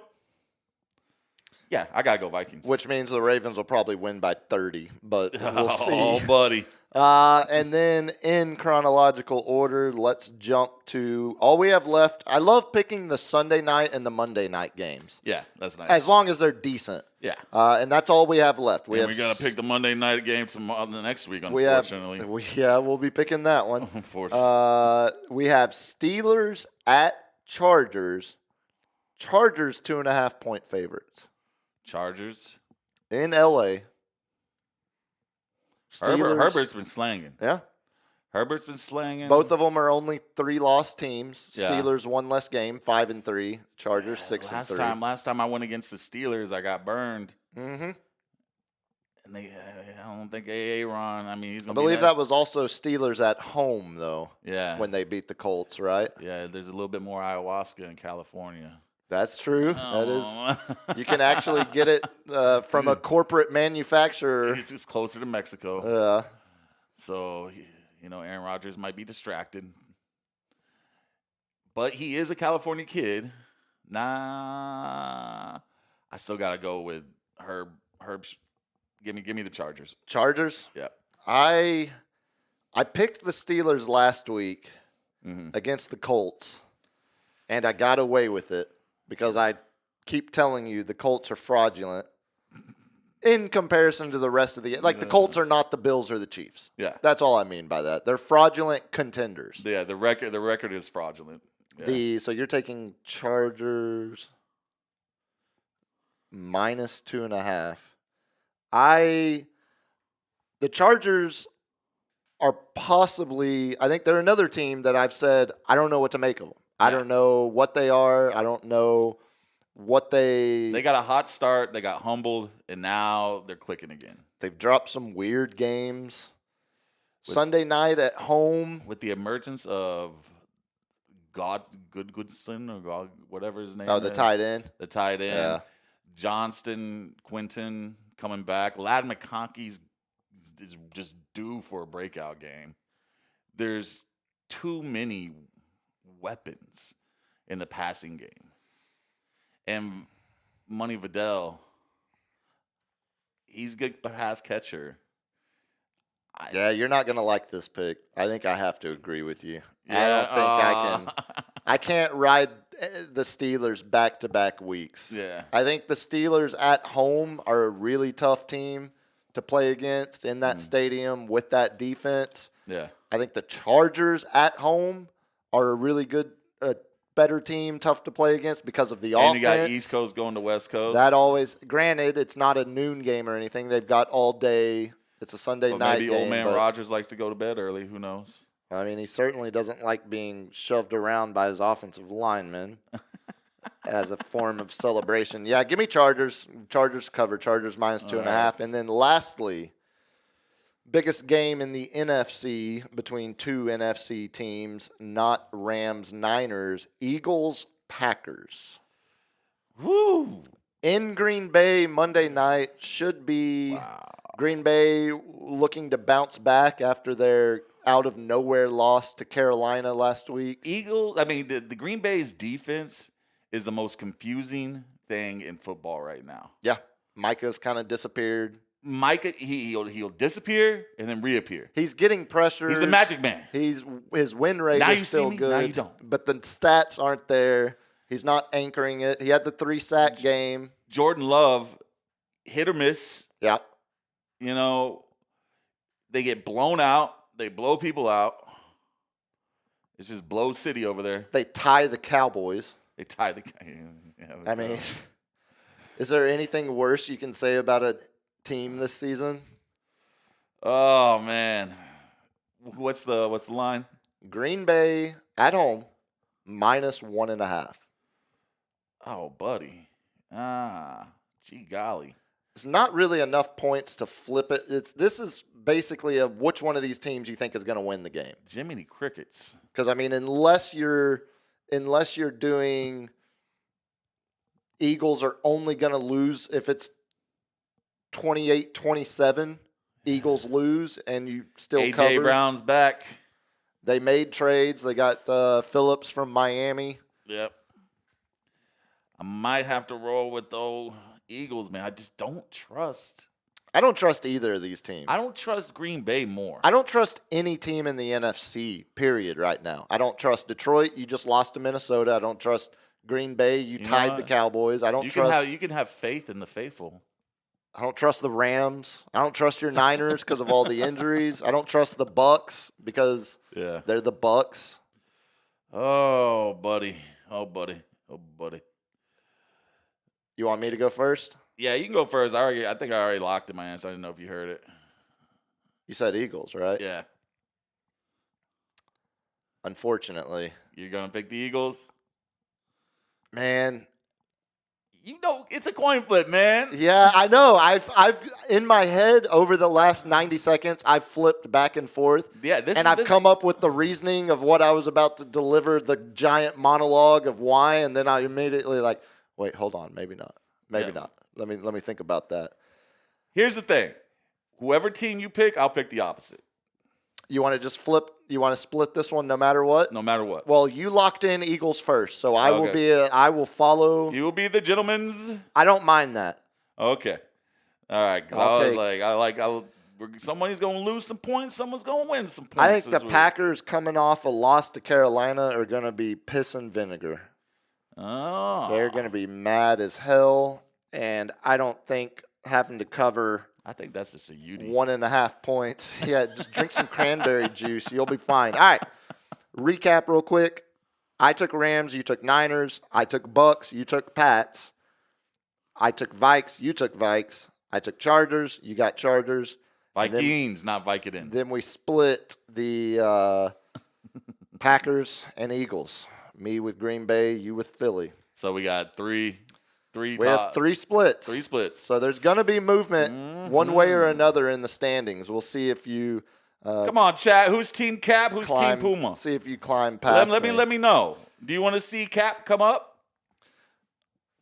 Yeah, I gotta go Vikings. Which means the Ravens will probably win by 30, but we'll see. Oh, buddy. And then in chronological order, let's jump to all we have left. I love picking the Sunday night and the Monday night games. Yeah, that's nice. As long as they're decent. Yeah. And that's all we have left. We got to pick the Monday night game the next week, unfortunately. We'll be picking that one. Unfortunately. We have Steelers at Chargers. Chargers 2.5-point favorites. Chargers. In L.A. Herbert's been slanging. Yeah. Herbert's been slanging. Both of them are only 3-loss teams. Yeah. Steelers one less game, 5-3. Chargers 6-3. Last time I went against the Steelers, I got burned. Mm-hmm. And I don't think Aaron. I mean, he's I gonna. believe that was also Steelers at home though. Yeah. When they beat the Colts, right? Yeah. There's a little bit more ayahuasca in California. That's true. That is. You can actually get it from a corporate manufacturer. It's just closer to Mexico. Yeah. So, Aaron Rodgers might be distracted. But he is a California kid. Nah. I still got to go with Herb. Give me the Chargers. Chargers? Yeah. I picked the Steelers last week Mm-hmm. against the Colts, and I got away with it because I keep telling you the Colts are fraudulent in comparison to the rest of the – like the Colts are not the Bills or the Chiefs. Yeah. That's all I mean by that. They're fraudulent contenders. Yeah, the record is fraudulent. Yeah. So you're taking Chargers minus 2.5. The Chargers are possibly, I think they're another team that I've said, I don't know what to make of them. I don't know what they are. I don't know what They got a hot start. They got humbled, and now they're clicking again. They've dropped some weird games. Sunday night at home. With the emergence of Goodson or God, whatever his name is. Oh, the tight end. The tight end. Yeah. Johnston, Quinton coming back. Ladd McConkey's is just due for a breakout game. There's too many weapons in the passing game. And Money Vidal, he's a good pass catcher. Yeah, you're not gonna like this pick. I think I have to agree with you. Yeah, I don't think I can. I can't ride the Steelers back-to-back weeks. Yeah. I think the Steelers at home are a really tough team to play against in that stadium with that defense. Yeah. I think the Chargers at home are a really good, better team, tough to play against because of the offense. And you got East Coast going to West Coast. That always, granted, it's not a noon game or anything. They've got all day. It's a Sunday But night maybe game. old man but, Rodgers likes to go to bed early. Who knows? I mean, he certainly doesn't like being shoved around by his offensive linemen as a form of celebration. Yeah, give me Chargers. Chargers cover. Chargers minus 2.5. And then lastly, biggest game in the NFC between two NFC teams, not Rams, Niners, Eagles, Packers. Woo! In Green Bay Monday night should be Green Bay looking to bounce back after their out of nowhere loss to Carolina last week. The Green Bay's defense is the most confusing thing in football right now. Yeah, Micah's kind of disappeared. Micah, he'll disappear and then reappear. He's getting pressure. He's the magic man. His win rate Now is you still see me, good. now you don't. But the stats aren't there. He's not anchoring it. He had the 3-sack game. Jordan Love, hit or miss. Yeah. You know, they get blown out. They blow people out. It's just blow city over there. They tie the Cowboys. They tie the game. Yeah, I mean, is there anything worse you can say about a team this season? Oh man, what's the line? Green Bay at home minus 1.5. Oh, buddy. Gee golly. It's not really enough points to flip it. This is basically a which one of these teams you think is going to win the game. Jiminy Crickets. Because I mean, unless you're doing Eagles are only going to lose if it's 28-27. Eagles lose and you still AJ cover. Brown's back. They made trades. They got Phillips from Miami. Yep. I might have to roll with those Eagles, man. I just don't trust. I don't trust either of these teams. I don't trust Green Bay more. I don't trust any team in the NFC, period, right now. I don't trust Detroit. You just lost to Minnesota. I don't trust Green Bay. You know tied what? the Cowboys. I don't You trust. you can have faith in the faithful. I don't trust the Rams. I don't trust your Niners because of all the injuries. I don't trust the Bucks because Yeah. they're the Bucks. Oh, buddy. Oh, buddy. Oh, buddy. You want me to go first? Yeah, you can go first. I think I already locked in my answer. I didn't know if you heard it. You said Eagles, right? Yeah. Unfortunately. You're going to pick the Eagles? Man, You know, it's a coin flip, man. yeah, I know. I've in my head over the last 90 seconds, I've flipped back and forth. Yeah, I've come up with the reasoning of what I was about to deliver, the giant monologue of why, and then I immediately like, wait, hold on, maybe not. Maybe Yeah. not. Let me think about that. Here's the thing. Whoever team you pick, I'll pick the opposite. You want to just flip? You want to split this one no matter what? No matter what. Well, you locked in Eagles first, so I Okay. I will follow. You will be the gentleman's. I don't mind that. Okay. All right. Because I'll I was take- like, somebody's going to lose some points. Someone's going to win some points. I think this the week. Packers coming off a loss to Carolina are going to be piss and vinegar. Oh. They're going to be mad as hell, and I don't think having to cover I think that's just a UD. 1.5 points. Yeah, just drink some cranberry juice. You'll be fine. All right. Recap real quick. I took Rams. You took Niners. I took Bucks. You took Pats. I took Vikes. You took Vikes. I took Chargers. You got Chargers. Vikings, not Vicodin. Then we split the Packers and Eagles. Me with Green Bay. You with Philly. So we got three We have three splits. Three splits. So there's going to be movement one way or another in the standings. We'll see if you Come on, chat. Who's Team Cap? Who's climb. Team Puma? See if you climb past. Let me know. Do you want to see Cap come up?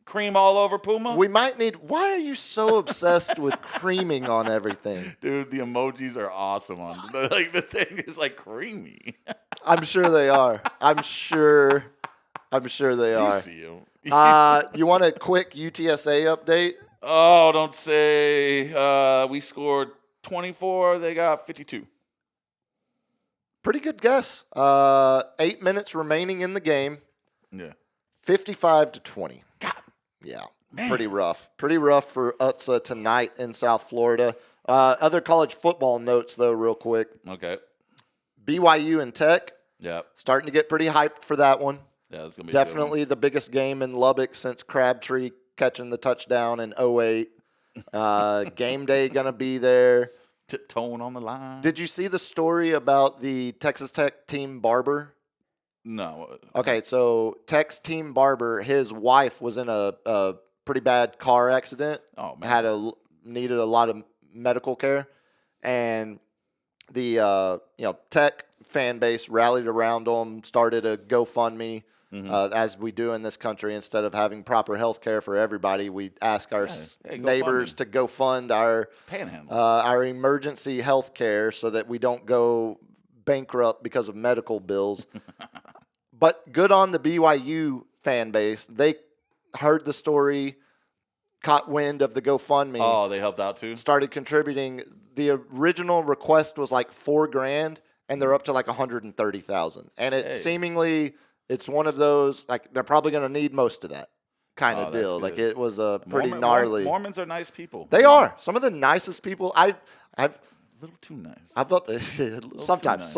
Cream all over Puma? We might need. Why are you so obsessed with creaming on everything? Dude, the emojis are awesome on like the thing is like creamy. I'm sure they are. I'm sure they You are. see him. You want a quick UTSA update? Oh, don't say. We scored 24. They got 52. Pretty good guess. 8 minutes remaining in the game. Yeah. 55-20. God. Yeah. Pretty rough. Pretty rough for UTSA tonight in South Florida. Other college football notes, though, real quick. Okay. BYU and Tech. Yeah. Starting to get pretty hyped for that one. Yeah, it's gonna be Definitely the biggest game in Lubbock since Crabtree catching the touchdown in 08. Game day going to be there. Tiptoeing on the line. Did you see the story about the Texas Tech team barber? No. Okay, so Tech's team barber, his wife was in a pretty bad car accident. Oh man. Needed a lot of medical care, and the Tech fan base rallied around them, started a GoFundMe. As we do in this country, instead of having proper health care for everybody, we ask our neighbors to go fund our Panhandle. our emergency health care so that we don't go bankrupt because of medical bills. But good on the BYU fan base. They heard the story, caught wind of the GoFundMe. Oh, they helped out too? Started contributing. The original request was like $4,000, and they're up to like $130,000. And it seemingly, it's one of those, like, they're probably going to need most of that kind of deal. Like, it was a pretty gnarly. Mormons are nice people. They are some of the nicest people. I've a little too nice. Sometimes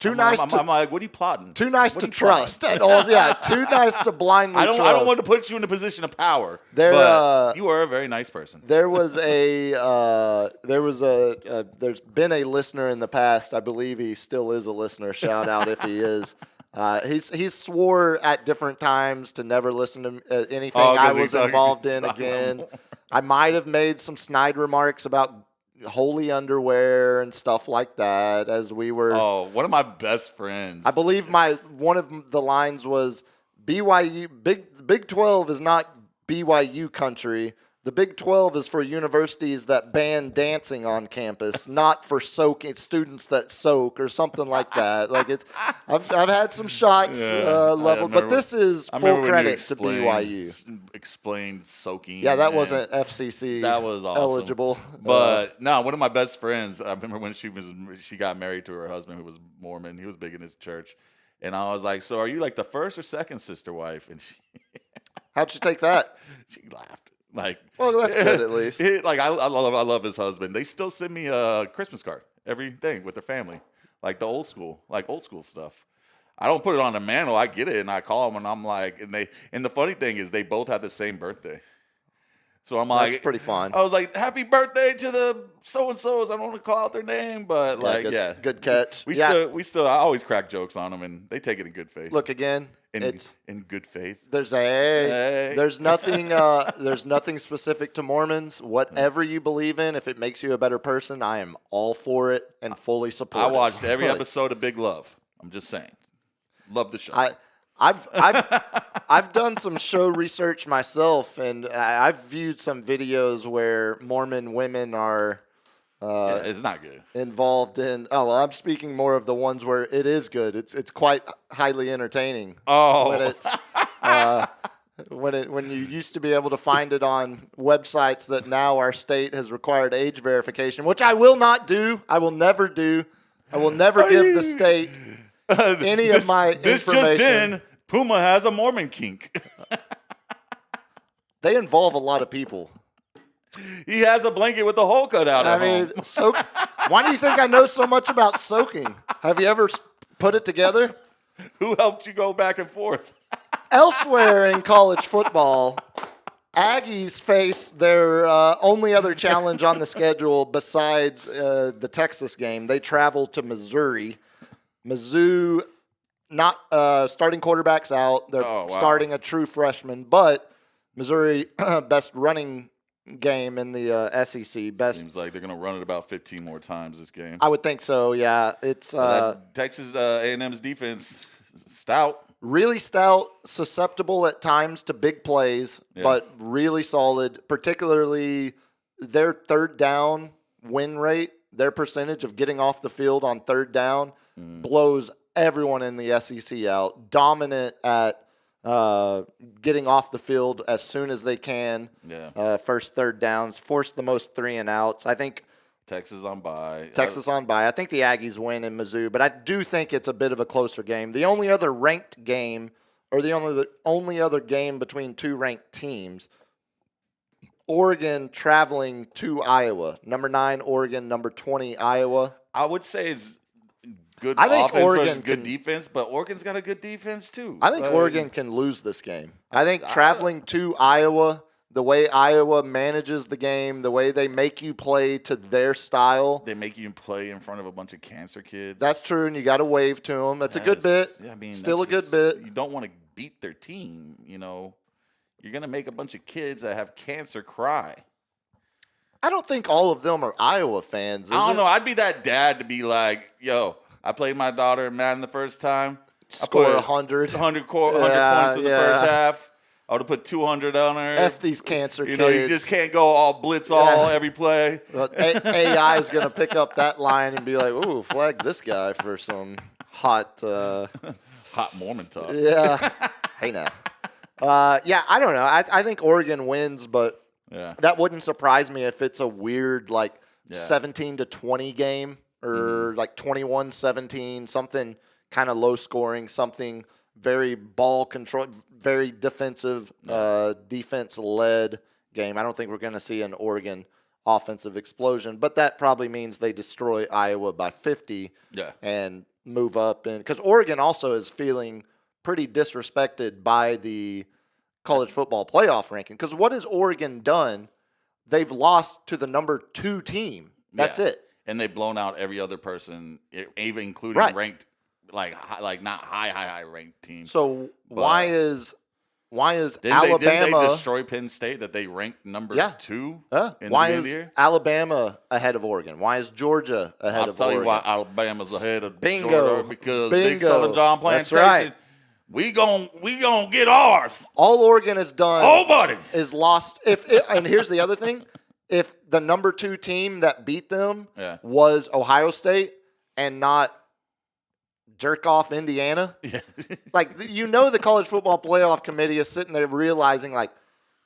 too I'm nice. I'm like, what are you plotting? Too nice to trust. And all, yeah, too nice to blindly trust. I don't want to put you in a position of power. There, but you are a very nice person. There's been a listener in the past. I believe he still is a listener. Shout out if he is. He's swore at different times to never listen to anything I was involved in again. I might have made some snide remarks about holy underwear and stuff like that as we were. Oh, one of my best friends. I believe one of the lines was BYU. Big 12 is not BYU country. The Big 12 is for universities that ban dancing on campus, not for students that soak or something like that. Like I've had some shots leveled, but this is full credit to BYU. Explained soaking. Yeah, that wasn't FCC. That was awesome. Eligible. But no, one of my best friends. I remember when she got married to her husband, who was Mormon. He was big in his church, and I was like, "So are you like the first or second sister wife?" And she, how'd you take that? She laughed. Like, well, that's good at least. I love his husband. They still send me a Christmas card, everything with their family, like the old school stuff. I don't put it on the mantle. I get it, and I call them, and I'm like, and the funny thing is, they both have the same birthday. So I'm like, that's pretty fun. I was like, happy birthday to the so and so's. I don't want to call out their name, but good catch. We still. I always crack jokes on them, and they take it in good faith. Look again. In good faith. There's nothing there's nothing specific to Mormons. Whatever you believe in, if it makes you a better person, I am all for it and fully support it. I watched every episode of Big Love. I'm just saying. Love the show. I've done some show research myself, and I've viewed some videos where Mormon women are it's not good. Involved in. Oh well, I'm speaking more of the ones where it is good. It's quite highly entertaining. Oh, when you used to be able to find it on websites that now our state has required age verification, which I will not do. I will never do. I will never give the state any of my information. This just in: Puma has a Mormon kink. They involve a lot of people. He has a blanket with a hole cut out. I mean, why do you think I know so much about soaking? Have you ever put it together? Who helped you go back and forth? Elsewhere in college football, Aggies face their only other challenge on the schedule besides the Texas game. They travel to Missouri. Mizzou, not starting quarterbacks out. They're starting a true freshman, but Missouri, best running game in the SEC. Best. Seems like they're going to run it about 15 more times this game. I would think so, yeah. It's Texas A&M's defense, stout. Really stout, susceptible at times to big plays, but really solid, particularly their third down win rate, their percentage of getting off the field on third down blows everyone in the SEC out, dominant at getting off the field as soon as they can. Yeah. First, third downs, forced the most 3-and-outs. I think Texas on bye. I think the Aggies win in Mizzou, but I do think it's a bit of a closer game. The only other ranked game, or the only other game between two ranked teams, Oregon traveling to Iowa. Number 9 Oregon, number 20 Iowa. I would say it's good I think offense Oregon versus good can- defense, but Oregon's got a good defense too. I think Oregon can lose this game. I think traveling to Iowa, the way Iowa manages the game, the way they make you play to their style, They make you play in front of a bunch of cancer kids. that's true, and you got to wave to them. That's a good bit. Yeah, I mean, Still a that's good just- bit. You don't want to beat their team, You're going to make a bunch of kids that have cancer cry. I don't think all of them are Iowa fans. I don't know. I'd be that dad to be like, yo, I played my daughter in Madden the first time. Score I put 100. 100 Yeah, points in the yeah. first half. I would have put 200 on her. F these cancer You kids. just can't go all blitz all every play. AI is going to pick up that line and be like, ooh, flag this guy for some hot Hot Mormon talk. yeah. Hey now. Yeah, I don't know. I think Oregon wins, but Yeah. that wouldn't surprise me if it's a weird like Yeah. 17-20 game or like 21-17, something kind of low scoring, something very ball control, very defensive, defense led game. I don't think we're going to see an Oregon offensive explosion, but that probably means they destroy Iowa by 50 Yeah. and move up. And because Oregon also is feeling pretty disrespected by the college football playoff ranking. Because what has Oregon done? They've lost to the number 2 team. That's Yeah. it. And they've blown out every other person, even including Right. ranked, like not high ranked teams. So But- why is Didn't Alabama? they destroy Penn State that they ranked number 2 in why the is beginning of the year? Alabama ahead of Oregon? Why is Georgia ahead I'll of tell Oregon? you why Alabama's ahead of Bingo. Georgia because Big Bingo. Southern John That's Plantation. right. We gon' get ours. All Oregon has done Nobody. is lost. And here's the other thing: if the number 2 team that beat them Yeah. was Ohio State and not jerk off Indiana, Yeah. like the college football playoff committee is sitting there realizing, like,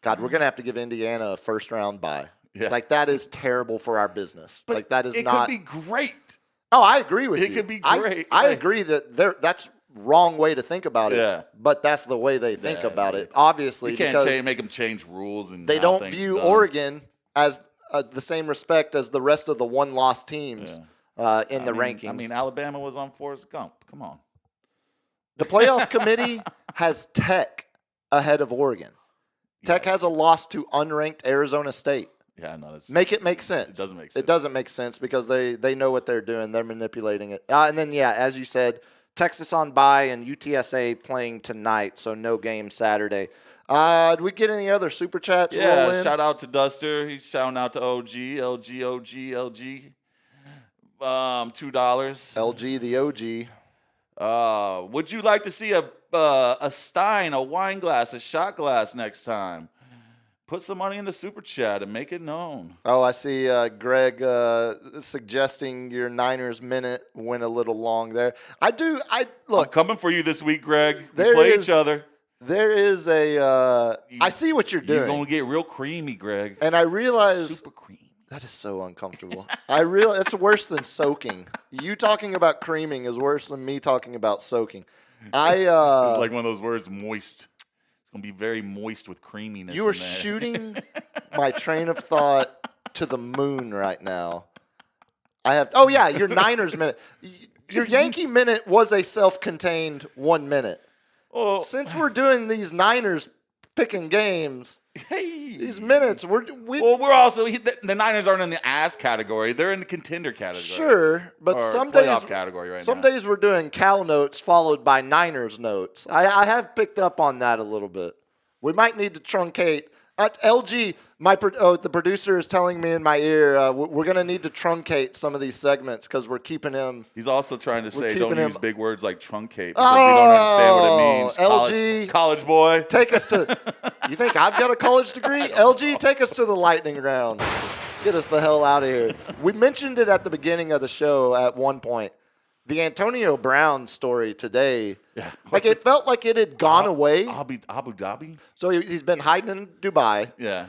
God, we're gonna have to give Indiana a first round bye. Yeah. Like that is terrible for our business. But like that is it not. could be great. Oh, I agree with you. It could be I- great. I Like- agree that that's wrong way to think about it. Yeah. But that's the way they think Yeah, about yeah. it. Obviously, You can't because make them change rules and they how don't things view done. Oregon as the same respect as the rest of the one-loss teams in the rankings. I mean, Alabama was on Forrest Gump. Come on. The playoff committee has Tech ahead of Oregon. Tech has a loss to unranked Arizona State. Yeah, no, that's Make it make sense. It doesn't make It sense. doesn't make sense because they know what they're doing. They're manipulating it. And then, as you said, Texas on bye and UTSA playing tonight, so no game Saturday. Did we get any other super chats? roll Yeah, in? shout out to Duster. He's shouting out to OG, LG. $2. LG the OG. Would you like to see a stein, a wine glass, a shot glass next time? Put some money in the super chat and make it known. Oh, I see Greg suggesting your Niners minute went a little long there. I I'm look. coming for you this week, Greg. We There play is- each other. There is I see what you're You're doing, gonna get real creamy, Greg. and I realize Super cream. that is so uncomfortable. I realize it's worse than soaking. You talking about creaming is worse than me talking about soaking. It's like one of those words, moist. It's gonna be very moist with creaminess. You are in there. shooting my train of thought to the moon right now. Oh yeah, your Niners minute. Your Yankee minute was a self-contained 1 minute. Oh, Since we're doing these Niners picking games, hey. these minutes Well, we're also the Niners aren't in the ass category; they're in the contender category. sure, but or some playoff days category right some now. days we're doing Cal notes followed by Niners notes. I have picked up on that a little bit. We might need to truncate. LG, the producer is telling me in my ear, we're going to need to truncate some of these segments because we're keeping him. He's also trying to say keeping don't him- use big words like truncate because we don't understand what it means. LG. College boy. Take us to. You think I've got a college degree? LG, take us to the lightning round. Get us the hell out of here. We mentioned it at the beginning of the show at one point. the Antonio Brown story today, Yeah. like it felt like it had gone away. Abu Dhabi? So he's been hiding in Dubai, Yeah.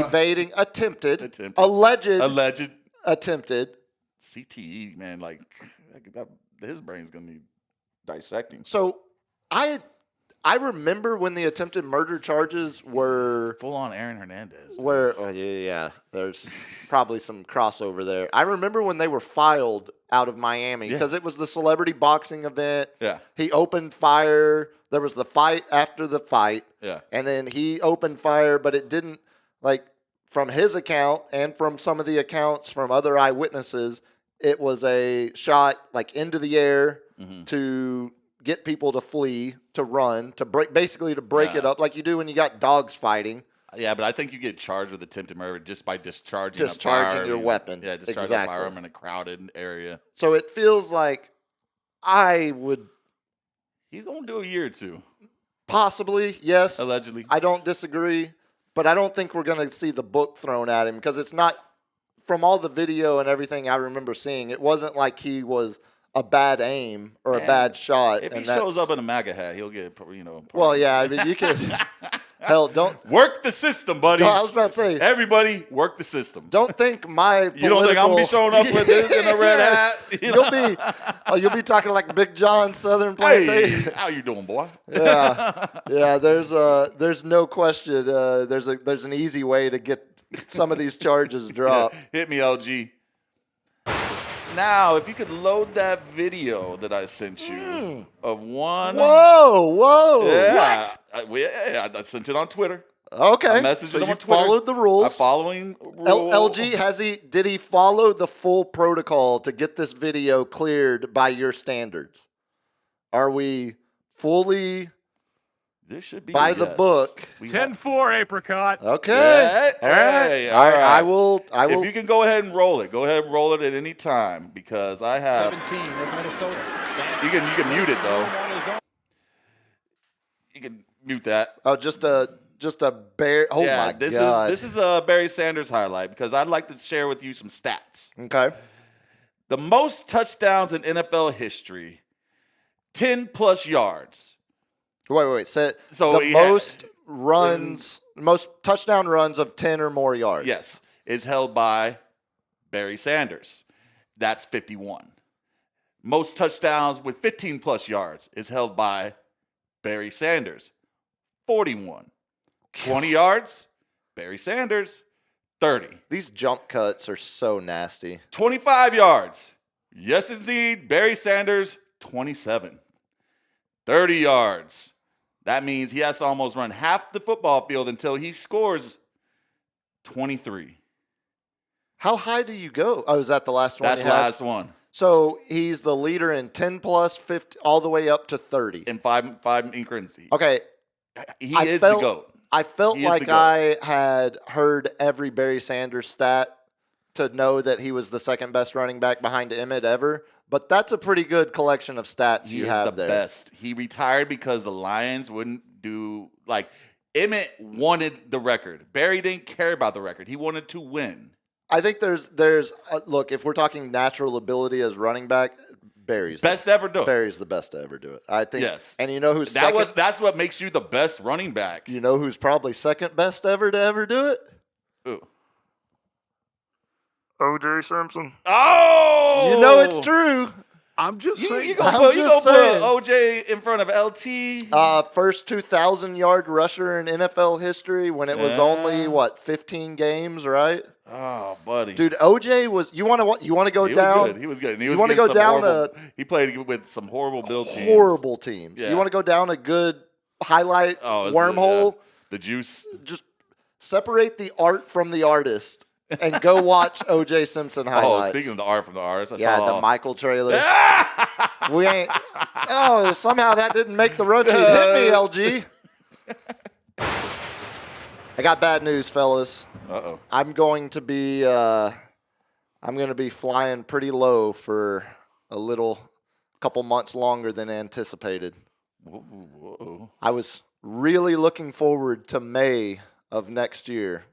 evading, attempted, Alleged. attempted. CTE, man, like his brain's going to need dissecting. So I remember when the attempted murder charges were Full on Aaron Hernandez. yeah. There's probably some crossover there. I remember when they were filed out of Miami because it was the celebrity boxing event. Yeah. He opened fire. There was the fight after the fight. Yeah. And then he opened fire, but it didn't, like, from his account and from some of the accounts from other eyewitnesses, it was a shot, like, into the air to get people to flee, to run, to break it up like you do when you got dogs fighting. Yeah, but I think you get charged with attempted murder just by discharging a weapon. Yeah, discharging a firearm in a crowded area. So it feels like I would He's going to do a year or two. possibly, yes. Allegedly. I don't disagree, but I don't think we're going to see the book thrown at him because it's not, from all the video and everything I remember seeing, it wasn't like he was a bad aim or a bad shot. If he shows up in a MAGA hat, he'll get, Well, yeah, I mean, you could, hell, don't. Work the system, buddies. I was about to say. Everybody, work the system. Don't think my You don't think I'm going to be showing up with this in a red hat? You'll be talking like Big John Southern Hey, Plantation. how you doing, boy? Yeah. There's no question. There's an easy way to get some of these charges dropped. Hit me, LG. Now, if you could load that video that I sent you of one. Whoa. Yeah. I sent it on Twitter. Okay. I messaged So him you on Twitter. followed the rules. I'm following rules. LG, did he follow the full protocol to get this video cleared by your standards? Are we fully This should be by the book? 10-4 apricot. Okay. Yeah. Hey, All right. right. I will. If you can go ahead and roll it, go ahead and roll it at any time because I have. 17 of Minnesota. You can mute it though. You can mute that. Oh, just a bear. Oh yeah, my this God. is a Barry Sanders highlight because I'd like to share with you some stats. Okay. The most touchdowns in NFL history, 10+ yards. Wait. So he most most touchdown runs of 10 or more yards. Yes, is held by Barry Sanders. That's 51. Most touchdowns with 15+ yards is held by Barry Sanders. 41. 20 yards, Barry Sanders. 30. These jump cuts are so nasty. 25 yards. Yes, indeed, Barry Sanders. 27. 30 yards. That means he has to almost run half the football field until he scores 23. How high do you go? Oh, is that the last one? That's the last one. So he's the leader in 10+, 50, all the way up to 30. In five increments. Okay. He is the GOAT. I felt like I had heard every Barry Sanders stat to know that he was the second best running back behind Emmett ever. But that's a pretty good collection of stats you have there. He is the best. He retired because the Lions wouldn't do – like, Emmett wanted the record. Barry didn't care about the record. He wanted to win. I think there's look, if we're talking natural ability as running back, Barry's best ever do it. Barry's the best to ever do it. I think. Yes. And you know who's second? That's what makes you the best running back. You know who's probably second best ever to ever do it? Ooh. O.J. Simpson. Oh! You know it's true. I'm just saying. You gonna put OJ in front of LT? First 2,000-yard rusher in NFL history when it was only 15 games, right? Oh, buddy, dude, OJ was. You want to go down? He was good. You want to go down he played with some horrible teams. Horrible teams. Yeah. You want to go down a good highlight wormhole? The juice. Just separate the art from the artist and go watch OJ Simpson highlights. Oh, speaking of the art from the artist, I saw the Michael trailer. We ain't. Oh, somehow that didn't make the run sheet. Hit me, LG. I got bad news, fellas. Uh-oh. I'm going to be flying pretty low for a couple months longer than anticipated. Whoa. I was really looking forward to May of next year.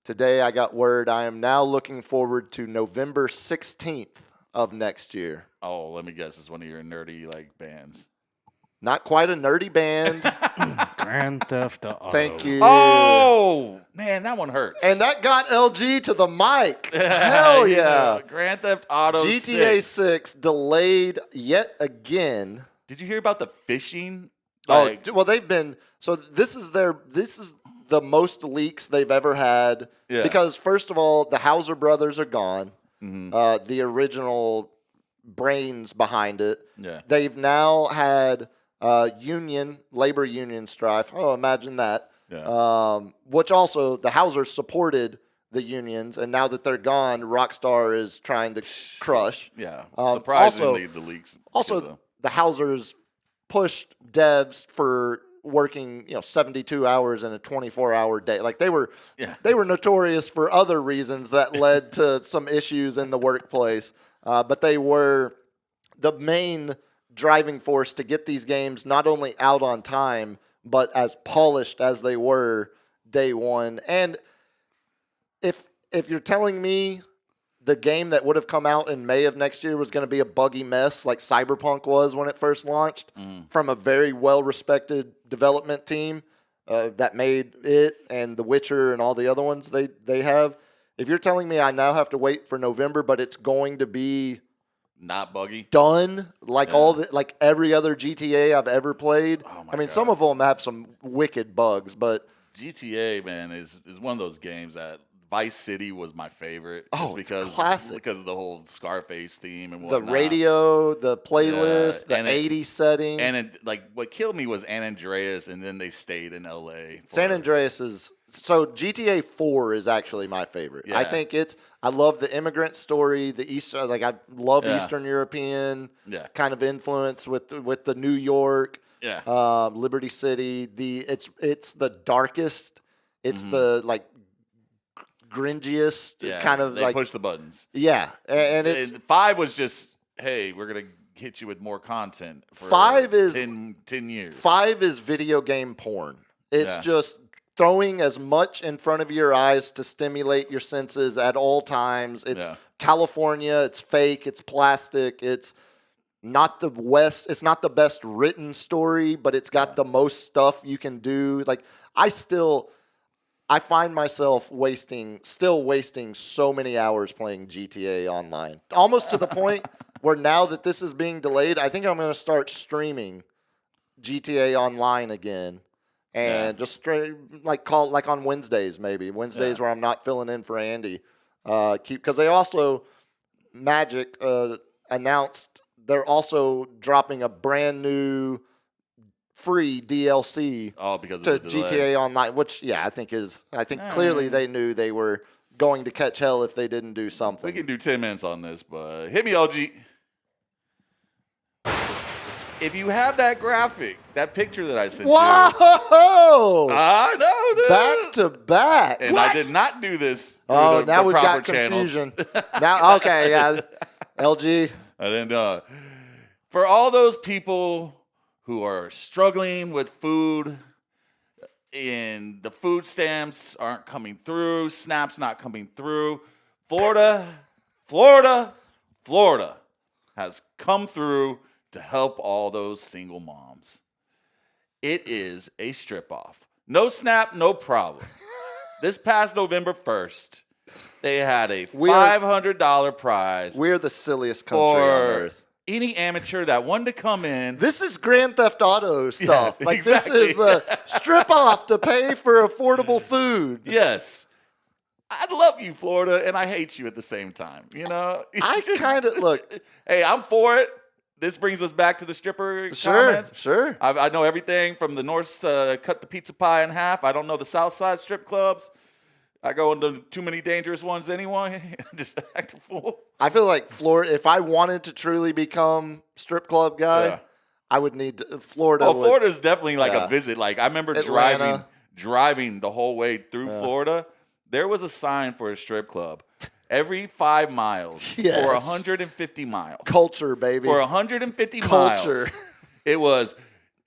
Today I got word I am now looking forward to November 16th of next year. Oh, let me guess. It's one of your nerdy bands. Not quite a nerdy band. Grand Theft Auto. Thank you. Oh, man, that one hurts. And that got LG to the mic. Hell You yeah. know, Grand Theft Auto GTA 6 delayed yet again. Did you hear about the fishing? Well, they've been so. This is the most leaks they've ever had. Yeah. Because first of all, the Hauser brothers are gone. Mm-hmm. The original brains behind it. Yeah. They've now had labor union strife. Oh, imagine that. Yeah. Which also the Hausers supported the unions, and now that they're gone, Rockstar is trying to crush. Yeah. Surprisingly, also- the leaks. Also, the Hausers pushed devs for working 72 hours in a 24-hour day. Like they were notorious for other reasons that led to some issues in the workplace, but they were the main driving force to get these games not only out on time but as polished as they were day one. And if you're telling me the game that would have come out in May of next year was going to be a buggy mess like Cyberpunk was when it first launched from a very well-respected development team that made it and The Witcher and all the other ones they have. If you're telling me I now have to wait for November, but it's going to be not buggy. done like every other GTA I've ever played. Oh my I mean, God. some of them have some wicked bugs, but GTA, man, is one of those games that Vice City was my favorite. Oh, just it's classic. Because of the whole Scarface theme and the whatnot. radio, the playlist, Yeah, the and 80s setting. And what killed me was San Andreas, and then they stayed in LA. San Andreas is so GTA 4 is actually my favorite. Yeah. I think I love the immigrant story, the Eastern, I love Yeah. Eastern European Yeah. kind of influence with the New York, Yeah. Liberty City. It's the darkest. It's the gringiest Yeah, kind of they push the buttons. yeah, and it's And 5 was just, hey, we're gonna hit you with more content. For 5 is 10 years. 5 is video game porn. It's Yeah. just throwing as much in front of your eyes to stimulate your senses at all times. It's Yeah. California. It's fake. It's plastic. It's not the West. It's not the best written story, but it's got the most stuff you can do. I find myself still wasting so many hours playing GTA Online. Almost to the point where now that this is being delayed, I think I'm going to start streaming GTA Online again. And just call on Wednesdays maybe. Wednesdays where I'm not filling in for Andy. Because they also, Magic announced they're also dropping a brand new free DLC Because to of the delay. GTA Online, which I think clearly they knew they were going to catch hell if they didn't do something. We can do 10 minutes on this, but hit me, LG. If you have that graphic, that picture that I sent you. Whoa! I know, dude. Back to back. And I did not do this. Oh, through now the we've proper got channels. confusion. Now, okay, yeah. LG. I didn't. For all those people who are struggling with food and the food stamps aren't coming through, SNAP's not coming through, Florida has come through to help all those single moms. It is a strip off. No SNAP, no problem. This past November 1st, they had a $500 prize We're the silliest country on for earth. any amateur that wanted to come in. This is Grand Theft Auto stuff. Yeah, This exactly. is the strip off to pay for affordable food. Yes. I love you, Florida, and I hate you at the same time. I kind of look. Hey, I'm for it. This brings us back to the stripper Sure, comments. sure. I know everything from the north cut the pizza pie in half. I don't know the south side strip clubs. I go into too many dangerous ones anyway. Just act a fool. I feel like Florida. If I wanted to truly become strip club guy, Yeah. I would need Florida. Oh, would- Florida's definitely like Yeah. a visit. Like I remember Atlanta. driving the whole way through Florida. There was a sign for a strip club every 5 miles Yes. for 150 miles. culture, baby. For 150 Culture. miles. It was,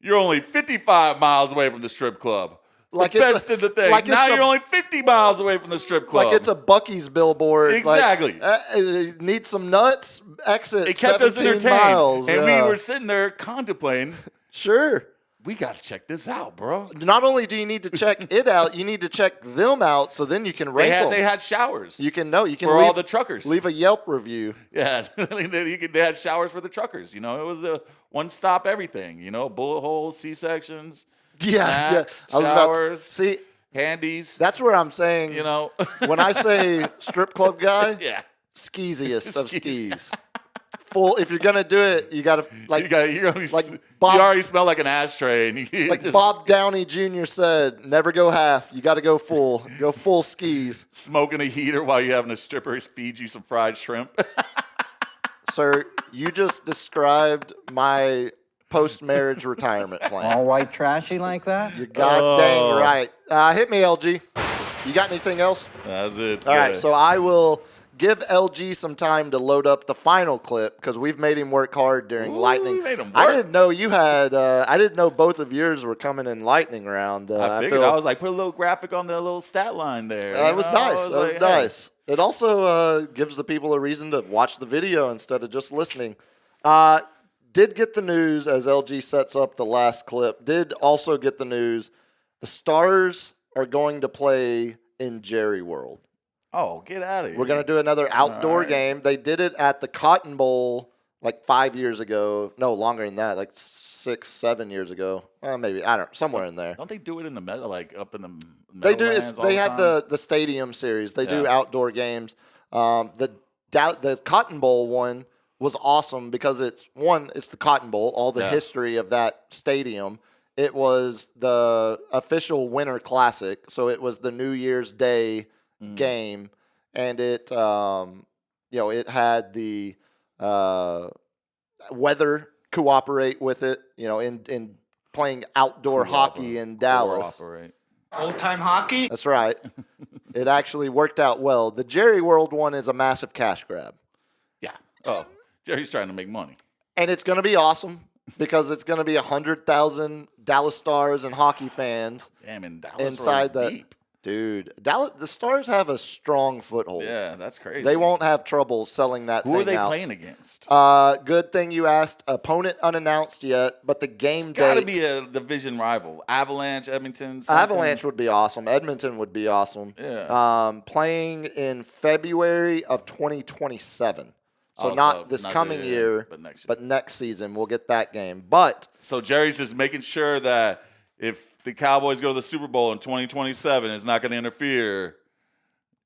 you're only 55 miles away from the strip club. like Invested the thing. Like now you're only 50 miles away from the strip club. Like it's a Buc-ee's billboard. Exactly. Like, need some nuts? Exit. It kept us 17 entertained. miles. And we were sitting there contemplating. Sure. We got to check this out, bro. Not only do you need to check it out, you need to check them out so then you can rank them. They had showers. You can leave, all the truckers. Leave a Yelp review. Yeah, they had showers for the truckers. You know, it was a one-stop everything. You know, bullet holes, C-sections, snacks, showers, see, handies. That's where I'm saying. You know, when I say strip club guy, yeah, skeeziest of skis. Full. If you're gonna do it, you gotta you already smell like an ashtray, and like Bob Downey Jr. said, never go half. You got to go full. Go full skis. Smoking a heater while you're having a stripper feed you some fried shrimp. Sir, you just described my post-marriage retirement plan. All white trashy like that? You're goddamn right. Hit me, LG. You got anything else? That's it. All right, so I will give LG some time to load up the final clip because we've made him work hard during Lightning. We made him work. I didn't know you had. I didn't know both of yours were coming in Lightning round. I figured. I was like, put a little graphic on the little stat line there. It was nice. It was nice. It also gives the people a reason to watch the video instead of just listening. Did get the news as LG sets up the last clip. Did also get the news. The Stars are going to play in Jerry World. Oh, get out of here. We're going to do another outdoor game. They did it at the Cotton Bowl like 5 years ago. No, longer than that, like 6, 7 years ago. Maybe, I don't know, somewhere in there. Don't they do it in the meadow, like up in the They do. They have the the stadium series. They do outdoor games. The Cotton Bowl one was awesome because it's the Cotton Bowl, all the history of that stadium. It was the official Winter Classic, so it was the New Year's Day game, and it it had the weather cooperate with it, in playing outdoor hockey in Dallas. Old time hockey? That's right. It actually worked out well. The Jerry World one is a massive cash grab. Yeah. Oh, Jerry's trying to make money. And it's going to be awesome because it's going to be 100,000 Dallas Stars and hockey fans. Damn, and Dallas inside that. Deep. Dude, the Stars have a strong foothold. Yeah, that's crazy. They won't have trouble selling that thing out. Who are they playing against? Good thing you asked. Opponent unannounced yet, but the game It's got to be a division rival. Avalanche, Edmonton. Something. Avalanche would be awesome. Edmonton would be awesome. Yeah. Playing in February of 2027. So not this coming year, but next season we'll get that game. But so Jerry's just making sure that if the Cowboys go to the Super Bowl in 2027, it's not going to interfere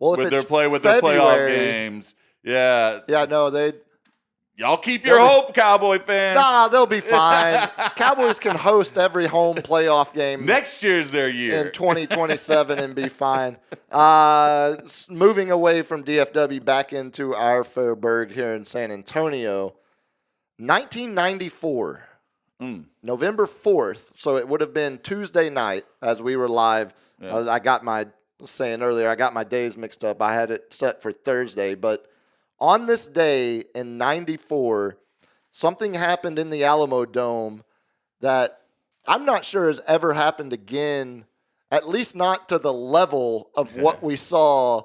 with their playoff games. Yeah. Yeah, no, y'all keep your hope, Cowboy fans. Nah, they'll be fine. Cowboys can host every home playoff game. Next year's their year. In 2027 and be fine. Moving away from DFW back into our Fairburg here in San Antonio. 1994. November 4th, so it would have been Tuesday night as we were live. Yeah. I got my days mixed up. I had it set for Thursday, but on this day in 94, something happened in the Alamo Dome that I'm not sure has ever happened again, at least not to the level of what we saw.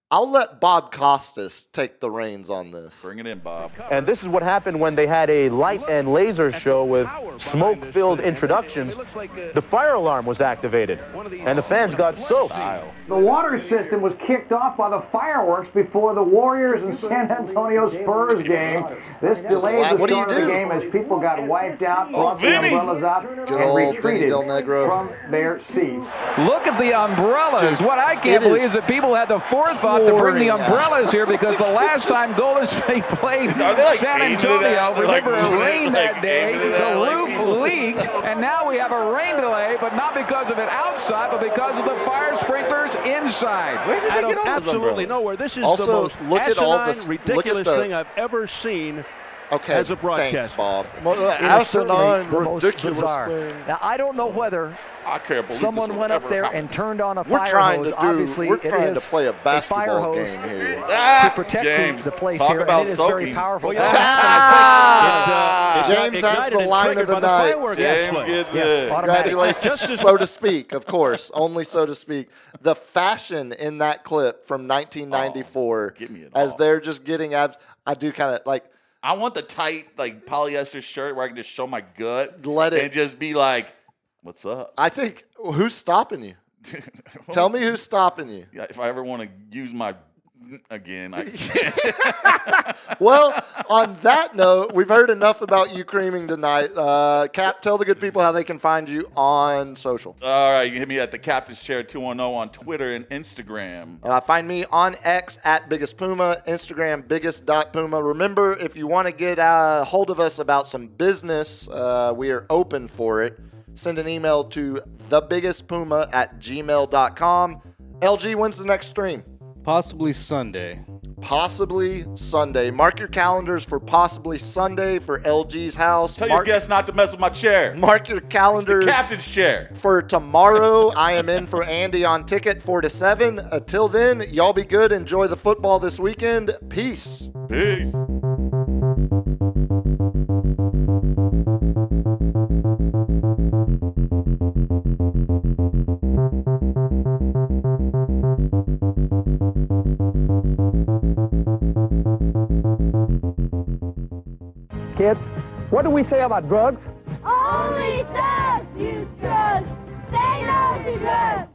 I'll let Bob Costas take the reins on this. Bring it in, Bob. And this is what happened when they had a light and laser show with smoke-filled introductions. The fire alarm was activated, and the fans got soaked. The water system was kicked off by the fireworks before the Warriors and San Antonio Spurs game. This delayed the start of the game as people got wiped out, brought the umbrellas out, and retreated from their seats. Look at the umbrellas. What I can't believe is that people had the forethought to bring the umbrellas here, because the last time Golden State played San Antonio, remember it rained that day, the roof leaked, and now we have a rain delay, but not because of it outside, but because of the fire sprinklers inside. Where did they get all absolutely nowhere. This is also, the most asinine, ridiculous thing I've ever seen Okay, as a broadcaster. thanks, Bob. It is certainly the most bizarre. Now, I don't know whether I can't believe someone went up there and turned on a we're fire trying hose. to Obviously, we're trying to play a fire basketball hose game here. to protect James, the place talk here, about and it is soaking. very powerful. Well, James has the line of the night. James gets it. Congratulations, so to speak, of course, only so to speak. The fashion in that clip from 1994, give me it as all. they're just getting abs. I do kind of like. I want the tight, like, polyester shirt where I can just show my gut. Let it. And just be like, what's up? I think, who's stopping you? Tell me who's stopping you. Yeah, if I ever want to use my again, I can't. Well, on that note, we've heard enough about you creaming tonight. Cap, tell the good people how they can find you on social. All right, you can hit me at the Captain's Chair 210 on Twitter and Instagram. Find me on X at Biggest Puma, Instagram biggest.puma. Remember, if you want to get a hold of us about some business, we are open for it. Send an email to thebiggestpuma@gmail.com. LG, when's the next stream? Possibly Sunday. Possibly Sunday. Mark your calendars for possibly Sunday for LG's house. Tell your guests not to mess with my chair. Mark your calendars. It's the Captain's Chair. For tomorrow, I am in for Andy on Ticket 4 to 7. Until then, y'all be good. Enjoy the football this weekend. Peace. Peace. Kids, what do we say about drugs? Only thugs use drugs. Say no to drugs.